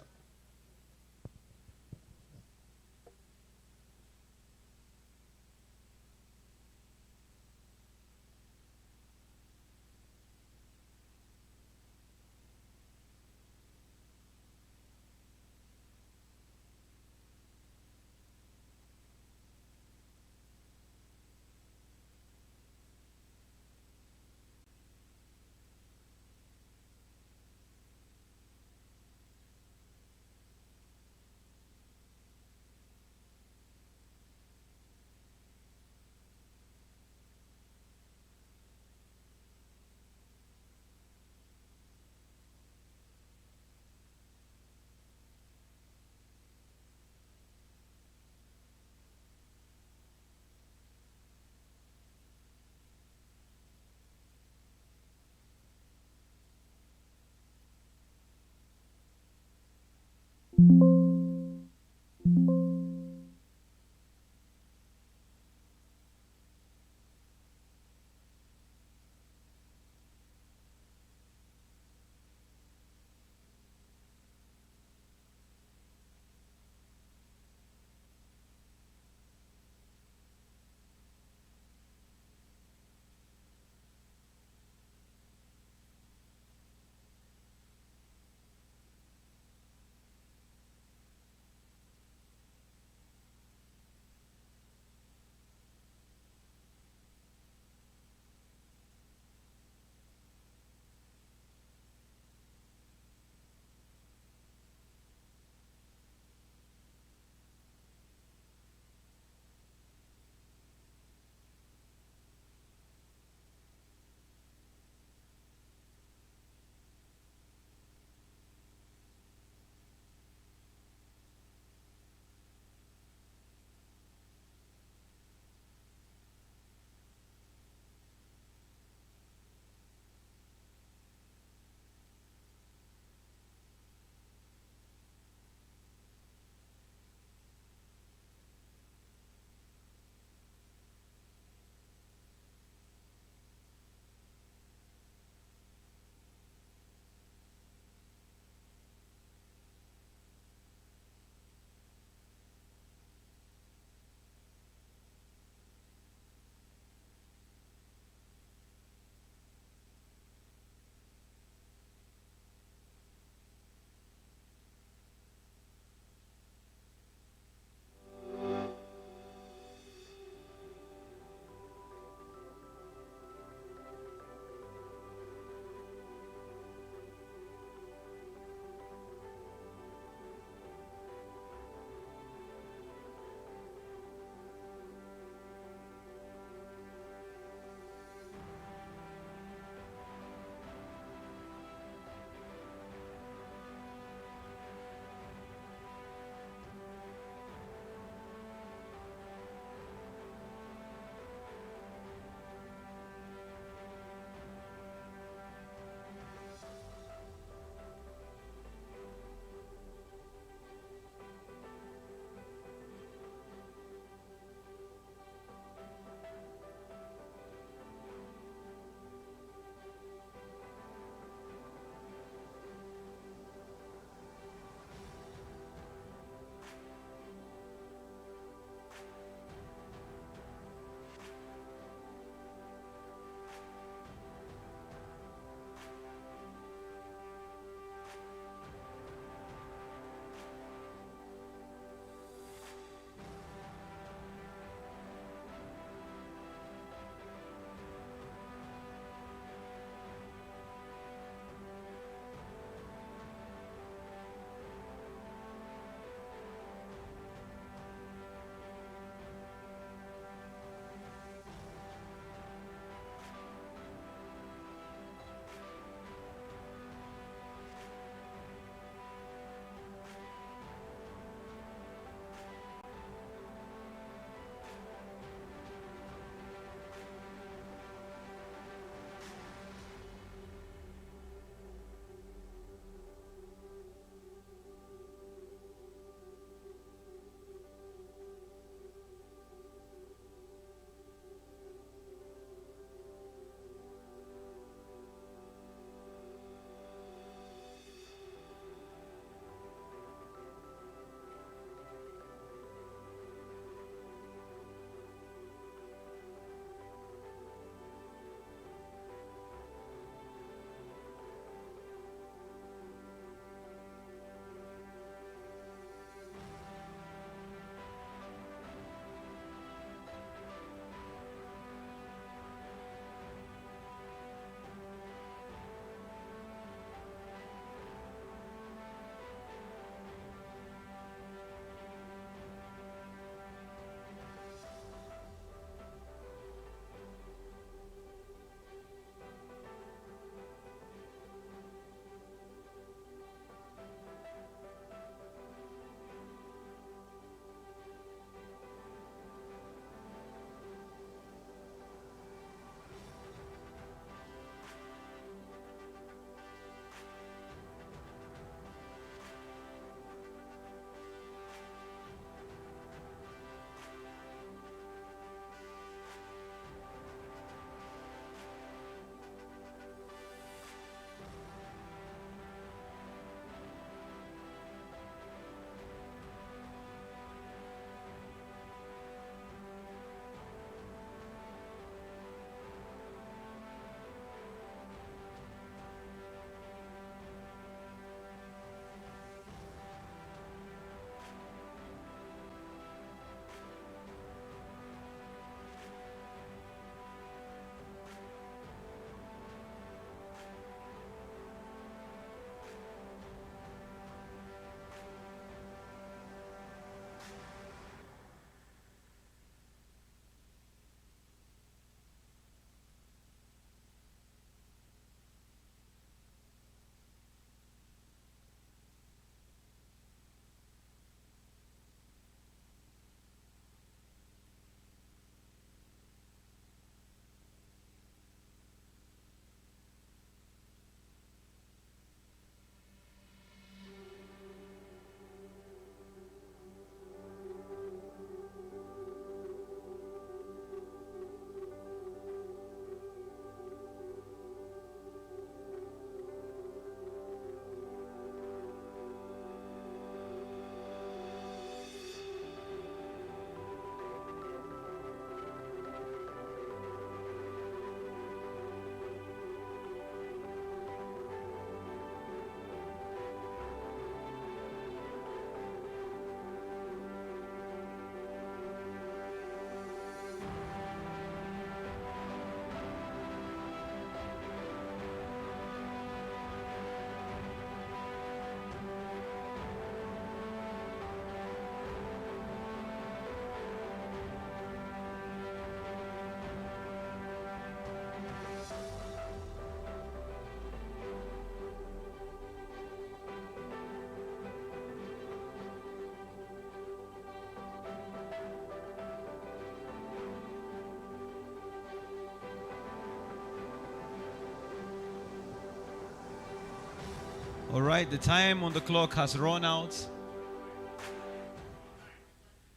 All right, the time on the clock has run out.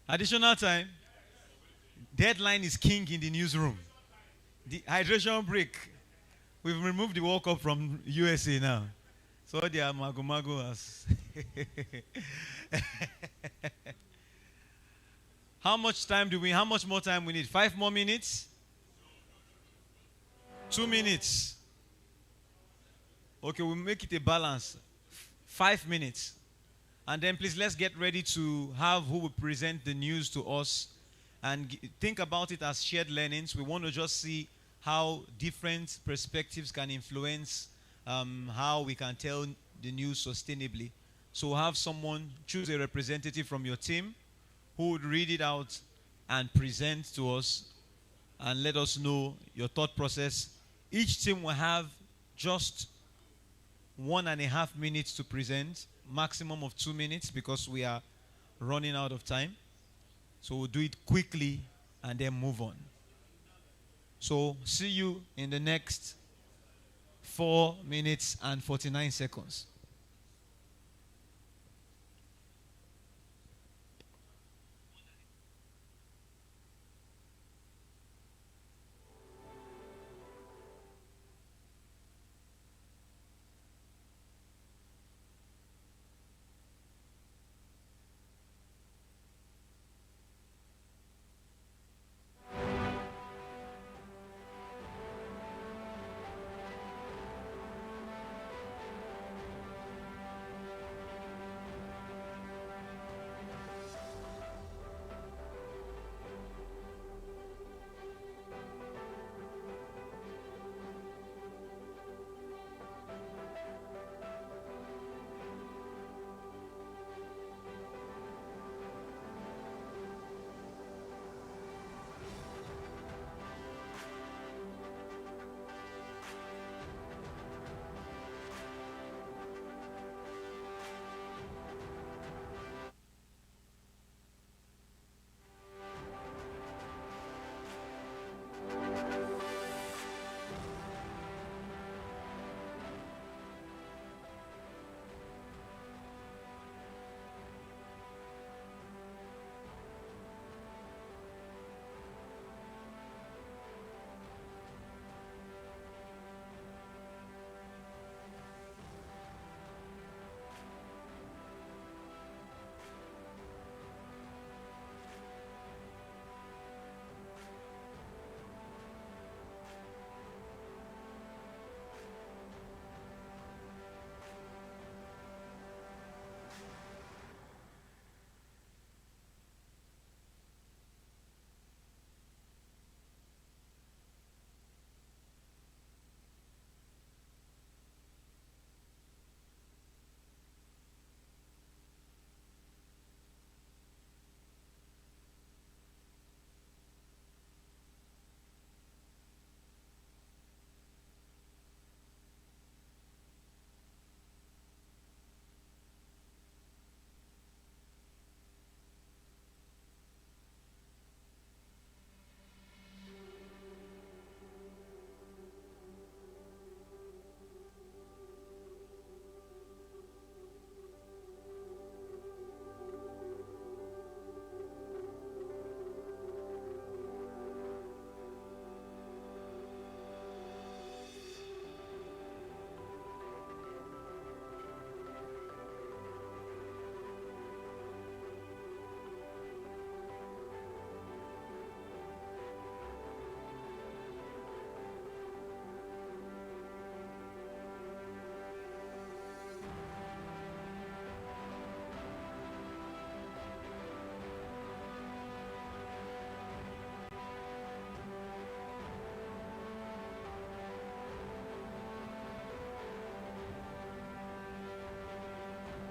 Additional time. Deadline is king in the newsroom. The hydration break. We've removed the World Cup from USA now. So they are mago us. How much more time we need? 5 more minutes? 2 minutes. Okay, we'll make it a balance. 5 minutes. And then please let's get ready to have who will present the news to us. And think about it as shared learnings. We want to just see how different perspectives can influence how we can tell the news sustainably. So have someone, choose a representative from your team who would read it out and present to us and let us know your thought process. Each team will have just 1.5 minutes to present, maximum of 2 minutes because we are running out of time. So we'll do it quickly and then move on. So see you in the next 4 minutes and 49 seconds.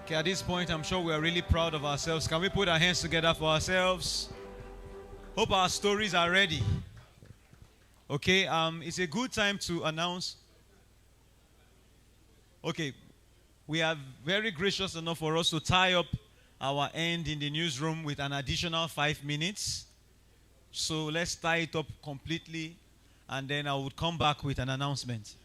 Okay, at this point, I'm sure we're really proud of ourselves. Can we put our hands together for ourselves? Hope our stories are ready. Okay, it's a good time to announce. Okay, we are very gracious enough for us to tie up our end in the newsroom with an additional 5 minutes. So let's tie it up completely, and then I would come back with an announcement.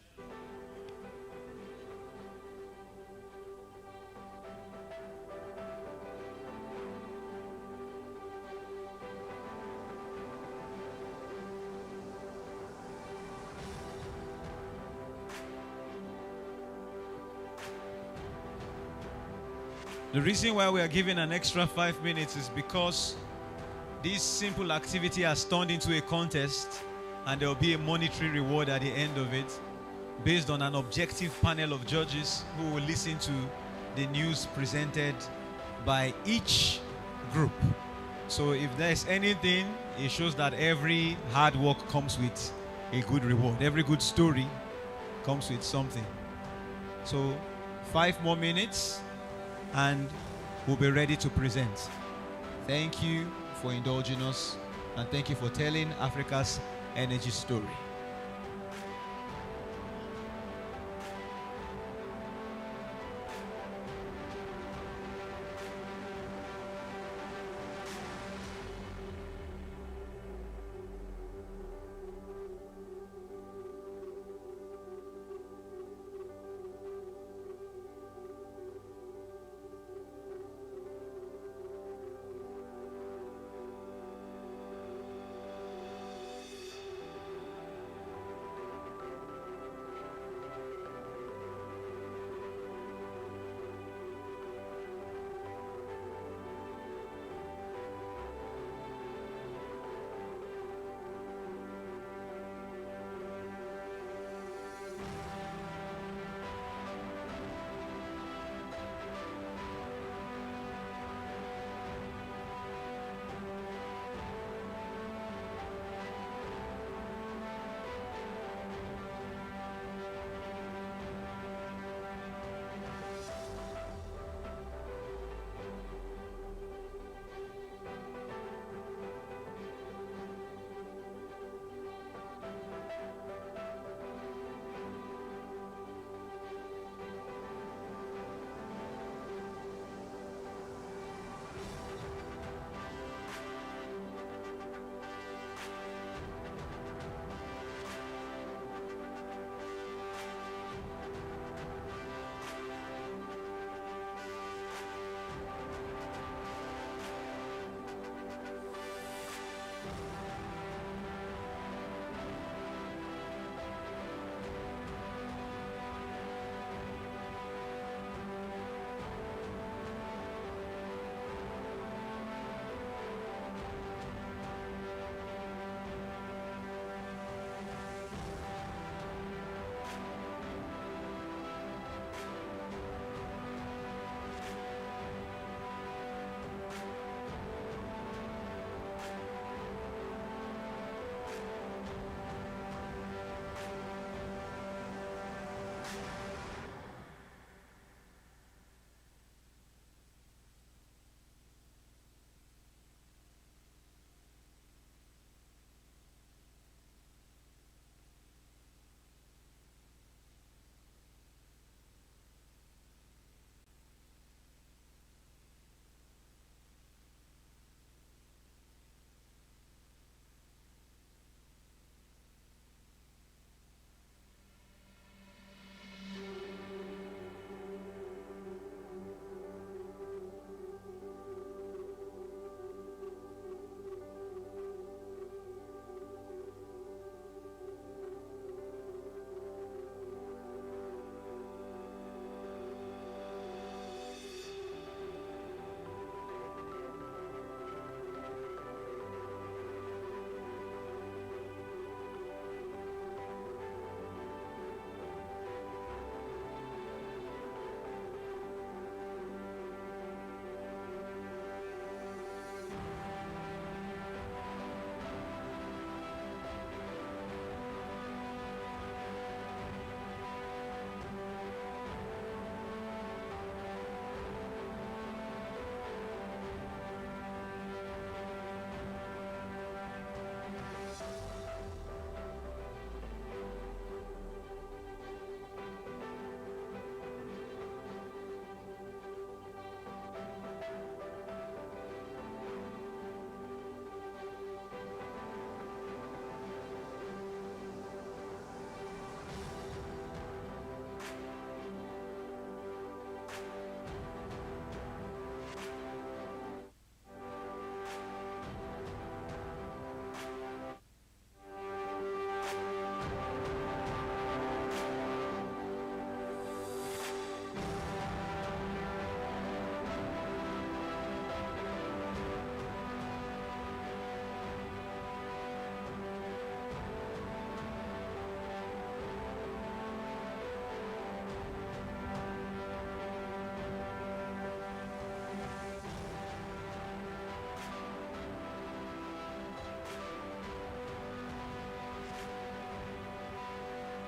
The reason why we are giving an extra 5 minutes is because this simple activity has turned into a contest, and there will be a monetary reward at the end of it based on an objective panel of judges who will listen to the news presented by each group. So if there's anything, it shows that every hard work comes with a good reward. Every good story comes with something. So 5 more minutes and we'll be ready to present. Thank you for indulging us, and thank you for telling Africa's energy story.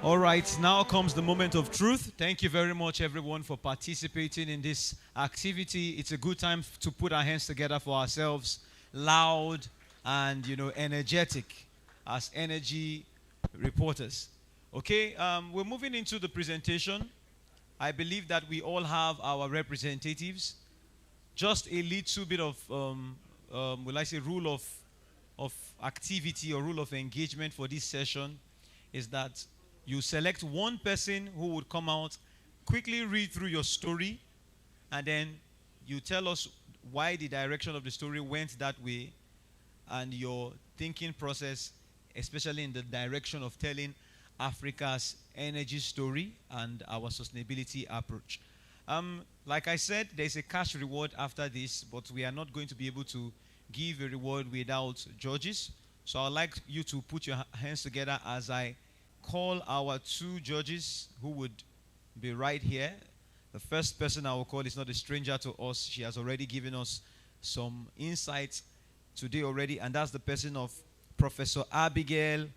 All right, now comes the moment of truth. Thank you very much, everyone, for participating in this activity. It's a good time to put our hands together for ourselves, loud and, energetic as energy reporters. Okay, we're moving into the presentation. I believe that we all have our representatives. Just a little bit of, will I say, rule of activity or rule of engagement for this session is that you select one person who would come out, quickly read through your story, and then you tell us why the direction of the story went that way and your thinking process, especially in the direction of telling Africa's energy story and our sustainability approach. Like I said, there's a cash reward after this, but we are not going to be able to give a reward without judges. So I'd like you to put your hands together as I call our two judges who would be right here. The first person I will call is not a stranger to us. She has already given us some insights today already, and that's the person of Professor Abigail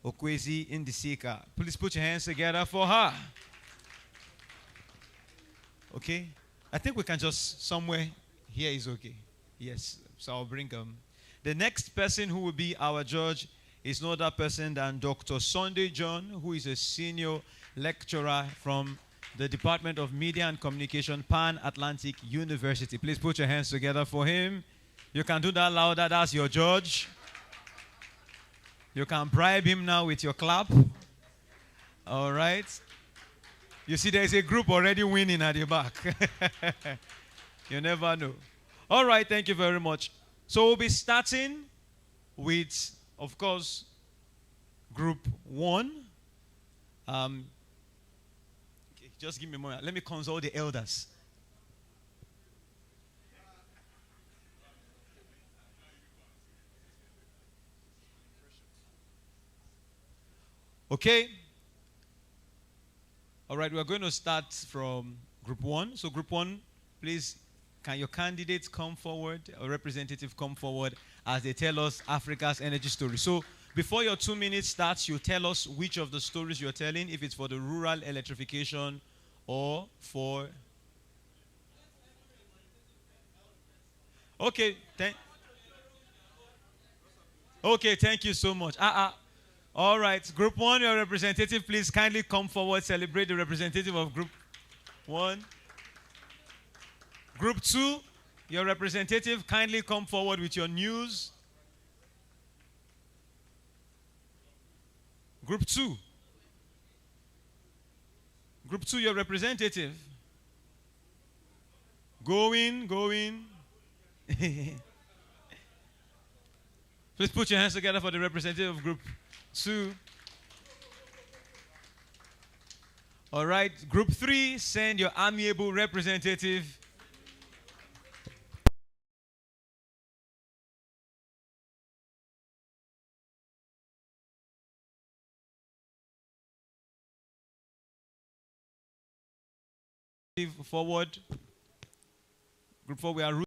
Okwezi Indisika. Please put your hands together for her. Okay? I think we can just, somewhere here is okay. Yes, so I'll bring the next person who will be our judge is no other person than Dr. Sunday John, who is a senior lecturer from the Department of Media and Communication, Pan Atlantic University. Please put your hands together for him. You can do that louder. That's your judge. You can bribe him now with your clap. All right. You see, there's a group already winning at the back. You never know. All right. Thank you very much. So we'll be starting with, of course, group 1. Okay, just give me a moment. Let me consult the elders. Okay. All right, we're going to start from group 1. So group 1, please, can your candidates come forward, or representative come forward as they tell us Africa's energy story. So before your 2 minutes starts, you tell us which of the stories you're telling, if it's for the rural electrification or for... Okay, thank you so much. All right, group 1, your representative, please kindly come forward, celebrate the representative of group 1. Group 2, your representative, kindly come forward with your news. Group 2. Group 2, your representative. Going. Please put your hands together for the representative of group 2. All right, group 3, send your amiable representative. Forward. Group 4, we are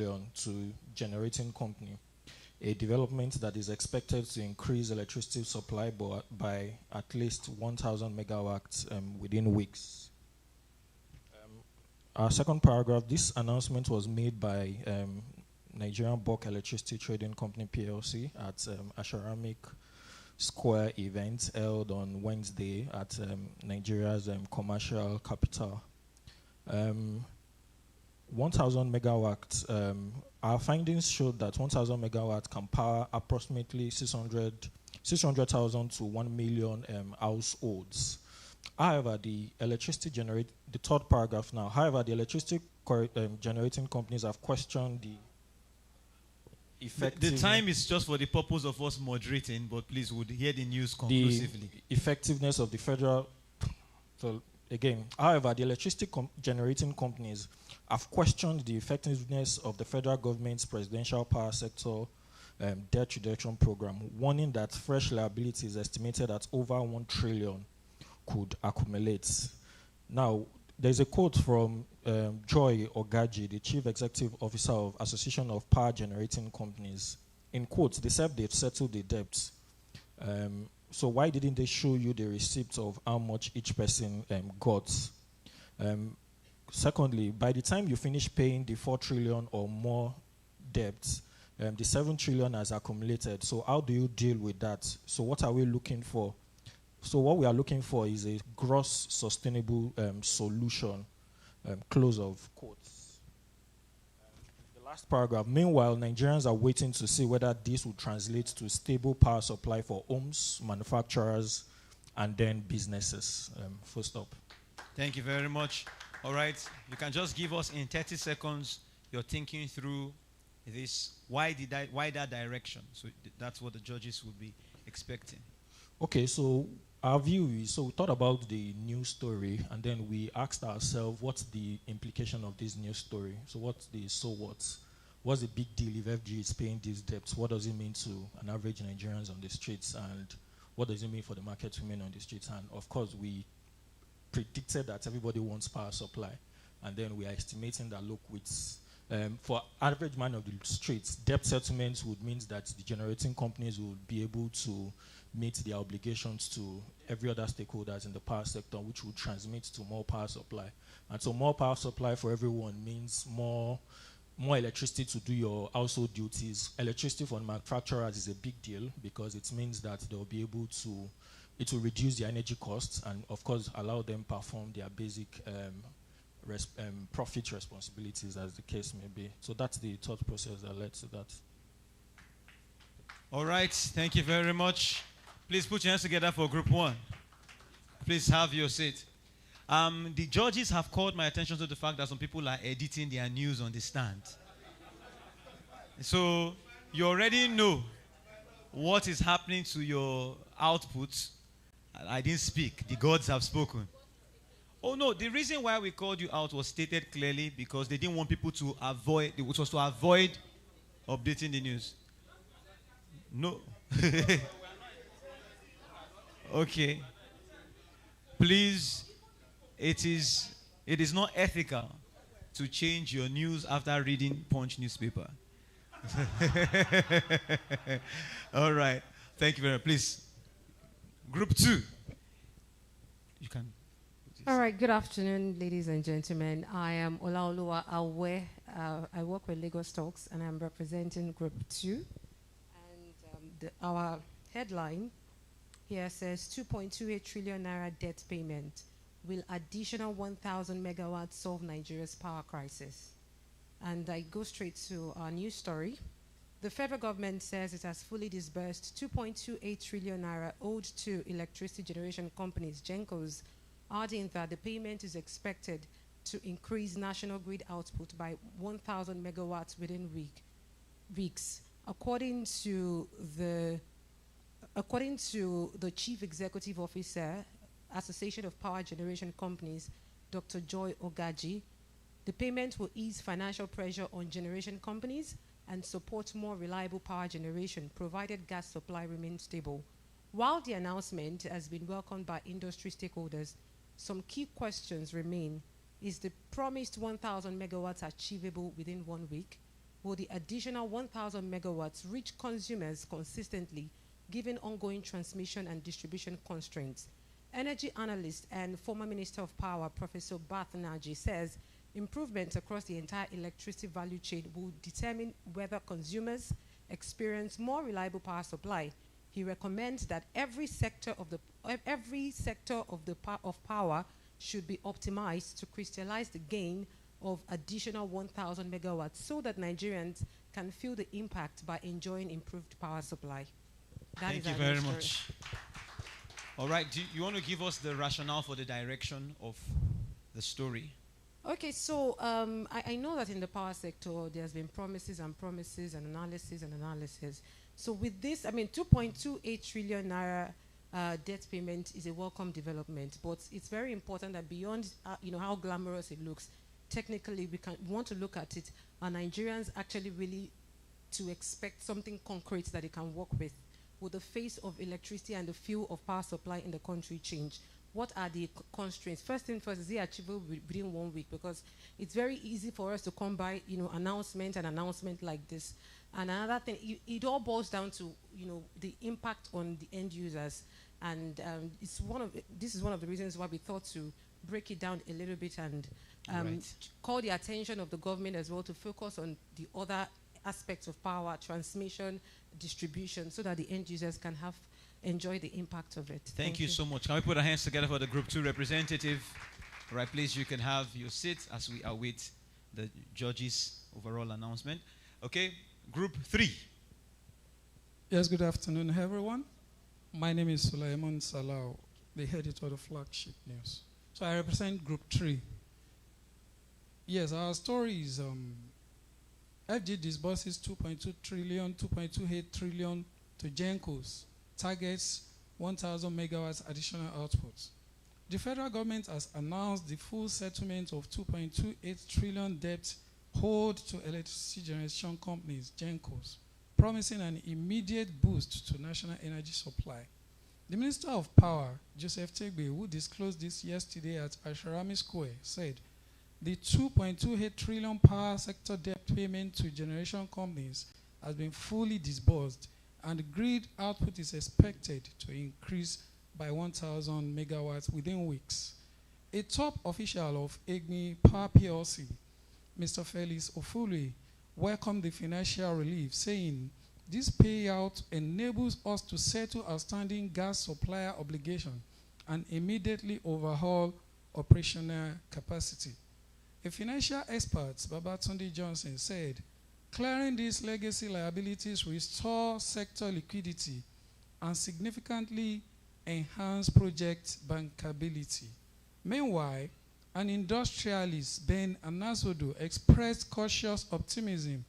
to generating company, a development that is expected to increase electricity supply by at least 1,000 megawatts within weeks. Our second paragraph, this announcement was made by Nigerian Bulk Electricity Trading Company PLC at Asharami Square event held on Wednesday at Nigeria's commercial capital. 1,000 megawatts, our findings showed that 1,000 megawatts can power approximately 600,000 to 1 million households. However, the third paragraph now, however, the electricity generating companies have questioned the The time is just for the purpose of us moderating, but please would hear the news conclusively. The effectiveness of the federal. So again, however, the electricity generating companies have questioned the effectiveness of the federal government's presidential power sector debt reduction program, warning that fresh liabilities estimated at over 1 trillion could accumulate. Now, there's a quote from Joy Ogaji, the Chief Executive Officer of Association of Power Generating Companies. In quotes, they said they've settled the debt. So why didn't they show you the receipt of how much each person got? Secondly, by the time you finish paying the 4 trillion or more debts, the 7 trillion has accumulated. So how do you deal with that? So what are we looking for? So what we are looking for is a gross sustainable solution, close of quotes. The last paragraph, meanwhile, Nigerians are waiting to see whether this will translate to stable power supply for homes, manufacturers, and then businesses. Full stop. Thank you very much. All right, you can just give us in 30 seconds your thinking through this. Why that direction? So that's what the judges would be expecting. Okay, so our view is, so we thought about the news story, and then we asked ourselves, what's the implication of this news story? So what's the so what? What's the big deal if FG is paying these debts? What does it mean to an average Nigerians on the streets, and what does it mean for the market women on the streets? And of course, we predicted that everybody wants power supply, and then we are estimating that, look, with for average man of the streets, debt settlements would mean that the generating companies will be able to meet their obligations to every other stakeholders in the power sector, which will transmit to more power supply. And so more power supply for everyone means more electricity to do your household duties. Electricity for manufacturers is a big deal because it means that they'll be able to, it will reduce their energy costs and of course allow them perform their basic profit responsibilities, as the case may be. So that's the thought process that led to that. All right, thank you very much. Please put your hands together for group one. Please have your seat. The judges have called my attention to the fact that some people are editing their news on the stand. So you already know what is happening to your output. I didn't speak. The gods have spoken. Oh no, the reason why we called you out was stated clearly because they didn't want people to avoid, which was to avoid updating the news. No. Okay. Please, it is not ethical to change your news after reading Punch newspaper. All right. Thank you very much. Please. Group 2. You can. All right. Good afternoon, ladies and gentlemen. I am Olaoluwa Awe. I work with Lagos Talks, and I'm representing Group 2. And our headline here says 2.28 trillion naira debt payment. Will additional 1,000 megawatts solve Nigeria's power crisis? And I go straight to our news story. The federal government says it has fully disbursed 2.28 trillion naira owed to electricity generation companies, GENCOs, adding that the payment is expected to increase national grid output by 1,000 megawatts within weeks. According to the Chief Executive Officer, Association of Power Generation Companies, Dr. Joy Ogaji, the payment will ease financial pressure on generation companies and support more reliable power generation, provided gas supply remains stable. While the announcement has been welcomed by industry stakeholders, some key questions remain. Is the promised 1,000 megawatts achievable within 1 week? will the additional 1,000 megawatts reach consumers consistently, given ongoing transmission and distribution constraints? Energy analyst and former Minister of Power, Professor Bath Naji, says improvements across the entire electricity value chain will determine whether consumers experience more reliable power supply. He recommends that every sector of power should be optimized to crystallize the gain of additional 1,000 megawatts so that Nigerians can feel the impact by enjoying improved power supply. Thank you very much. All right, do you want to give us the rationale for the direction of the story? Okay, so I know that in the power sector, there's been promises and promises and analysis and analysis. So with this, I mean, 2.28 trillion naira debt payment is a welcome development, but it's very important that beyond how glamorous it looks, technically we want to look at it. Are Nigerians actually really to expect something concrete that they can work with? Will the face of electricity and the fuel of power supply in the country change? What are the constraints? First thing first, is it achievable within 1 week? Because it's very easy for us to come by, announcement like this. And another thing, it all boils down to, the impact on the end users. And this is one of the reasons why we thought to break it down a little bit and call the attention of the government as well to focus on the other aspects of power, transmission, distribution, so that the end users can enjoy the impact of it. Thank you so much. Can we put our hands together for the Group 2 representative? All right, please, you can have your seat as we await the judges' overall announcement. Okay, Group 3. Yes, good afternoon, everyone. My name is Sulaiman Salau, the editor of the Flagship News. So I represent Group 3. Yes, our story is FG disburses 2.28 trillion to Gencos, targets 1,000 megawatts additional output. The federal government has announced the full settlement of 2.28 trillion debt owed to electricity generation companies, Gencos, promising an immediate boost to national energy supply. The Minister of Power, Joseph Tegbe, who disclosed this yesterday at Asharami Square, said the 2.28 trillion power sector debt payment to generation companies has been fully disbursed, and the grid output is expected to increase by 1,000 megawatts within weeks. A top official of EGNI Power PLC, Mr. Felix Ofuli, welcomed the financial relief, saying this payout enables us to settle outstanding gas supplier obligation and immediately overhaul operational capacity. A financial expert, Babatunde Johnson, said, clearing these legacy liabilities restore sector liquidity and significantly enhance project bankability. Meanwhile, an industrialist, Ben Anasodo, expressed cautious optimism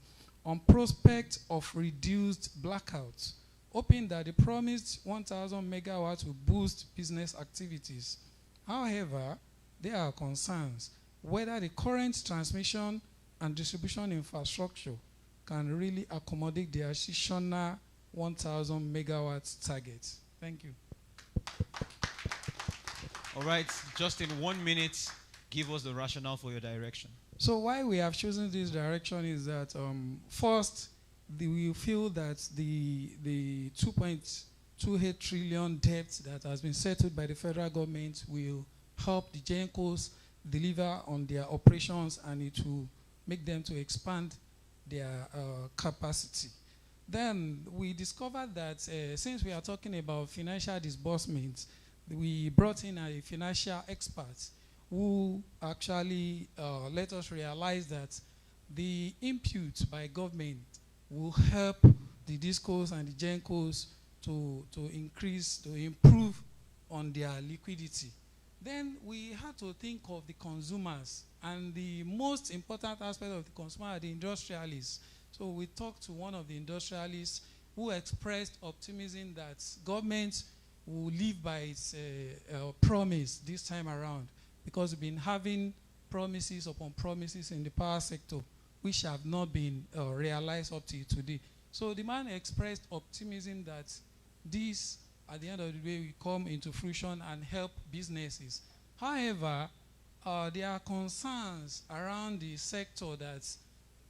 on prospect of reduced blackouts, hoping that the promised 1,000 megawatts will boost business activities. However, there are concerns whether the current transmission and distribution infrastructure can really accommodate the additional 1,000 megawatts target. Thank you. All right, just in 1 minute, give us the rationale for your direction. So why we have chosen this direction is that first, we feel that the 2.28 trillion debt that has been settled by the federal government will help the Gencos deliver on their operations, and it will make them to expand their capacity. Then we discovered that since we are talking about financial disbursements, we brought in a financial expert who actually let us realize that the input by government will help the discos and the Gencos to improve on their liquidity. Then we had to think of the consumers, and the most important aspect of the consumer are the industrialists. So we talked to one of the industrialists who expressed optimism that government will live by its promise this time around, because we've been having promises upon promises in the power sector which have not been realized up to today. So the man expressed optimism that this, at the end of the day, will come into fruition and help businesses. However, there are concerns around the sector that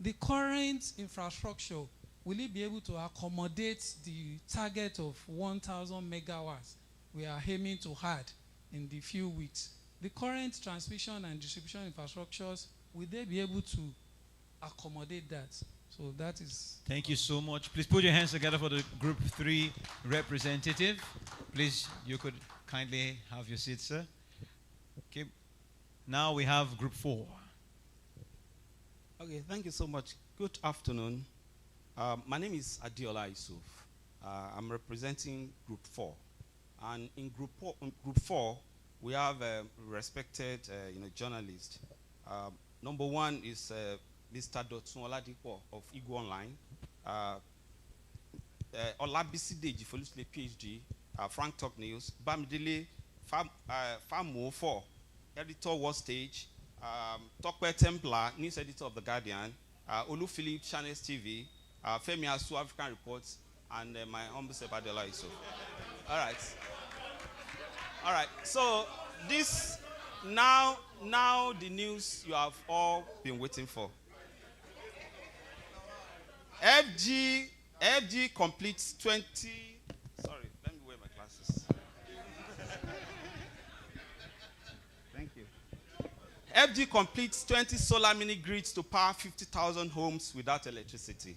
the current infrastructure, will it be able to accommodate the target of 1,000 megawatts we are aiming to add in the few weeks? The current transmission and distribution infrastructures, will they be able to accommodate that? So that is... Thank you so much. Please put your hands together for the Group 3 representative. Please, you could kindly have your seat, sir. Okay. Now we have Group 4. Okay, thank you so much. Good afternoon. My name is Adiola Yusuf. I'm representing Group 4. And in Group 4, we have respected journalists. Number one is Mr. Dotun Oladipo of Igbo Online. Olabisi Deji, Folusle PhD, Frank Talk News. Bamidele Famo 4, editor World Stage. Tokwe Templar, news editor of The Guardian. Olu Philip, Channels TV. Femi Asu, African Reports. And my humble self, Adela Yusuf. All right. All right. So this now the news you have all been waiting for. FG completes 20. Sorry, let me wear my glasses. Thank you. FG completes 20 solar mini grids to power 50,000 homes without electricity.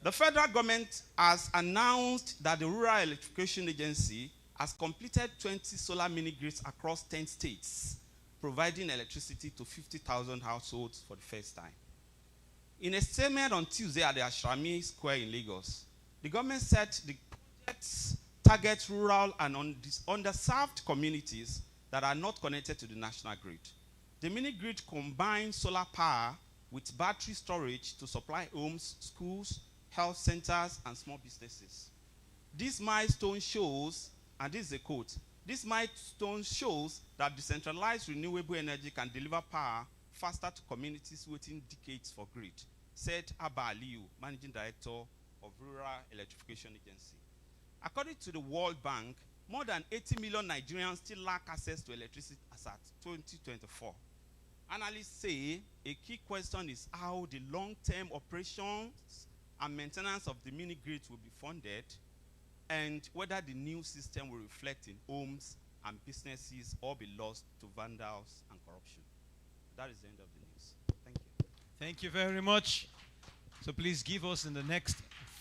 The federal government has announced that the Rural Electrification Agency has completed 20 solar mini grids across 10 states, providing electricity to 50,000 households for the first time. In a statement on Tuesday at the Asharami Square in Lagos, the government said the projects target rural and underserved communities that are not connected to the national grid. The mini grid combines solar power with battery storage to supply homes, schools, health centers, and small businesses. This milestone shows, and this is a quote, this milestone shows that decentralized renewable energy can deliver power faster to communities waiting decades for grid, said Abba Aliyu, Managing Director of Rural Electrification Agency. According to the World Bank, more than 80 million Nigerians still lack access to electricity as at 2024. Analysts say a key question is how the long-term operations and maintenance of the mini grids will be funded, and whether the new system will reflect in homes and businesses or be lost to vandals and corruption. That is the end of the news. Thank you. Thank you very much. So please give us in the next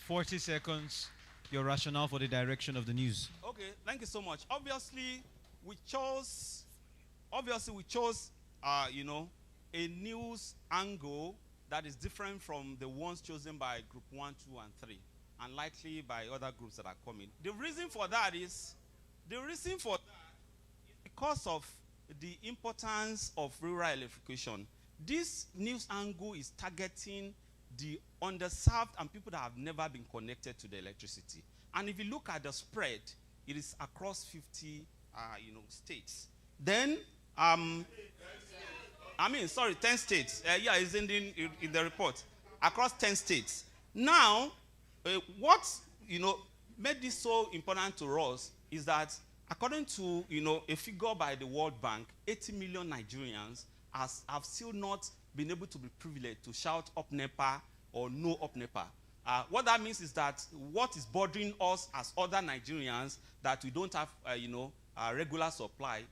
40 seconds your rationale for the direction of the news. Okay, thank you so much. Obviously, we chose a news angle that is different from the ones chosen by Group 1, 2, and 3, and likely by other groups that are coming. The reason for that is because of the importance of rural electrification. This news angle is targeting the underserved and people that have never been connected to the electricity. And if you look at the spread, it is across 50 states. Then 10 states. Yeah, it's in the report. Across 10 states. Now, what made this so important to us is that according to a figure by the World Bank, 80 million Nigerians have still not been able to be privileged to shout up NEPA or no up NEPA. What that means is that what is bothering us as other Nigerians, that we don't have a regular supply,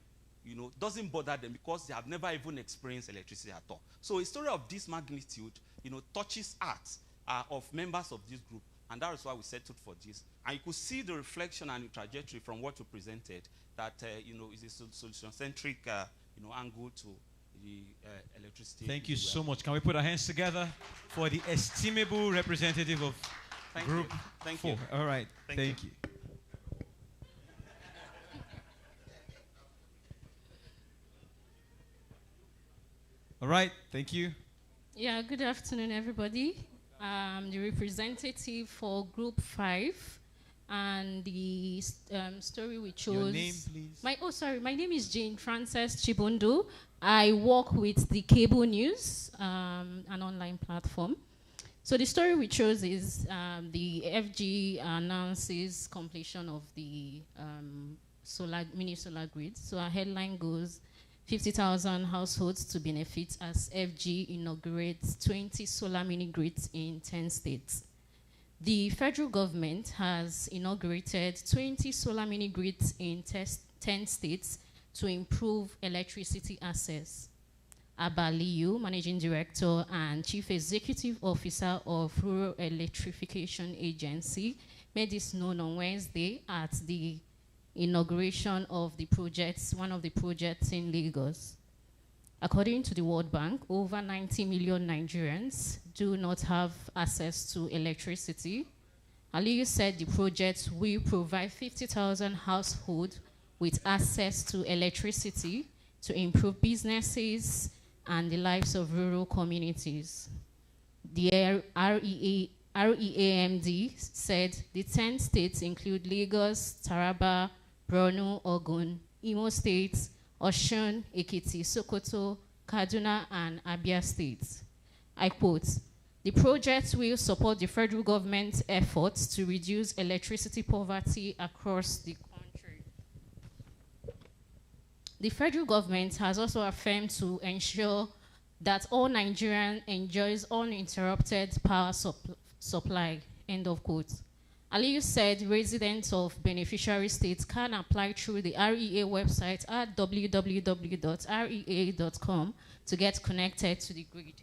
doesn't bother them because they have never even experienced electricity at all. So a story of this magnitude, touches hearts of members of this group, and that is why we settled for this. And you could see the reflection and the trajectory from what you presented, that is a solution-centric angle to the electricity. Thank you so much. Can we put our hands together for the estimable representative of Group 4? All right. Thank you. All right. Thank you. Yeah, good afternoon, everybody. I'm the representative for Group 5, and the story we chose. Your name, please. My name is Jane Frances Chibondo. I work with the Cable News, an online platform. So the story we chose is the FG announces completion of the mini solar grid. So our headline goes, 50,000 households to benefit as FG inaugurates 20 solar mini grids in 10 states. The federal government has inaugurated 20 solar mini grids in 10 states to improve electricity access. Abaliu, Managing Director and Chief Executive Officer of Rural Electrification Agency, made this known on Wednesday at the inauguration of the projects, one of the projects in Lagos. According to the World Bank, over 90 million Nigerians do not have access to electricity. Aliyu said the project will provide 50,000 households with access to electricity to improve businesses and the lives of rural communities. The REAMD said the 10 states include Lagos, Taraba, Borno, Ogun, Imo State, Osun, Ekiti, Sokoto, Kaduna, and Abia states. I quote, "The project will support the federal government's efforts to reduce electricity poverty across the country." The federal government has also affirmed to ensure that all Nigerians enjoys uninterrupted power supply, end of quote. Aliyu said residents of beneficiary states can apply through the REA website at www.rea.com to get connected to the grid.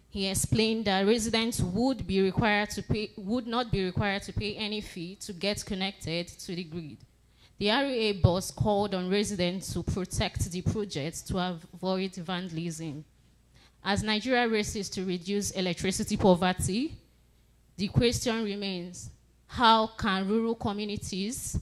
He explained that residents would not be required to pay any fee to get connected to the grid. The REA boss called on residents to protect the project to avoid vandalism. As Nigeria races to reduce electricity poverty, the question remains, how can rural communities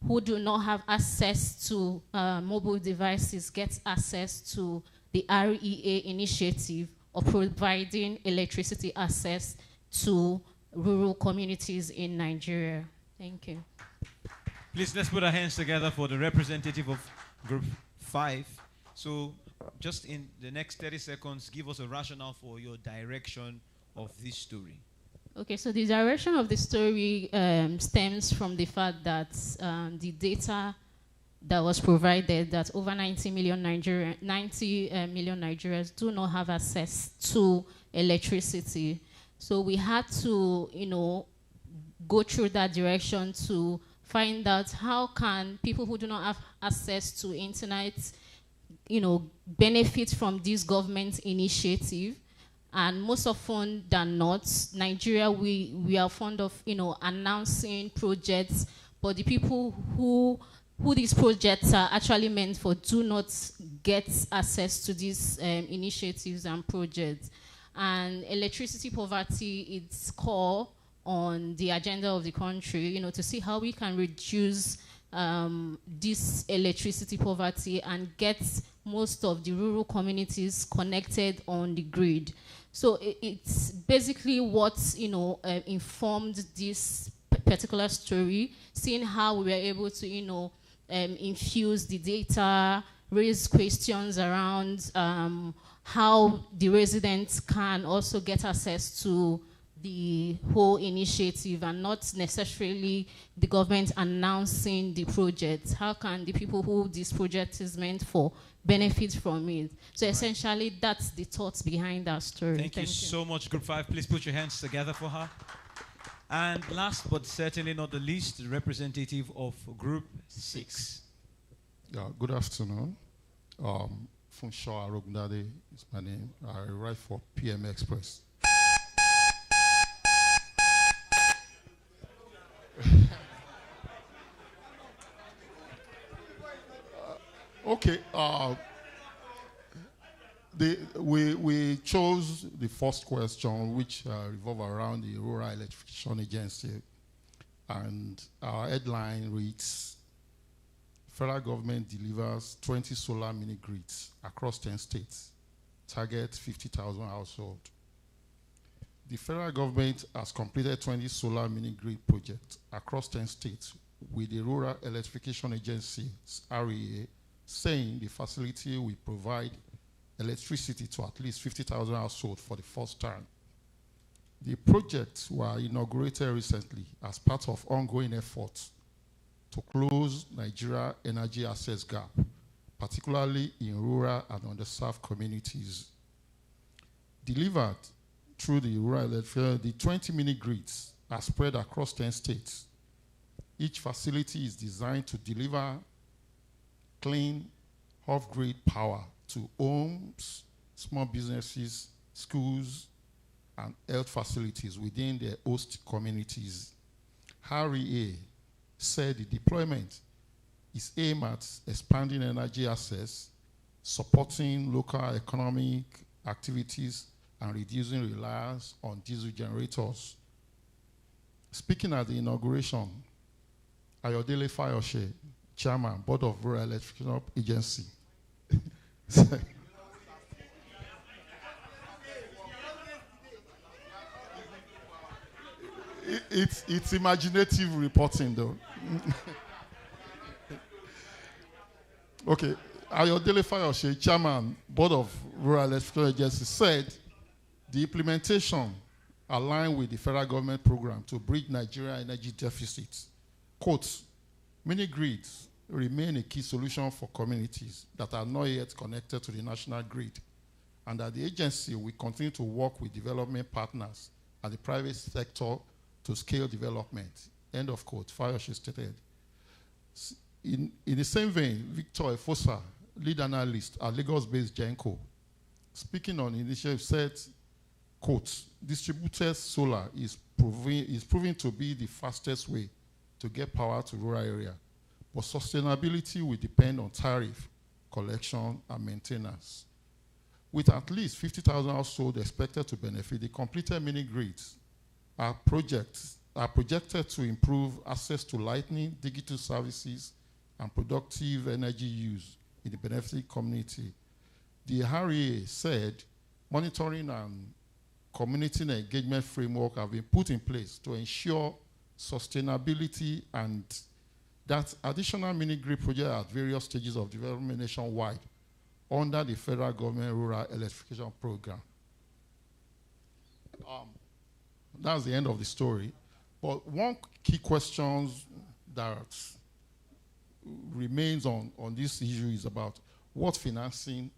who do not have access to mobile devices get access to the REA initiative of providing electricity access to rural communities in Nigeria? Thank you. Please, let's put our hands together for the representative of Group 5. So, just in the next 30 seconds, give us a rationale for your direction of this story. Okay, so the direction of the story stems from the fact that the data that was provided, that over 90 million Nigerians do not have access to electricity. So we had to, go through that direction to find out how can people who do not have access to internet, benefit from this government initiative. And most often than not, Nigeria, we are fond of, announcing projects, but the people who these projects are actually meant for do not get access to these initiatives and projects. And electricity poverty is core on the agenda of the country, to see how we can reduce this electricity poverty and get most of the rural communities connected on the grid. So it's basically what informed this particular story, seeing how we were able to infuse the data, raise questions around how the residents can also get access to the whole initiative and not necessarily the government announcing the project. How can the people who this project is meant for benefit from it? So essentially, that's the thoughts behind that story. Thank you so much, Group 5. Please put your hands together for her. And last but certainly not the least, the representative of Group 6. Yeah, good afternoon. Funsho Arogndade is my name. I write for PM Express. Okay. We chose the first question, which revolve around the Rural Electrification Agency, and our headline reads: Federal government delivers 20 solar mini grids across 10 states, target 50,000 households. The federal government has completed 20 solar mini grid projects across 10 states with the Rural Electrification Agency, REA, saying the facility will provide electricity to at least 50,000 households for the first time. The projects were inaugurated recently as part of ongoing efforts to close Nigeria's energy access gap particularly in rural and underserved communities. Delivered through the rural electrification, the 20 mini grids are spread across 10 states. Each facility is designed to deliver clean, off-grid power to homes, small businesses, schools, and health facilities within their host communities. REA said the deployment is aimed at expanding energy access, supporting local economic activities, and reducing reliance on diesel generators. Speaking at the inauguration, Ayodele Fayose, Chairman, Board of Rural Electrification Agency, it's imaginative reporting, though. Okay, Ayodele Fayose, Chairman, Board of Rural Electrification Agency, said the implementation aligned with the federal government program to bridge Nigeria energy deficits. Quote, mini grids remain a key solution for communities that are not yet connected to the national grid, and that the agency will continue to work with development partners and the private sector to scale development. End of quote, Fayose stated. In the same vein, Victor Efosa, lead analyst at Lagos-based Genco, speaking on the initiative, said, quote, distributed solar is proving to be the fastest way to get power to rural area, but sustainability will depend on tariff, collection, and maintenance. With at least 50,000 households expected to benefit, the completed mini grids are projected to improve access to lighting, digital services, and productive energy use in the benefited community. The REA said monitoring and community engagement framework have been put in place to ensure sustainability, and that additional mini grid projects at various stages of development nationwide under the federal government rural electrification program. That's the end of the story. But one key question that remains on this issue is about what financing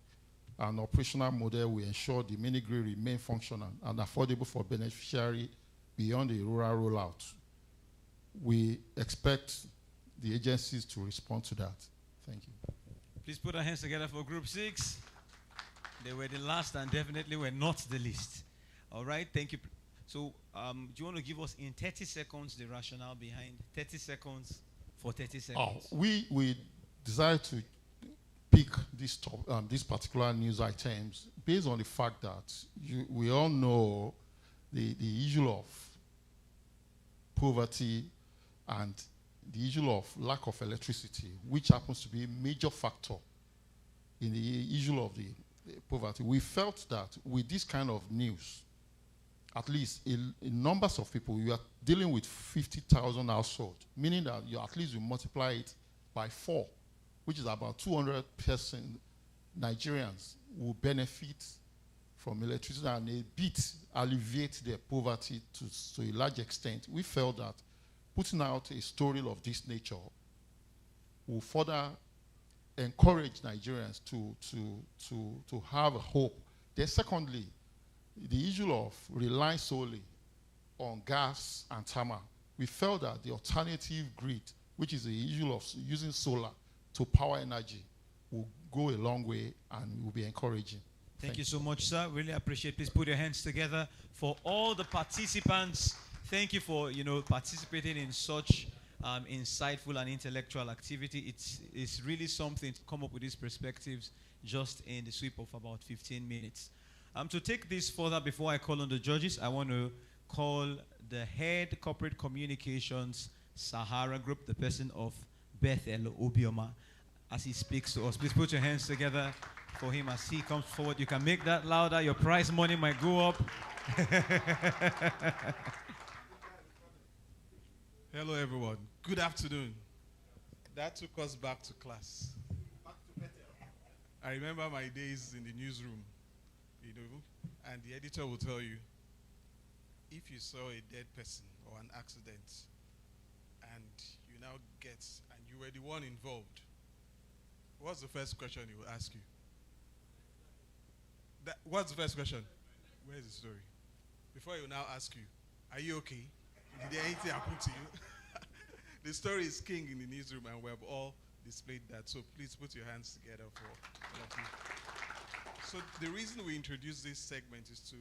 and operational model will ensure the mini grid remain functional and affordable for beneficiaries beyond the rural rollout. We expect the agencies to respond to that. Thank you. Please put our hands together for Group 6. They were the last and definitely were not the least. All right, thank you. So do you want to give us in 30 seconds the rationale behind 30 seconds for 30 seconds? We decided to pick this particular news items based on the fact that we all know the issue of poverty and the issue of lack of electricity, which happens to be a major factor in the issue of the poverty. We felt that with this kind of news, at least in numbers of people, you are dealing with 50,000 households, meaning that you at least you multiply it by 4, which is about 200% Nigerians will benefit from electricity and a bit alleviate their poverty to a large extent. We felt that putting out a story of this nature will further encourage Nigerians to have a hope. Then secondly, the issue of relying solely on gas and thermal, we felt that the alternative grid, which is the issue of using solar to power energy, will go a long way and will be encouraging. Thank you so much, sir. Really appreciate it. Please put your hands together for all the participants. Thank you for participating in such insightful and intellectual activity. It's really something to come up with these perspectives just in the sweep of about 15 minutes. To take this further, before I call on the judges, I want to call the head corporate communications Sahara group, the person of Bethel Obioma, as he speaks to us. Please put your hands together for him as he comes forward. You can make that louder. Your prize money might go up. Hello, everyone. Good afternoon. That took us back to class. I remember my days in the newsroom, and the editor will tell you, if you saw a dead person or an accident, and you now and you were the one involved, What's the first question he will ask you? What's the first question? Where's the story? Before he will now ask you, are you okay? Did anything happen to you? The story is king in the newsroom, and we have all displayed that. So please put your hands together for all of you. So the reason we introduce this segment is to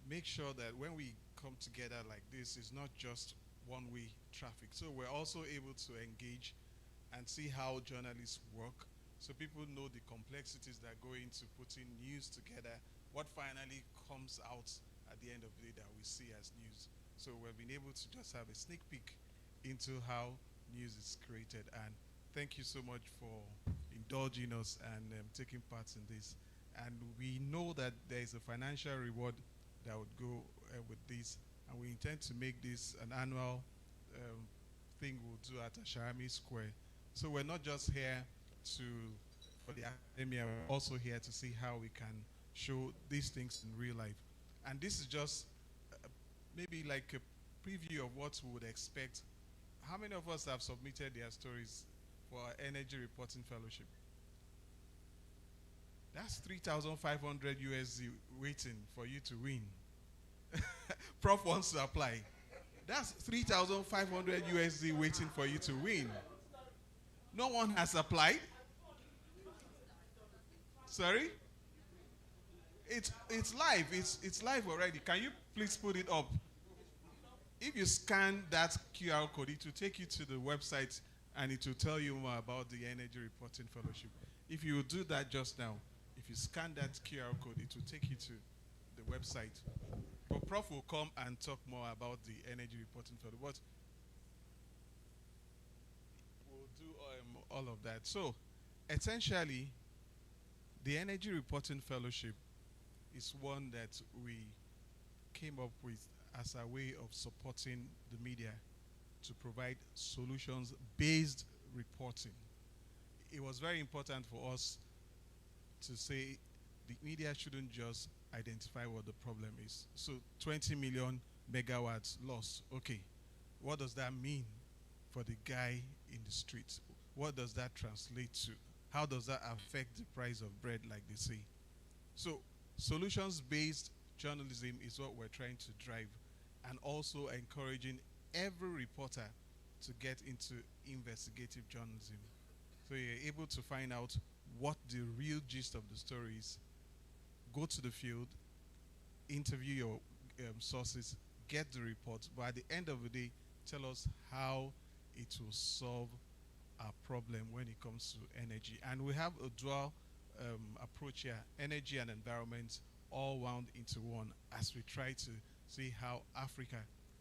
make sure that when we come together like this, it's not just one-way traffic. So we're also able to engage and see how journalists work, so people know the complexities that go into putting news together, what finally comes out at the end of the day that we see as news. So we've been able to just have a sneak peek into how news is created. And thank you so much for indulging us and taking part in this. And we know that there is a financial reward that would go with this, and we intend to make this an annual thing we'll do at Asharami Square. So we're not just here for the academia, we're also here to see how we can show these things in real life. And this is just maybe like a preview of what we would expect. How many of us have submitted their stories for our Energy Reporting Fellowship? That's 3,500 USD waiting for you to win. Prof wants to apply. That's 3,500 USD waiting for you to win. No one has applied. Sorry? It's live. It's live already. Can you please put it up? If you scan that QR code, it will take you to the website and it will tell you more about the Energy Reporting Fellowship. If you do that just now, if you scan that QR code, it will take you to the website. But Prof will come and talk more about the Energy Reporting Fellowship. But we'll do all of that. So, essentially, the Energy Reporting Fellowship is one that we came up with as a way of supporting the media to provide solutions-based reporting. It was very important for us to say the media shouldn't just identify what the problem is. So 20 million megawatts lost. Okay, what does that mean for the guy in the streets? What does that translate to? How does that affect the price of bread, like they say? So solutions-based journalism is what we're trying to drive, and also encouraging every reporter to get into investigative journalism. So you're able to find out what the real gist of the story is, go to the field, interview your sources, get the report, but at the end of the day, tell us how it will solve our problem when it comes to energy. And we have a dual approach here, energy and environment, all wound into one, as we try to see how Africa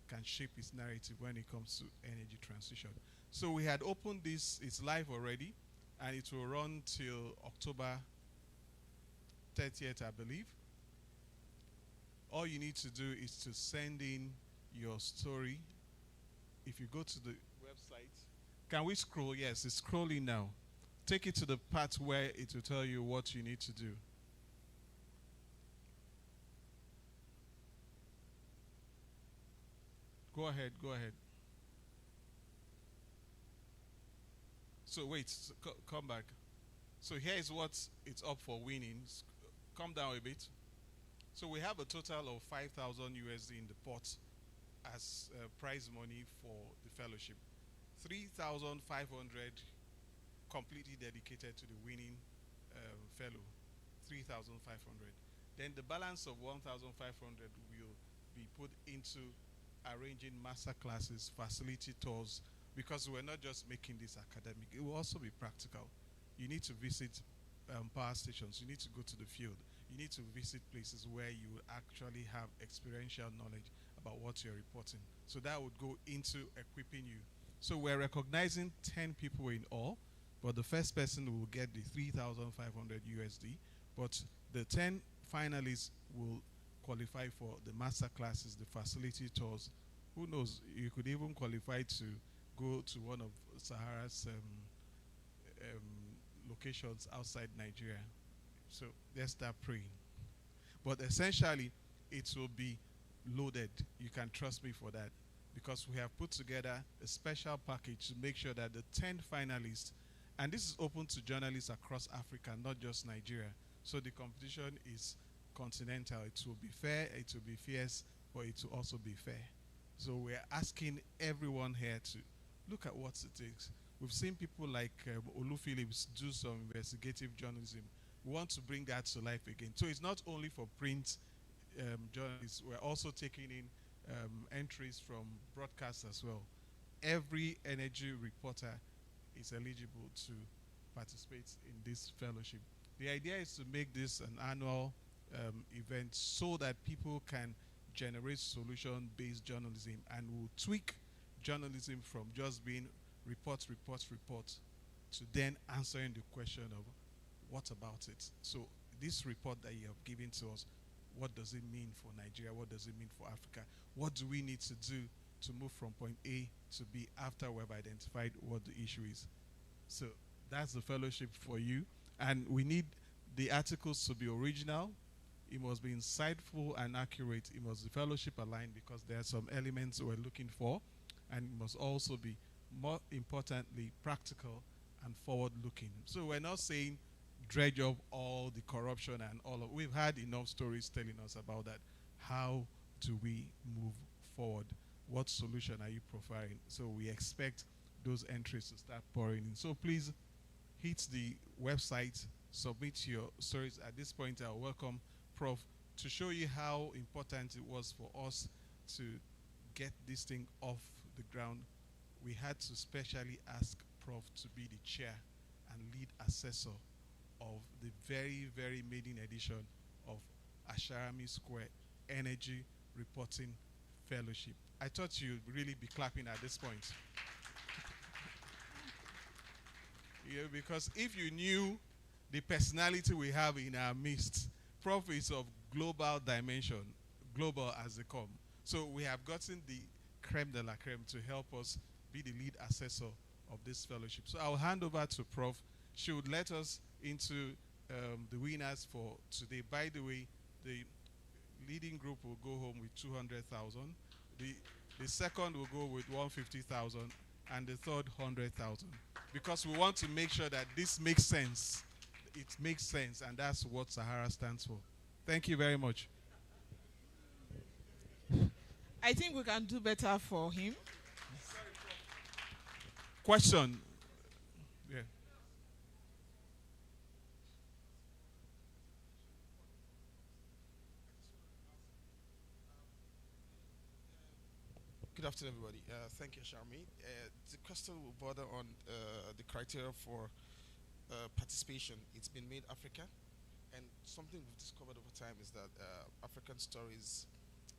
can shape its narrative when it comes to energy transition. So we had opened this, it's live already, and it will run till October 30th, I believe. All you need to do is to send in your story. If you go to the website, can we scroll? Yes, it's scrolling now. Take it to the part where it will tell you what you need to do. Go ahead, go ahead. So wait, come back. So here is what it's up for winning. Come down a bit. So we have a total of 5,000 USD in the pot as prize money for the fellowship. 3,500 completely dedicated to the winning fellow. 3,500. Then the balance of 1,500 will be put into arranging master classes, facility tours, because we're not just making this academic, it will also be practical. You need to visit power stations, you need to go to the field, you need to visit places where you will actually have experiential knowledge about what you're reporting. So that would go into equipping you. So we're recognizing 10 people in all, but the first person will get the 3,500 USD, but the 10 finalists will qualify for the master classes, the facility tours. Who knows, you could even qualify to go to one of Sahara's locations outside Nigeria. So let's start praying. But essentially, it will be loaded. You can trust me for that, because we have put together a special package to make sure that the 10 finalists And this is open to journalists across Africa, not just Nigeria. So the competition is continental. It will be fair, it will be fierce, but it will also be fair. So we're asking everyone here to look at what it takes. We've seen people like Olu Phillips do some investigative journalism. We want to bring that to life again. So it's not only for print journalists, we're also taking in entries from broadcasts as well. Every energy reporter is eligible to participate in this fellowship. The idea is to make this an annual event so that people can generate solution-based journalism, and will tweak journalism from just being report to then answering the question of what about it. So this report that you have given to us, what does it mean for Nigeria? What does it mean for Africa? What do we need to do to move from point A to B after we've identified what the issue is? So that's the fellowship for you. And we need the articles to be original. It must be insightful and accurate. It must be fellowship aligned, because there are some elements we're looking for. And it must also be, more importantly, practical and forward-looking. So we're not saying dredge up all the corruption and all of. We've had enough stories telling us about that. How do we move forward? What solution are you providing? So we expect those entries to start pouring in. So please hit the website, submit your stories. At this point, I'll welcome Prof to show you how important it was for us to get this thing off the ground. We had to specially ask Prof to be the chair and lead assessor of the very, very maiden edition of Asharami Square Energy Reporting Fellowship. I thought you'd really be clapping at this point. Yeah, because if you knew the personality we have in our midst, Prof is of global dimension, global as they come. So we have gotten the creme de la creme to help us be the lead assessor of this fellowship. So I'll hand over to Prof. She would let us into the winners for today. By the way, the leading group will go home with 200,000. The second will go with 150,000, and the third 100,000. Because we want to make sure that this makes sense. It makes sense, and that's what Sahara stands for. Thank you very much. I think we can do better for him. Question. Yeah. Good afternoon, everybody. Thank you, Asharami. The question will border on the criteria for participation. It's been made Africa, and something we've discovered over time is that African stories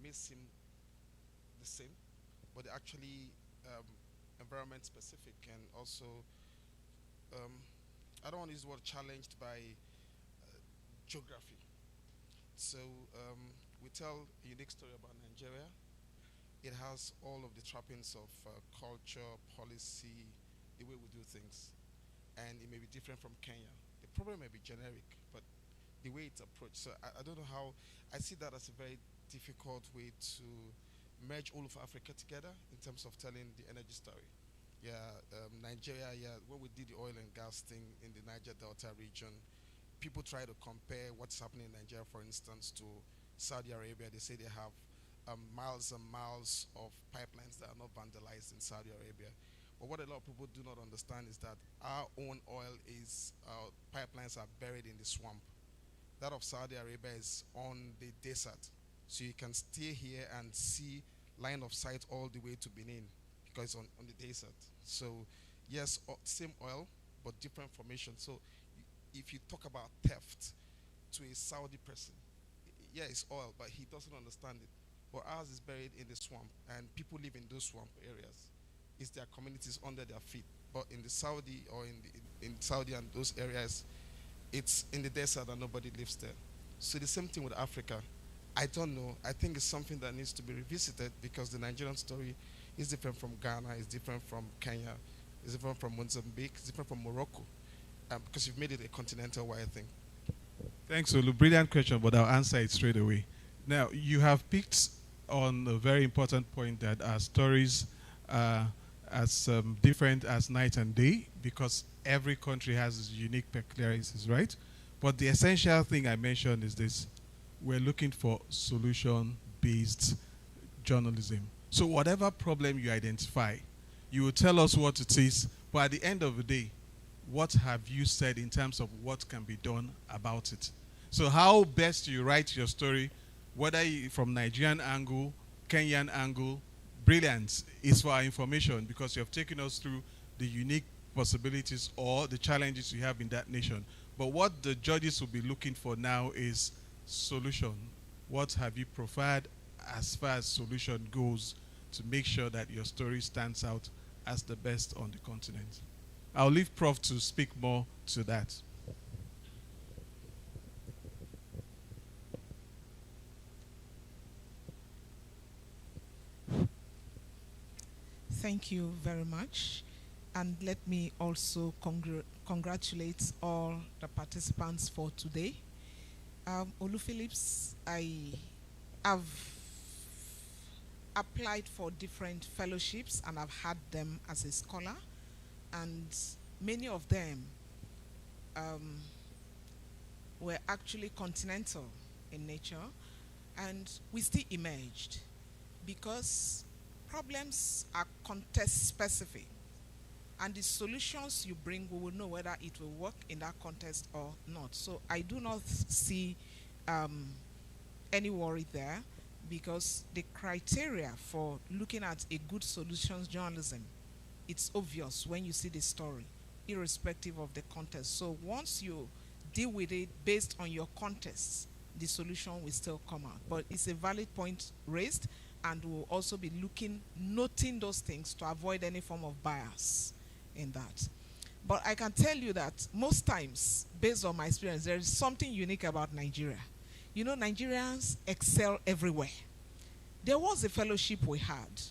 may seem the same, but they're actually environment specific, and also I don't want to use the word challenged by geography. So we tell a unique story about Nigeria. It has all of the trappings of culture, policy, the way we do things, and it may be different from Kenya. The problem may be generic, but the way it's approached. So I don't know how. I see that as a very difficult way to merge all of Africa together in terms of telling the energy story. Yeah, Nigeria, when we did the oil and gas thing in the Niger Delta region, people try to compare what's happening in Nigeria, for instance, to Saudi Arabia. They say they have miles and miles of pipelines that are not vandalized in Saudi Arabia. But what a lot of people do not understand is that our own oil is, pipelines are buried in the swamp. That of Saudi Arabia is on the desert. So you can stay here and see line of sight all the way to Benin, because on the desert. So yes, same oil, but different formation. So if you talk about theft to a Saudi person, yeah, it's oil, but he doesn't understand it. But ours is buried in the swamp, and people live in those swamp areas. It's their communities under their feet. But in the Saudi, or in Saudi and those areas, it's in the desert and nobody lives there. So the same thing with Africa. I don't know. I think it's something that needs to be revisited, because the Nigerian story is different from Ghana, it's different from Kenya, it's different from Mozambique, it's different from Morocco, because you've made it a continental-wide thing. Thanks, Olu. Brilliant question, but I'll answer it straight away. Now, you have picked on a very important point that our stories are as different as night and day, because every country has its unique peculiarities, right? But the essential thing I mentioned is this: we're looking for solution-based journalism. So whatever problem you identify, you will tell us what it is, but at the end of the day, what have you said in terms of what can be done about it? So how best you write your story, whether from Nigerian angle, Kenyan angle, brilliant, is for our information, because you have taken us through the unique possibilities or the challenges you have in that nation. But what the judges will be looking for now is solution. What have you provided as far as solution goes to make sure that your story stands out as the best on the continent? I'll leave Prof to speak more to that. Thank you very much. And let me also congratulate all the participants for today. Olu Phillips, I have applied for different fellowships and I've had them as a scholar, and many of them were actually continental in nature, and we still emerged because problems are context specific, and the solutions you bring, we will know whether it will work in that context or not. So I do not see any worry there, because the criteria for looking at a good solutions journalism, it's obvious when you see the story, irrespective of the context. So once you deal with it based on your context, the solution will still come out. But it's a valid point raised, and we'll also be noting those things to avoid any form of bias in that. But I can tell you that most times, based on my experience, there is something unique about Nigeria. You know, Nigerians excel everywhere. There was a fellowship we had,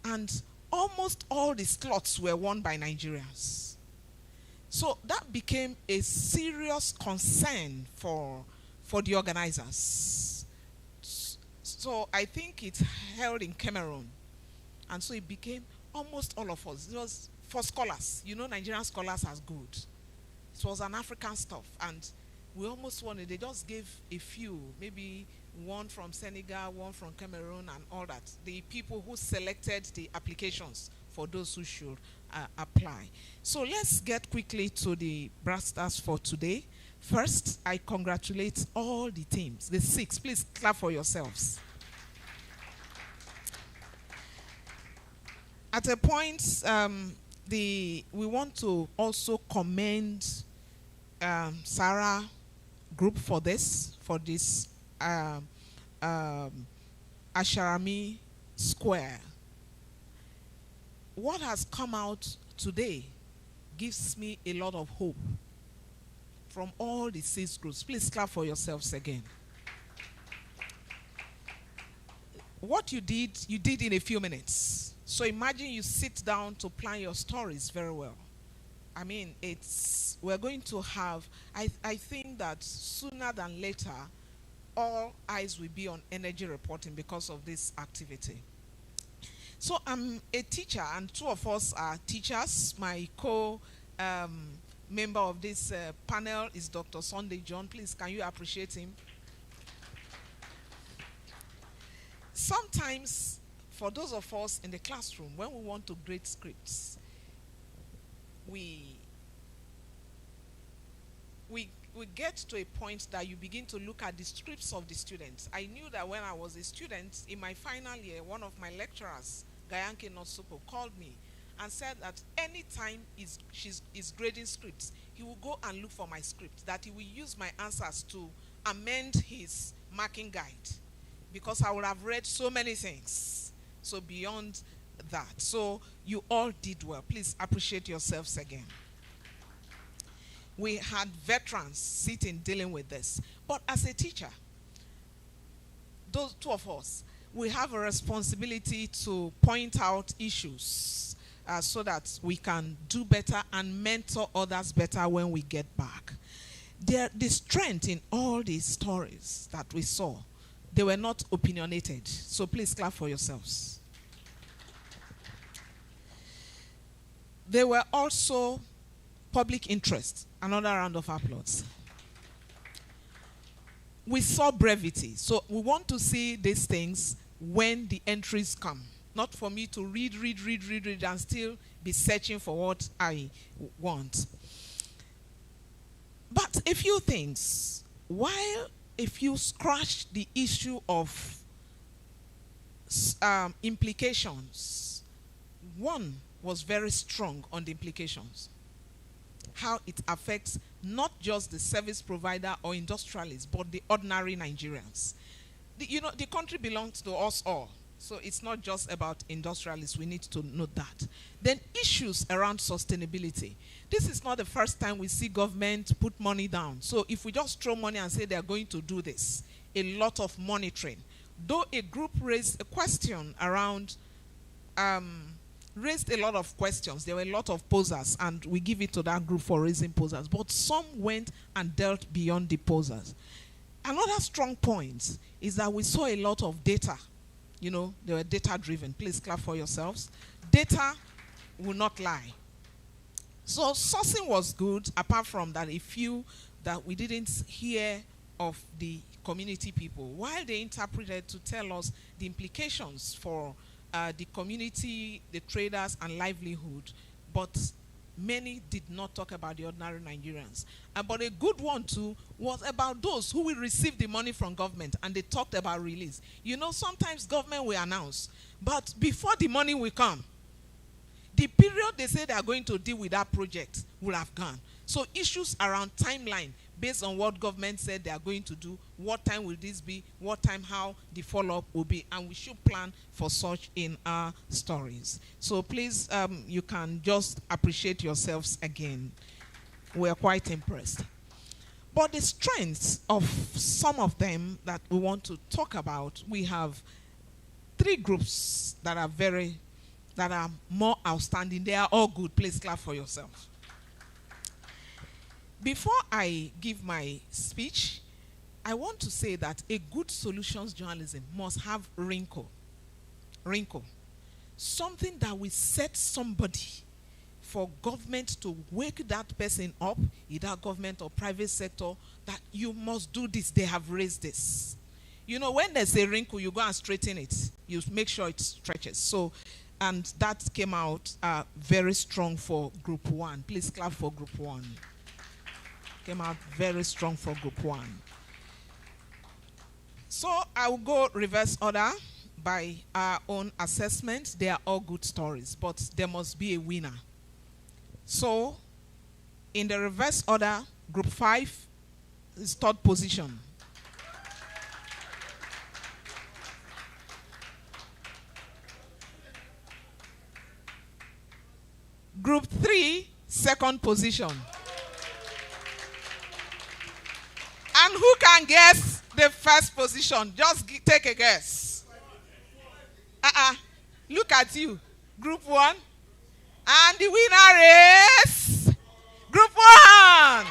and almost all the slots were won by Nigerians. So that became a serious concern for the organizers. So I think it's held in Cameroon, and so it became almost all of us. It was for scholars. You know, Nigerian scholars are good. It was an African stuff, and we almost won it. They just gave a few, maybe one from Senegal, one from Cameroon, and all that. The people who selected the applications for those who should apply. So let's get quickly to the brass tacks for today. First, I congratulate all the teams, the 6. Please clap for yourselves. At a point, we want to also commend Sahara group for this Asharami Square. What has come out today gives me a lot of hope from all the 6 groups. Please clap for yourselves again. What you did in a few minutes. So imagine you sit down to plan your stories very well. I mean, we're going to have, I think that sooner than later, all eyes will be on energy reporting because of this activity. So I'm a teacher, and 2 of us are teachers. My member of this panel is Dr. Sunday John. Please, can you appreciate him? Sometimes, for those of us in the classroom, when we want to grade scripts, we get to a point that you begin to look at the scripts of the students. I knew that when I was a student, in my final year, one of my lecturers, Gayanke Nosopo, called me and said that anytime he's grading scripts, he will go and look for my script, that he will use my answers to amend his marking guide, because I would have read so many things. So beyond that, so you all did well. Please appreciate yourselves again. We had veterans sitting dealing with this. But as a teacher, those 2 of us, we have a responsibility to point out issues so that we can do better and mentor others better when we get back. The strength in all these stories that we saw, they were not opinionated. So please clap for yourselves. They were also public interest. Another round of applause. We saw brevity. So we want to see these things when the entries come. Not for me to read, and still be searching for what I want. But a few things. While if you scratch the issue of implications, one was very strong on the implications. How it affects not just the service provider or industrialists, but the ordinary Nigerians. The country belongs to us all. So it's not just about industrialists. We need to note that. Then issues around sustainability. This is not the first time we see government put money down. So if we just throw money and say they are going to do this, a lot of monitoring. Though a group raised a question around, raised a lot of questions. There were a lot of posers, and we give it to that group for raising posers. But some went and dealt beyond the posers. Another strong point is that we saw a lot of data. They were data-driven. Please clap for yourselves. Data will not lie. So sourcing was good, apart from that a few that we didn't hear of the community people, while they interpreted to tell us the implications for the community, the traders, and livelihood. But many did not talk about the ordinary Nigerians. But a good one too was about those who will receive the money from government, and they talked about release. Sometimes government will announce, but before the money will come, the period they say they are going to deal with that project will have gone. So issues around timeline, based on what government said they are going to do, what time will this be, what time, how the follow-up will be, and we should plan for such in our stories. So please, you can just appreciate yourselves again. We are quite impressed. But the strengths of some of them that we want to talk about, we have three groups that are more outstanding. They are all good. Please clap for yourself. Before I give my speech, I want to say that a good solutions journalism must have wrinkle. Something that will set somebody for government to wake that person up, either government or private sector, that you must do this, they have raised this. When there's a wrinkle, you go and straighten it. You make sure it stretches. So, and that came out very strong for Group 1. Please clap for Group 1. Came out very strong for Group 1. So I will go reverse order by our own assessment. They are all good stories, but there must be a winner. So in the reverse order, Group 5 is third position. Group 3, second position. And who can guess the first position? Just take a guess. Look at you. Group 1. And the winner is Group 1.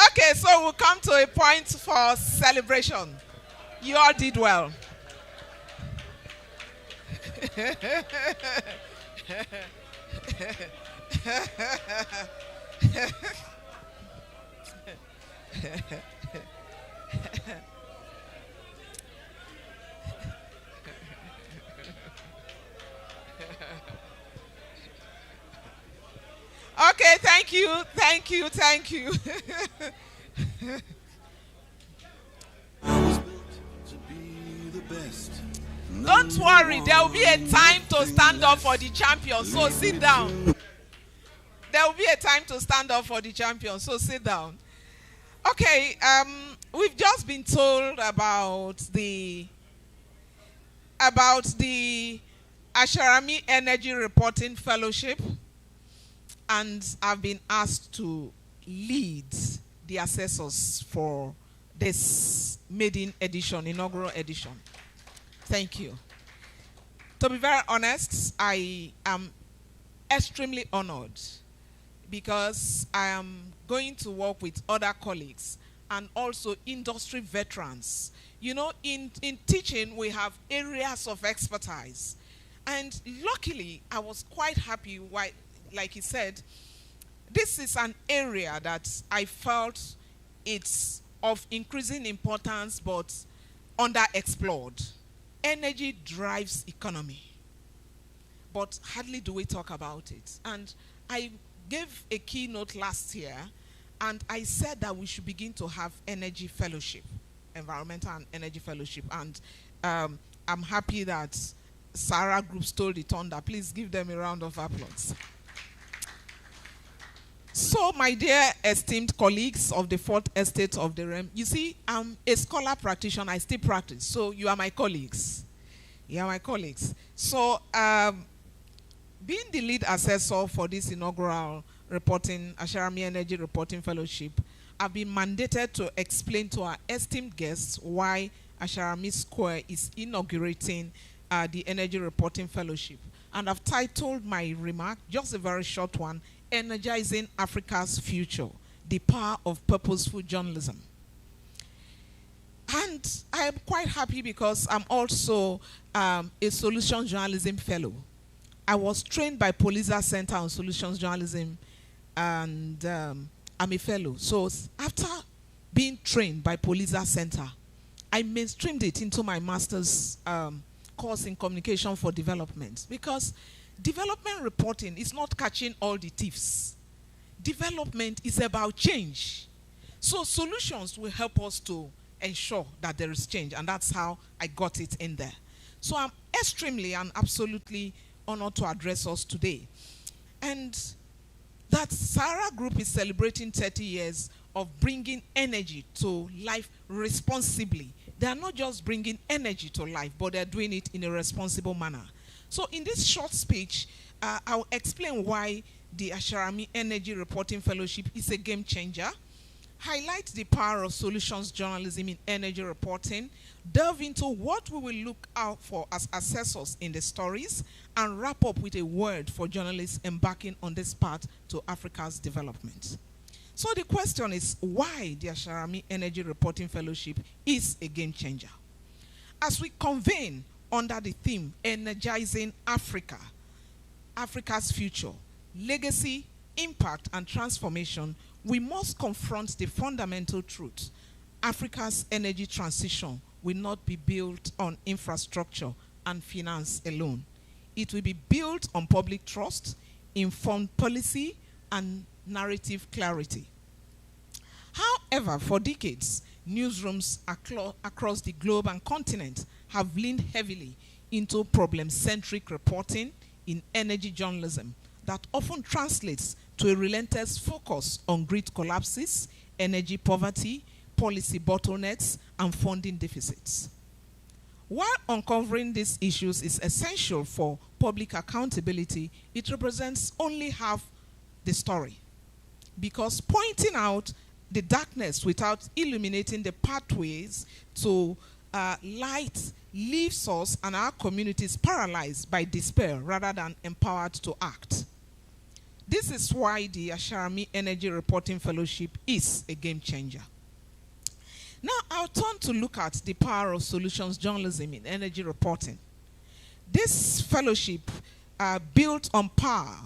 Okay, so we'll come to a point for celebration. You all did well. Okay, thank you. Don't worry, there will be a time to stand up for the champion, so sit down. There will be a time to stand up for the champion, so sit down. Okay, we've just been told about the Asharami Energy Reporting Fellowship, and I've been asked to lead the assessors for this maiden edition, inaugural edition. Thank you. To be very honest, I am extremely honored because I am going to work with other colleagues and also industry veterans. You know, in teaching, we have areas of expertise. And luckily, I was quite happy, why, like he said, this is an area that I felt it's of increasing importance but underexplored. Energy drives economy, but hardly do we talk about it. And I gave a keynote last year, and I said that we should begin to have energy fellowship, environmental and energy fellowship. And I'm happy that Sahara Group stole the thunder. Please give them a round of applause. So, my dear esteemed colleagues of the Fourth Estate of the Realm, you see, I'm a scholar practitioner. I still practice. So, you are my colleagues. You are my colleagues. So, being the lead assessor for this inaugural reporting, Asharami Energy Reporting Fellowship, I've been mandated to explain to our esteemed guests why Asharami Square is inaugurating the Energy Reporting Fellowship. And I've titled my remark, just a very short one, Energizing Africa's Future, the Power of Purposeful Journalism. And I am quite happy because I'm also a Solutions Journalism Fellow. I was trained by Poliza Center on Solutions Journalism, and I'm a fellow. So after being trained by Poliza Center, I mainstreamed it into my master's course in communication for development, because development reporting is not catching all the thieves. Development is about change. So solutions will help us to ensure that there is change, and that's how I got it in there. So I'm extremely and absolutely honored to address us today. And that Sahara Group is celebrating 30 years of bringing energy to life responsibly. They are not just bringing energy to life, but they're doing it in a responsible manner. So in this short speech, I'll explain why the Asharami Energy Reporting Fellowship is a game changer, highlight the power of solutions journalism in energy reporting, delve into what we will look out for as assessors in the stories, and wrap up with a word for journalists embarking on this path to Africa's development. So the question is, why the Asharami Energy Reporting Fellowship is a game changer? As we convene under the theme, Energizing Africa, Africa's Future, Legacy, Impact, and Transformation, we must confront the fundamental truth. Africa's energy transition will not be built on infrastructure and finance alone. It will be built on public trust, informed policy, and narrative clarity. However, for decades, newsrooms across the globe and continent have leaned heavily into problem-centric reporting in energy journalism that often translates to a relentless focus on grid collapses, energy poverty, policy bottlenecks, and funding deficits. While uncovering these issues is essential for public accountability, it represents only half the story, because pointing out the darkness without illuminating the pathways to light leaves us and our communities paralyzed by despair rather than empowered to act. This is why the Asharami Energy Reporting Fellowship is a game changer. Now I'll turn to look at the power of solutions journalism in energy reporting. This fellowship built on power,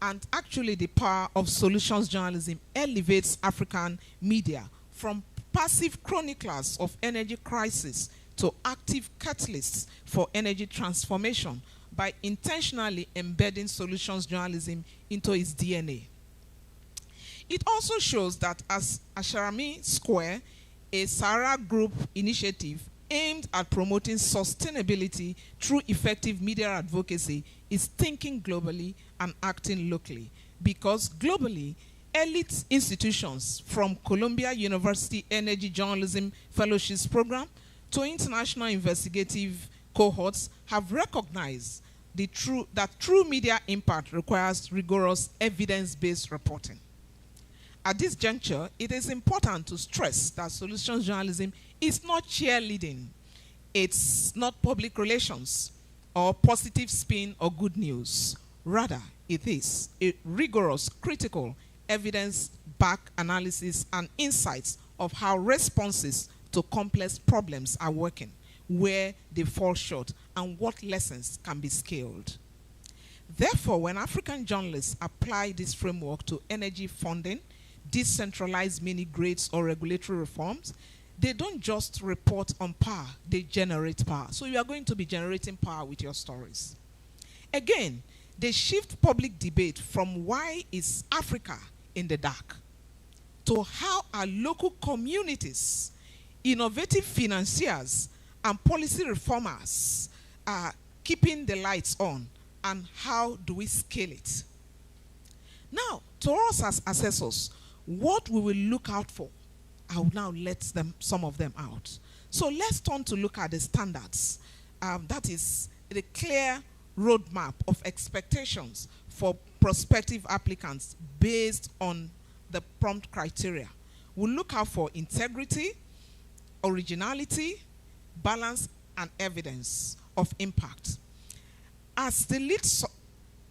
and actually the power of solutions journalism elevates African media from passive chroniclers of energy crisis to active catalysts for energy transformation by intentionally embedding solutions journalism into its DNA. It also shows that as Asharami Square, a Sahara Group initiative aimed at promoting sustainability through effective media advocacy, is thinking globally and acting locally. Because globally, elite institutions from Columbia University Energy Journalism Fellowships Program to international investigative cohorts have recognized that true media impact requires rigorous evidence-based reporting. At this juncture, it is important to stress that solutions journalism is not cheerleading. It's not public relations or positive spin or good news. Rather, it is a rigorous, critical, evidence-backed analysis and insights of how responses to complex problems are working, where they fall short, and what lessons can be scaled. Therefore, when African journalists apply this framework to energy funding, decentralized mini grids or regulatory reforms, they don't just report on power, they generate power. So you are going to be generating power with your stories. Again, they shift public debate from why is Africa in the dark to how are local communities, innovative financiers, and policy reformers keeping the lights on, and how do we scale it? Now, to us as assessors, what we will look out for, I will now let some of them out. So let's turn to look at the standards. That is the clear roadmap of expectations for prospective applicants based on the prompt criteria. We'll look out for integrity, originality, balance, and evidence of impact. As the lead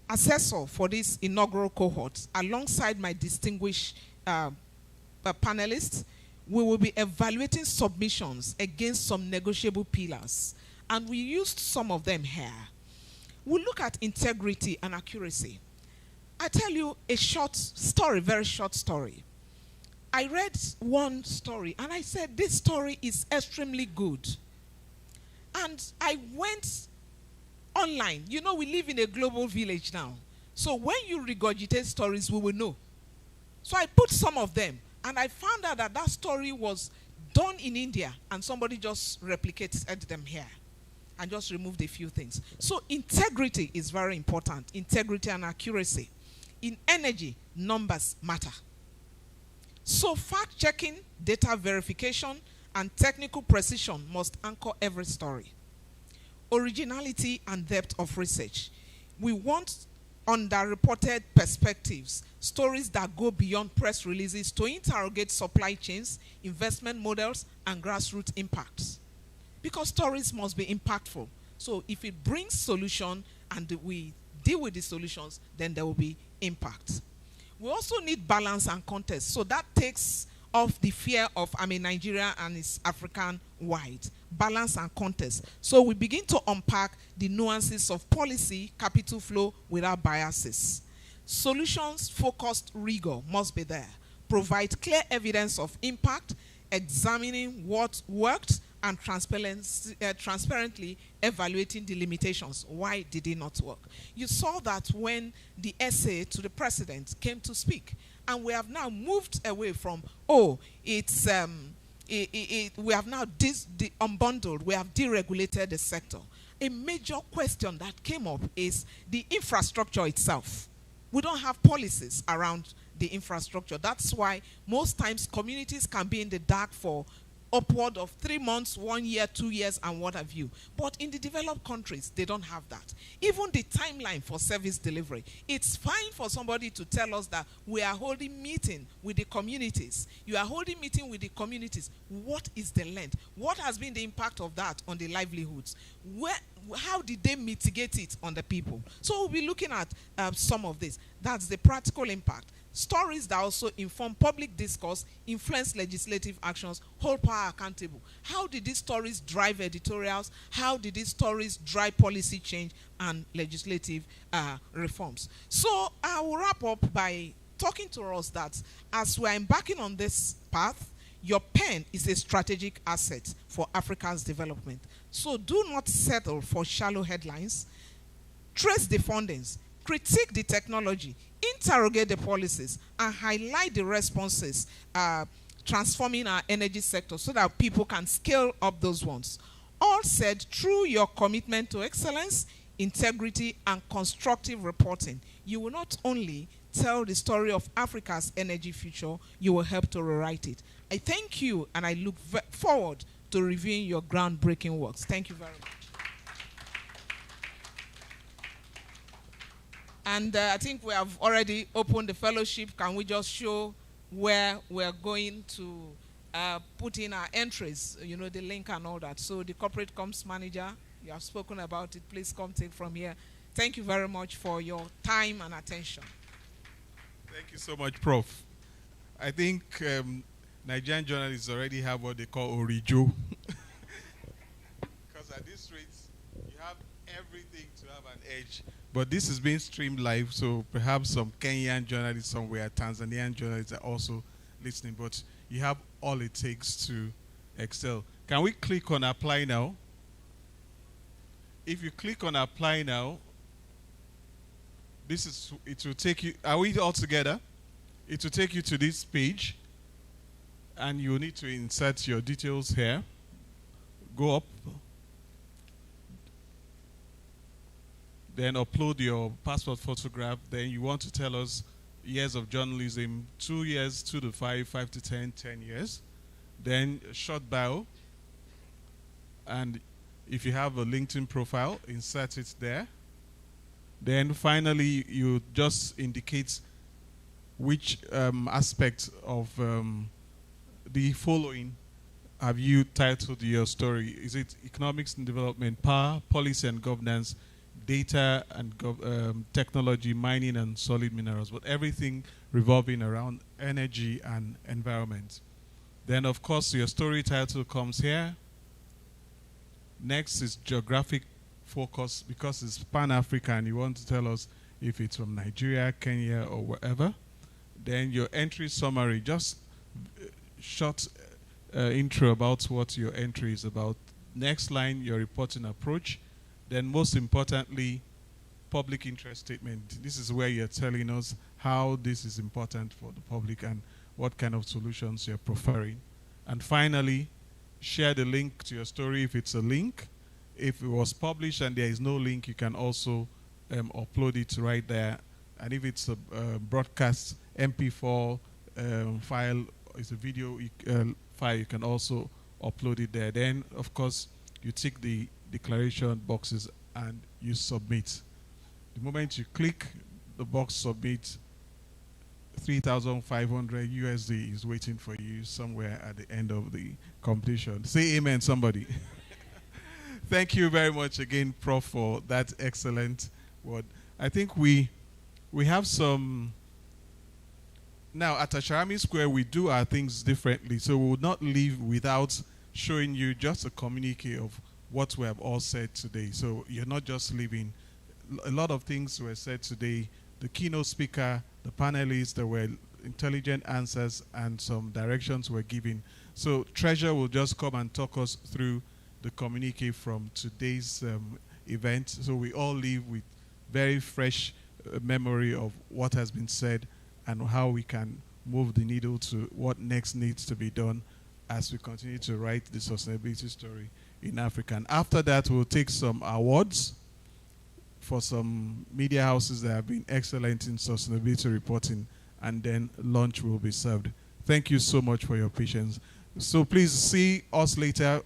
assessor for this inaugural cohort, alongside my distinguished panelists, we will be evaluating submissions against some negotiable pillars, and we used some of them here. We'll look at integrity and accuracy. I tell you a short story, very short story. I read one story, and I said, this story is extremely good. And I went online. You know, we live in a global village now. So when you regurgitate stories, we will know. So I put some of them, and I found out that that story was done in India, and somebody just replicated them here and just removed a few things. So integrity is very important. Integrity and accuracy. In energy, numbers matter. So fact-checking, data verification, and technical precision must anchor every story. Originality and depth of research. We want underreported perspectives, stories that go beyond press releases to interrogate supply chains, investment models, and grassroots impacts. Because stories must be impactful. So if it brings solution and we deal with the solutions, then there will be impact. We also need balance and context. So that takes off the fear of Nigeria and it's African-wide. Balance and context. So we begin to unpack the nuances of policy, capital flow without biases. Solutions-focused rigor must be there. Provide clear evidence of impact, examining what worked, and transparently evaluating the limitations. Why did it not work? You saw that when the essay to the president came to speak, and we have now moved away from, we have now unbundled, we have deregulated the sector. A major question that came up is the infrastructure itself. We don't have policies around the infrastructure. That's why most times communities can be in the dark for upward of 3 months, 1 year, 2 years, and what have you. But in the developed countries, they don't have that. Even the timeline for service delivery. It's fine for somebody to tell us that we are holding meeting with the communities. You are holding meeting with the communities. What is the length? What has been the impact of that on the livelihoods? How did they mitigate it on the people? So we'll be looking at some of this. That's the practical impact. Stories that also inform public discourse, influence legislative actions, hold power accountable. How did these stories drive editorials? How did these stories drive policy change and legislative reforms? So I will wrap up by talking to us that as we're embarking on this path, your pen is a strategic asset for Africa's development. So do not settle for shallow headlines. Trace the findings, critique the technology, interrogate the policies, and highlight the responses transforming our energy sector so that people can scale up those ones. All said through your commitment to excellence, integrity, and constructive reporting, you will not only tell the story of Africa's energy future, you will help to rewrite it. I thank you, and I look forward to reviewing your groundbreaking works. Thank you very much. And I think we have already opened the fellowship. Can we just show where we're going to put in our entries, you know, the link and all that. So the corporate comms manager, you have spoken about it. Please come take from here. Thank you very much for your time and attention. Thank you so much, Prof. I think Nigerian journalists already have what they call Orijo. Because at this rate, you have everything to have an edge. But this is being streamed live, so perhaps some Kenyan journalists somewhere, Tanzanian journalists are also listening. But you have all it takes to excel. Can we click on apply now? If you click on apply now, it will take you, are we all together? It will take you to this page, and you need to insert your details here. Go up, then upload your passport photograph. Then you want to tell us years of journalism, 2 years, 2 to 5, 5 to 10, 10 years. Then a short bio, and if you have a LinkedIn profile, insert it there. Then finally, you just indicate which aspect of the following have you titled your story. Is it economics and development, power, policy and governance, data and technology, mining and solid minerals, but everything revolving around energy and environment. Then, of course, your story title comes here. Next is geographic focus, because it's Pan-African. You want to tell us if it's from Nigeria, Kenya, or wherever. Then your entry summary, just short intro about what your entry is about. Next line, your reporting approach. Then most importantly, public interest statement. This is where you're telling us how this is important for the public and what kind of solutions you're preferring. And finally, share the link to your story if it's a link. If it was published and there is no link, you can also upload it right there. And if it's a broadcast MP4 file, it's a video file, you can also upload it there. Then, of course, you tick the declaration boxes and you submit. The moment you click the box submit, 3,500 USD is waiting for you somewhere at the end of the competition. Say amen, somebody. Thank you very much again, Prof, for that excellent word. I think we have some. Now, at Asharami Square, we do our things differently, so we would not leave without showing you just a communique of what we have all said today. So you're not just leaving. A lot of things were said today. The keynote speaker, the panelists, there were intelligent answers, and some directions were given. So Treasure will just come and talk us through the communique from today's event. So we all leave with very fresh memory of what has been said and how we can move the needle to what next needs to be done as we continue to write the sustainability story in Africa. And after that, we'll take some awards for some media houses that have been excellent in sustainability reporting, and then lunch will be served. Thank you so much for your patience. So please see us later.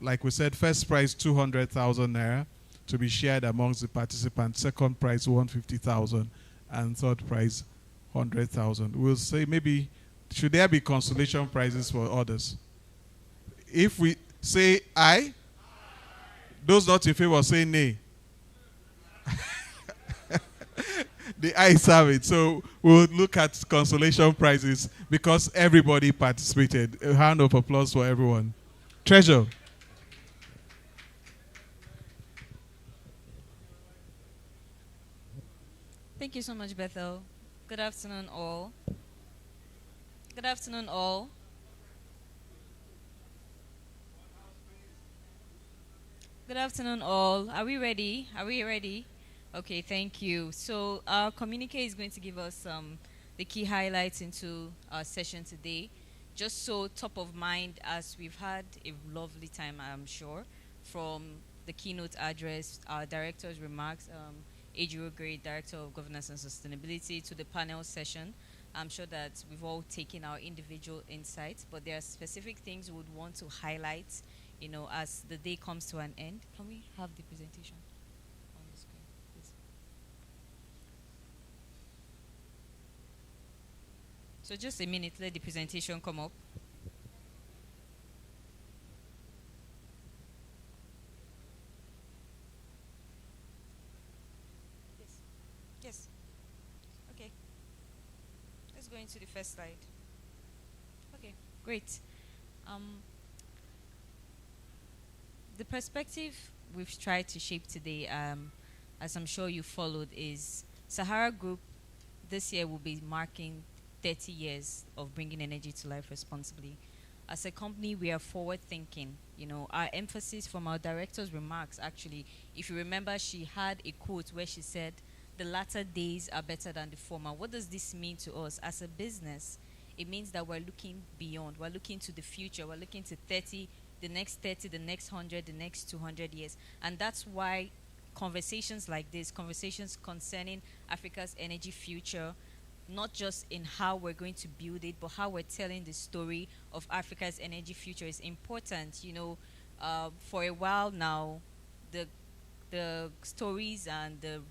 Like we said, first prize 200,000 naira to be shared amongst the participants. Second prize 150,000, and third prize 100,000. We'll say maybe, should there be consolation prizes for others? If we say aye, those not in favor say nay. The ayes have it. So we'll look at consolation prizes because everybody participated. A round of applause for everyone. Treasure. Thank you so much, Bethel. Good afternoon, all. Good afternoon, all. Good afternoon, all. Are we ready? Are we ready? Okay, thank you. So our communique is going to give us the key highlights into our session today. Just so top of mind, as we've had a lovely time, I'm sure, from the keynote address, our director's remarks, Ejiro Gray, Director of Governance and Sustainability, to the panel session. I'm sure that we've all taken our individual insights, but there are specific things we would want to highlight, you know, as the day comes to an end. Can we have the presentation on the screen, please? So just a minute, let the presentation come up. Yes. Okay. Let's go into the first slide. Okay. Great. Um, the perspective we've tried to shape today, as I'm sure you followed, is Sahara Group this year will be marking 30 years of bringing energy to life responsibly. As a company, we are forward thinking. You know, our emphasis from our director's remarks, actually, if you remember, she had a quote where she said, the latter days are better than the former. What does this mean to us as a business? It means that we're looking beyond. We're looking to the future. We're looking to 30, the next 30, the next 100, the next 200 years. And that's why conversations like this, conversations concerning Africa's energy future, not just in how we're going to build it, but how we're telling the story of Africa's energy future is important. You know, for a while now, the stories and the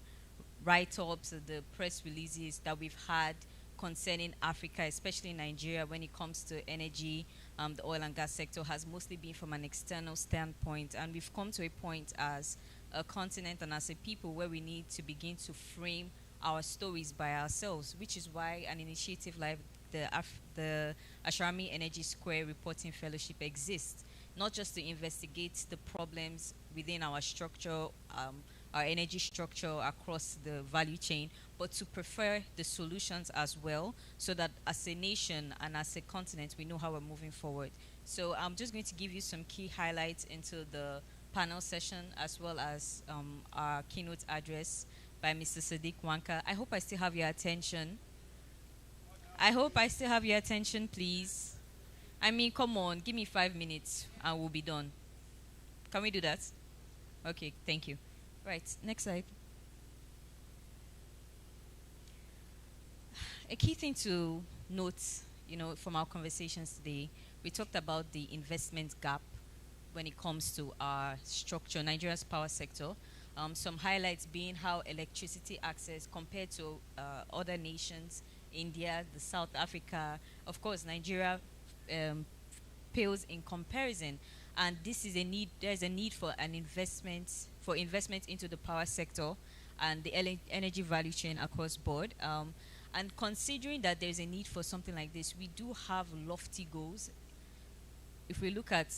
write-ups, the press releases that we've had concerning Africa, especially Nigeria, when it comes to energy, the oil and gas sector, has mostly been from an external standpoint. And we've come to a point as a continent and as a people where we need to begin to frame our stories by ourselves, which is why an initiative like the Asharami Energy Square Reporting Fellowship exists, not just to investigate the problems within our structure, our energy structure across the value chain, but to prefer the solutions as well, so that as a nation and as a continent, we know how we're moving forward. So I'm just going to give you some key highlights into the panel session, as well as our keynote address by Mr. Sadiq Wanka. I hope I still have your attention. I hope I still have your attention, please. I mean, come on, give me 5 minutes and we'll be done. Can we do that? Okay, thank you. Right, next slide. A key thing to note, you know, from our conversations today, we talked about the investment gap when it comes to our structure, Nigeria's power sector. Some highlights being how electricity access compared to other nations, India, the South Africa, of course, Nigeria pales in comparison. And this is a need, there's a need for an investment, into the power sector and the energy value chain across board. And considering that there's a need for something like this, we do have lofty goals. If we look at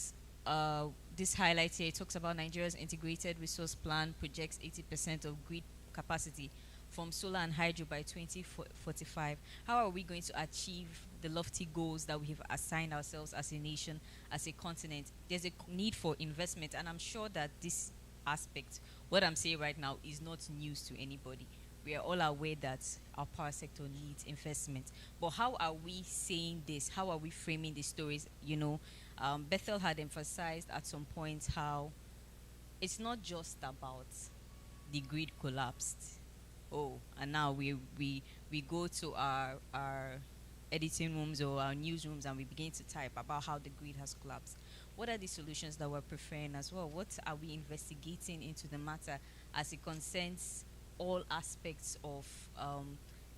this highlight here, it talks about Nigeria's integrated resource plan projects 80% of grid capacity from solar and hydro by 2045. How are we going to achieve the lofty goals that we have assigned ourselves as a nation, as a continent? There's a need for investment, and I'm sure that this aspect, what I'm saying right now, is not news to anybody. We are all aware that our power sector needs investment. But how are we saying this? How are we framing the stories? You know, Bethel had emphasized at some point how it's not just about the grid collapsed. Oh, and now we go to our editing rooms or our newsrooms and we begin to type about how the grid has collapsed. What are the solutions that we're preferring as well? What are we investigating into the matter as it concerns all aspects of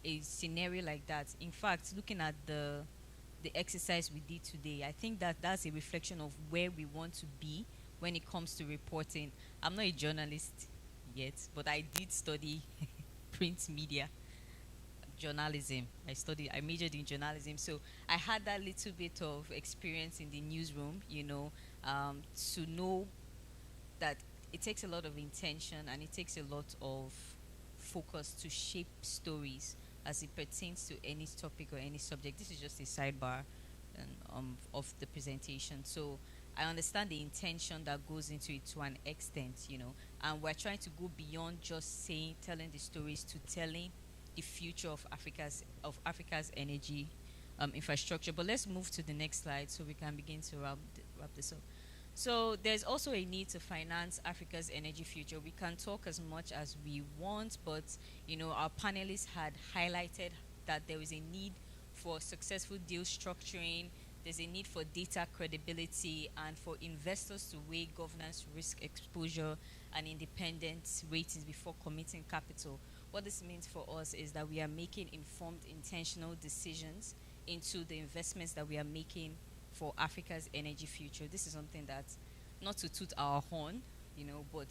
a scenario like that? In fact, looking at the exercise we did today, I think that that's a reflection of where we want to be when it comes to reporting. I'm not a journalist yet, but I did study print media, journalism. I majored in journalism, so I had that little bit of experience in the newsroom, you know, to know that it takes a lot of intention and it takes a lot of focus to shape stories as it pertains to any topic or any subject. This is just a sidebar of the presentation. So I understand the intention that goes into it to an extent, you know, and we're trying to go beyond just telling the stories to telling the future of Africa's energy infrastructure. But let's move to the next slide so we can begin to wrap this up. So there's also a need to finance Africa's energy future. We can talk as much as we want, but you know, our panelists had highlighted that there is a need for successful deal structuring. There's a need for data credibility and for investors to weigh governance, risk exposure, and independence ratings before committing capital. What this means for us is that we are making informed, intentional decisions into the investments that we are making for Africa's energy future. This is something that, not to toot our horn, you know, but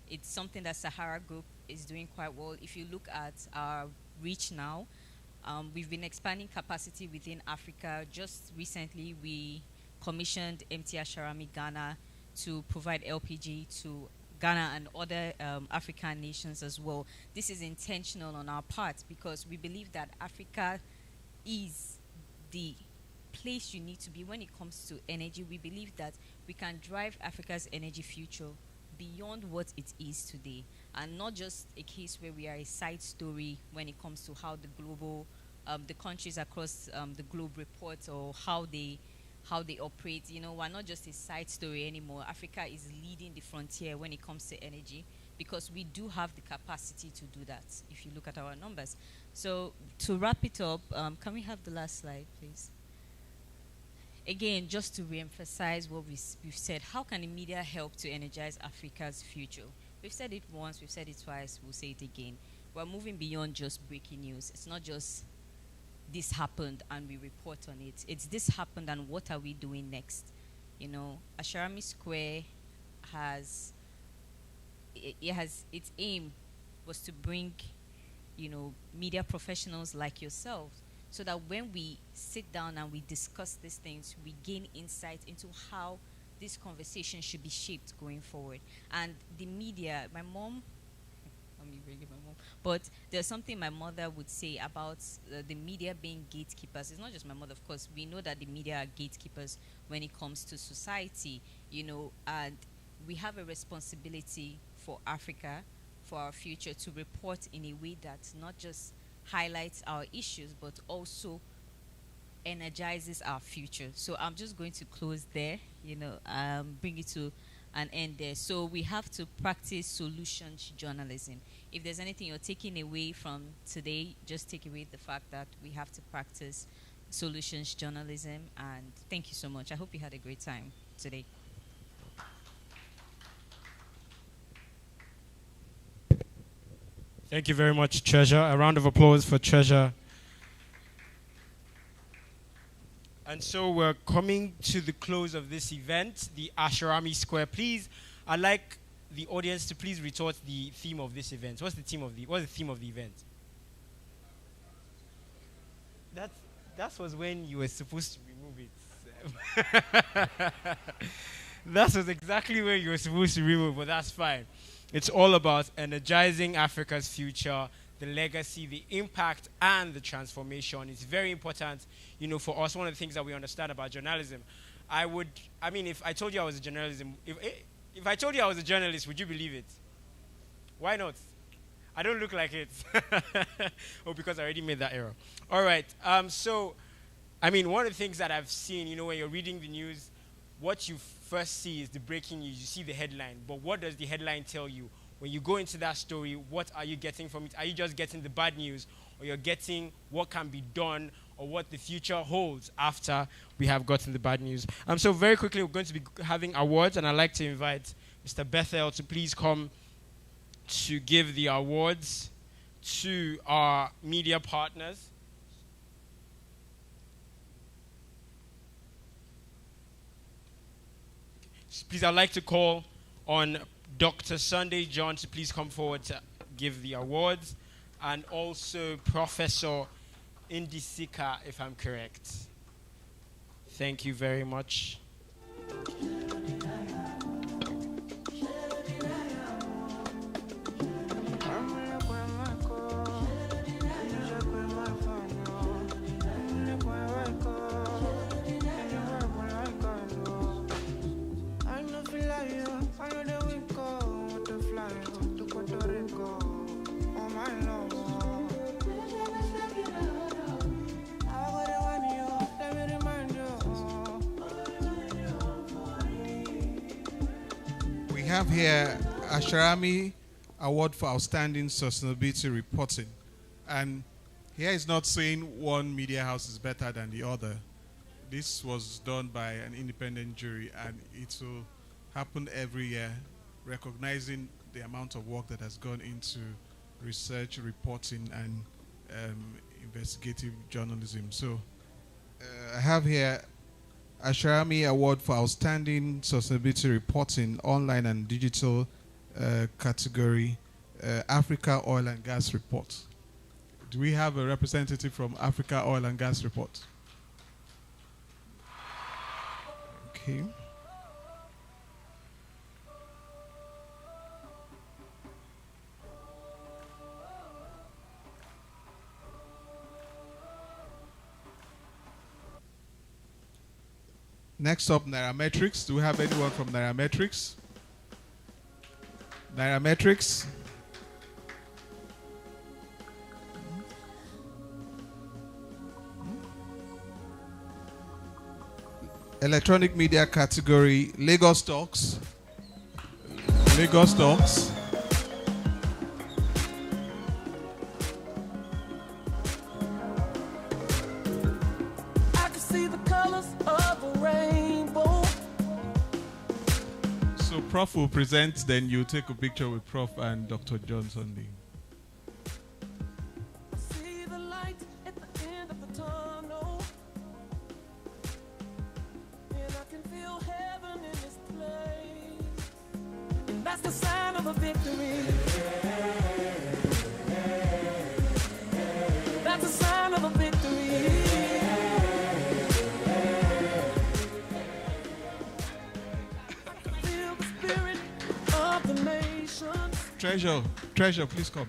it's something that Sahara Group is doing quite well. If you look at our reach now, We've been expanding capacity within Africa. Just recently, we commissioned MT Asharami Ghana to provide LPG to Ghana and other African nations as well. This is intentional on our part because we believe that Africa is the place you need to be when it comes to energy. We believe that we can drive Africa's energy future beyond what it is today, and not just a case where we are a side story when it comes to how the global, the countries across the globe report or how they operate. You know, we're not just a side story anymore. Africa is leading the frontier when it comes to energy because we do have the capacity to do that if you look at our numbers. So to wrap it up, can we have the last slide, please? Again, just to re-emphasize what we've said, how can the media help to energize Africa's future? We've said it once, we've said it twice, we'll say it again. We're moving beyond just breaking news. It's not just this happened and we report on it. It's this happened and what are we doing next? You know, Asharami Square has its aim was to bring, you know, media professionals like yourselves, so that when we sit down and we discuss these things, we gain insight into how this conversation should be shaped going forward. And the media, my mom, but there's something my mother would say about the media being gatekeepers. It's not just my mother, of course. We know that the media are gatekeepers when it comes to society, you know, and we have a responsibility for Africa, for our future, to report in a way that not just highlights our issues, but also energizes our future. So I'm just going to close there, you know, bring it to an end there. So we have to practice solutions journalism. If there's anything you're taking away from today, just take away the fact that we have to practice solutions journalism. And thank you so much. I hope you had a great time today. Thank you very much, Treasure. A round of applause for Treasure. And so we're coming to the close of this event, the Asharami Square. Please, I'd like the audience to please retort the theme of this event. What's the theme of the event? That was when you were supposed to remove it. That was exactly where you were supposed to remove, but that's fine. It's all about energizing Africa's future, the legacy, the impact, and the transformation. It's very important, you know, for us. One of the things that we understand about journalism, if I told you I was a if I told you I was a journalist, would you believe it? Why not? I don't look like it. Oh, because I already made that error. All right. One of the things that I've seen, you know, when you're reading the news, what you first see is the breaking news. You see the headline. But what does the headline tell you? When you go into that story, what are you getting from it? Are you just getting the bad news? Or you're getting what can be done or what the future holds after we have gotten the bad news? So very quickly, we're going to be having awards. And I'd like to invite Mr. Bethel to please come to give the awards to our media partners. Please, I'd like to call on Dr. Sunday John to please come forward to give the awards, and also Professor Indisika, if I'm correct. Thank you very much. We have here Asharami Award for Outstanding Sustainability Reporting. And here is not saying one media house is better than the other. This was done by an independent jury, and it will happen every year, recognizing the amount of work that has gone into research, reporting, and investigative journalism. So I have here Asharami Award for Outstanding Sustainability Reporting, Online and Digital category, Africa Oil and Gas Report. Do we have a representative from Africa Oil and Gas Report? Okay. Next up, Nairametrics. Do we have anyone from Nairametrics? Nairametrics. Electronic media category, Lagos Talks. Lagos Talks. I can see the colors of a rainbow. So Prof will present, then you take a picture with Prof and Dr. John Sunday. I see the light at the end of the tunnel. And I can feel heaven in this place. And that's the sign of a victory. That's a sign of a victory. Feel the spirit of the nation. Treasure, please come.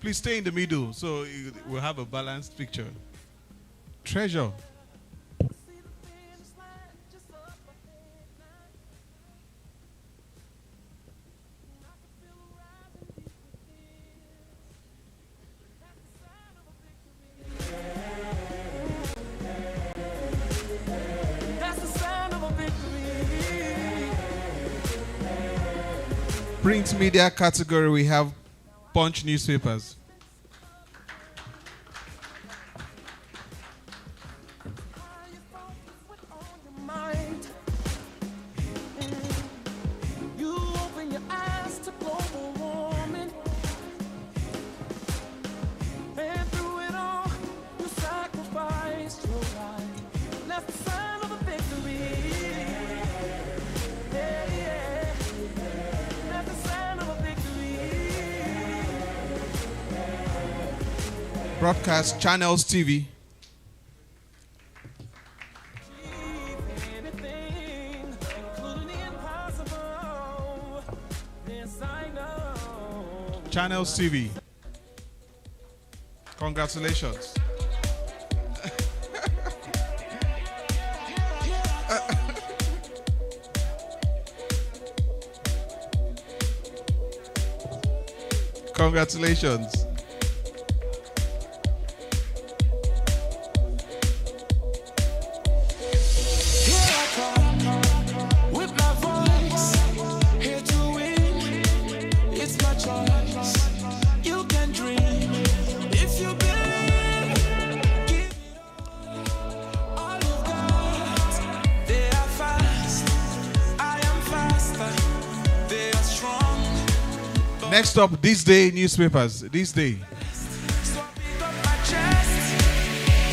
Please stay in the middle so we'll have a balanced picture. Treasure. That's the sign of a victory. Print media category, we have Punch newspapers. Mind. You open your eyes to global warming. And through it all, you sacrificed your life. That's the sign of a victory. Yeah, yeah. That's the sign of a victory. Broadcast Channels TV. Anything, including the impossible. Yes, I know. Channels TV. Congratulations. Congratulations. With my voice, here to win. It's my choice. You can dream if you believe. Give it all you've got. They are fast. I am faster. They are strong. Next up, This Day newspapers. This Day.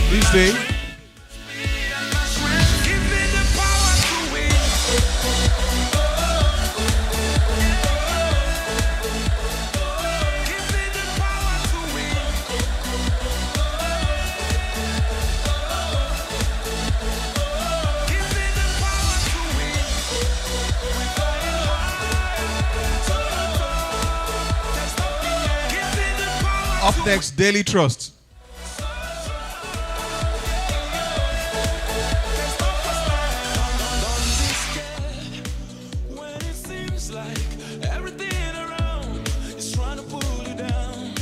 This Day. Up next, Daily Trust. When it seems like everything around is trying to pull you down,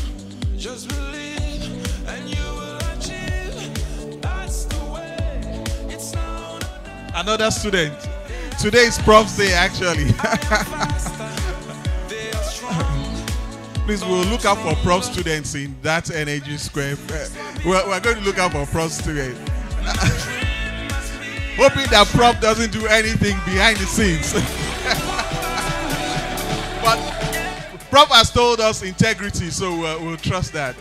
just believe and you will achieve. That's the way. It's now. Another student. Today is Prof's Day, actually. Please, we'll look out for Prof students in that Energy Square. We're going to look out for Prof students. Hoping that Prof doesn't do anything behind the scenes. But Prof has told us integrity, so we'll trust that.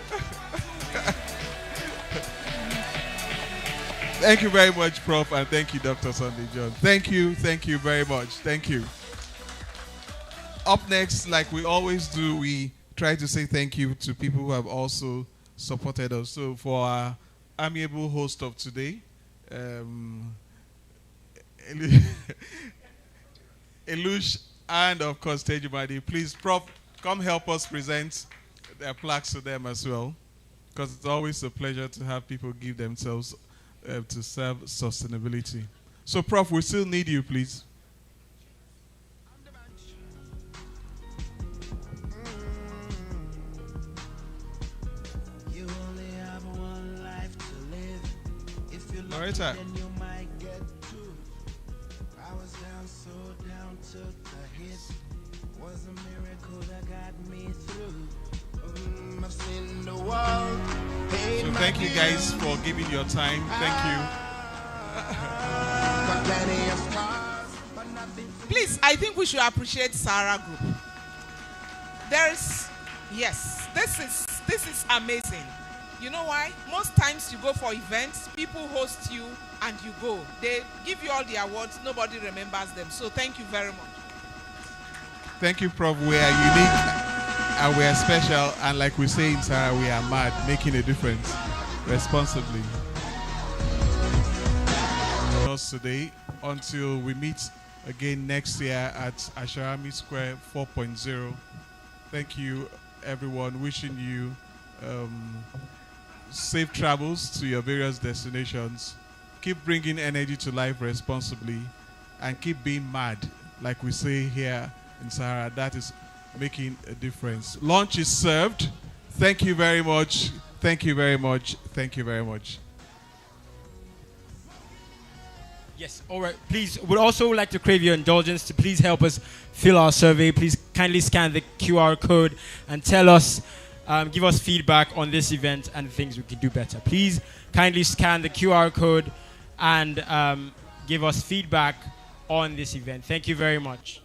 Thank you very much, Prof, and thank you, Dr. Sunday John. Thank you very much. Thank you. Up next, like we always do, we try to say thank you to people who have also supported us. So for our amiable host of today, Elush, and of course Tejumadi, please, Prof, come help us present their plaques to them as well, because it's always a pleasure to have people give themselves to serve sustainability. So, Prof, we still need you, please. Narrator. So thank you guys for giving your time. Thank you. Please, I think we should appreciate Sahara Group. Yes, this is amazing. You know why? Most times you go for events, people host you and you go. They give you all the awards, nobody remembers them. So thank you very much. Thank you, Prof. We are unique and we are special, and like we say in Sahara, we are mad, making a difference responsibly. Us today until we meet again next year at Asharami Square 4.0. Thank you, everyone. Wishing you safe travels to your various destinations. Keep bringing energy to life responsibly, and keep being mad, like we say here in Sahara. That is making a difference. Lunch is served. Thank you very much. Thank you very much. Thank you very much. Yes, all right. Please, we'd also like to crave your indulgence to please help us fill our survey. Please kindly scan the QR code and tell us, give us feedback on this event and things we can do better. Please kindly scan the QR code and give us feedback on this event. Thank you very much.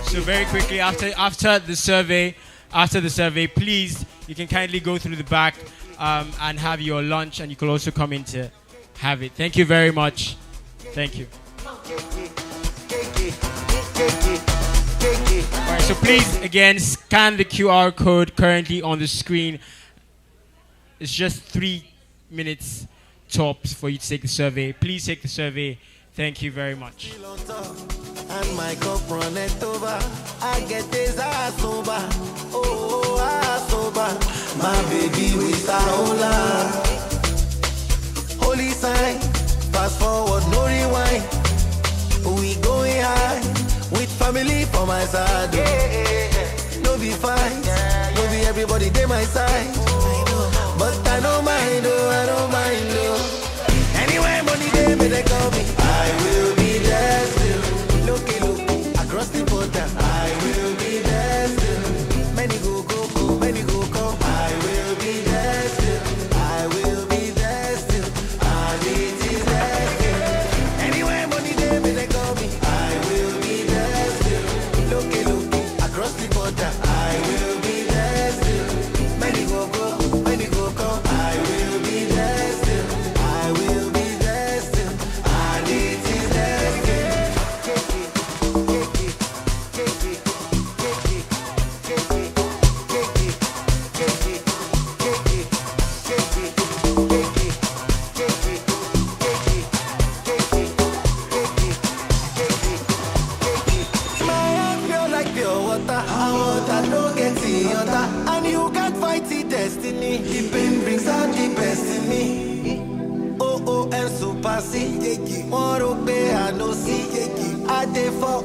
So very quickly, after the survey, please, you can kindly go through the back and have your lunch, and you can also come in to have it. Thank you very much. Thank you. All right, so please, again, scan the QR code currently on the screen. It's just 3 minutes tops for you to take the survey. Please take the survey. Thank you very much. And my cup runneth over. I get this sober. Oh, sober. My baby with Saola. Holy sign. Fast forward, no rewind. We going high. With family for my side. No be fine. No be everybody they my side. But I don't mind, I don't mind, Anyway, money they may they call me. I will be there still. Look, across the border. I will be there still. Many go, many go, come. I will be there still. I will be there still. And it is there still. Anyway, money they may they call me. I will be there still. Look, across the border. I will be there still. Many go, many go, come. I will be there still. I will be there still. And it is there still. My heart feel like pure water. I don't get the other. And you can't fight the destiny. The pain brings out the best in me. Oh, and super see. One rope, I no see. I dey for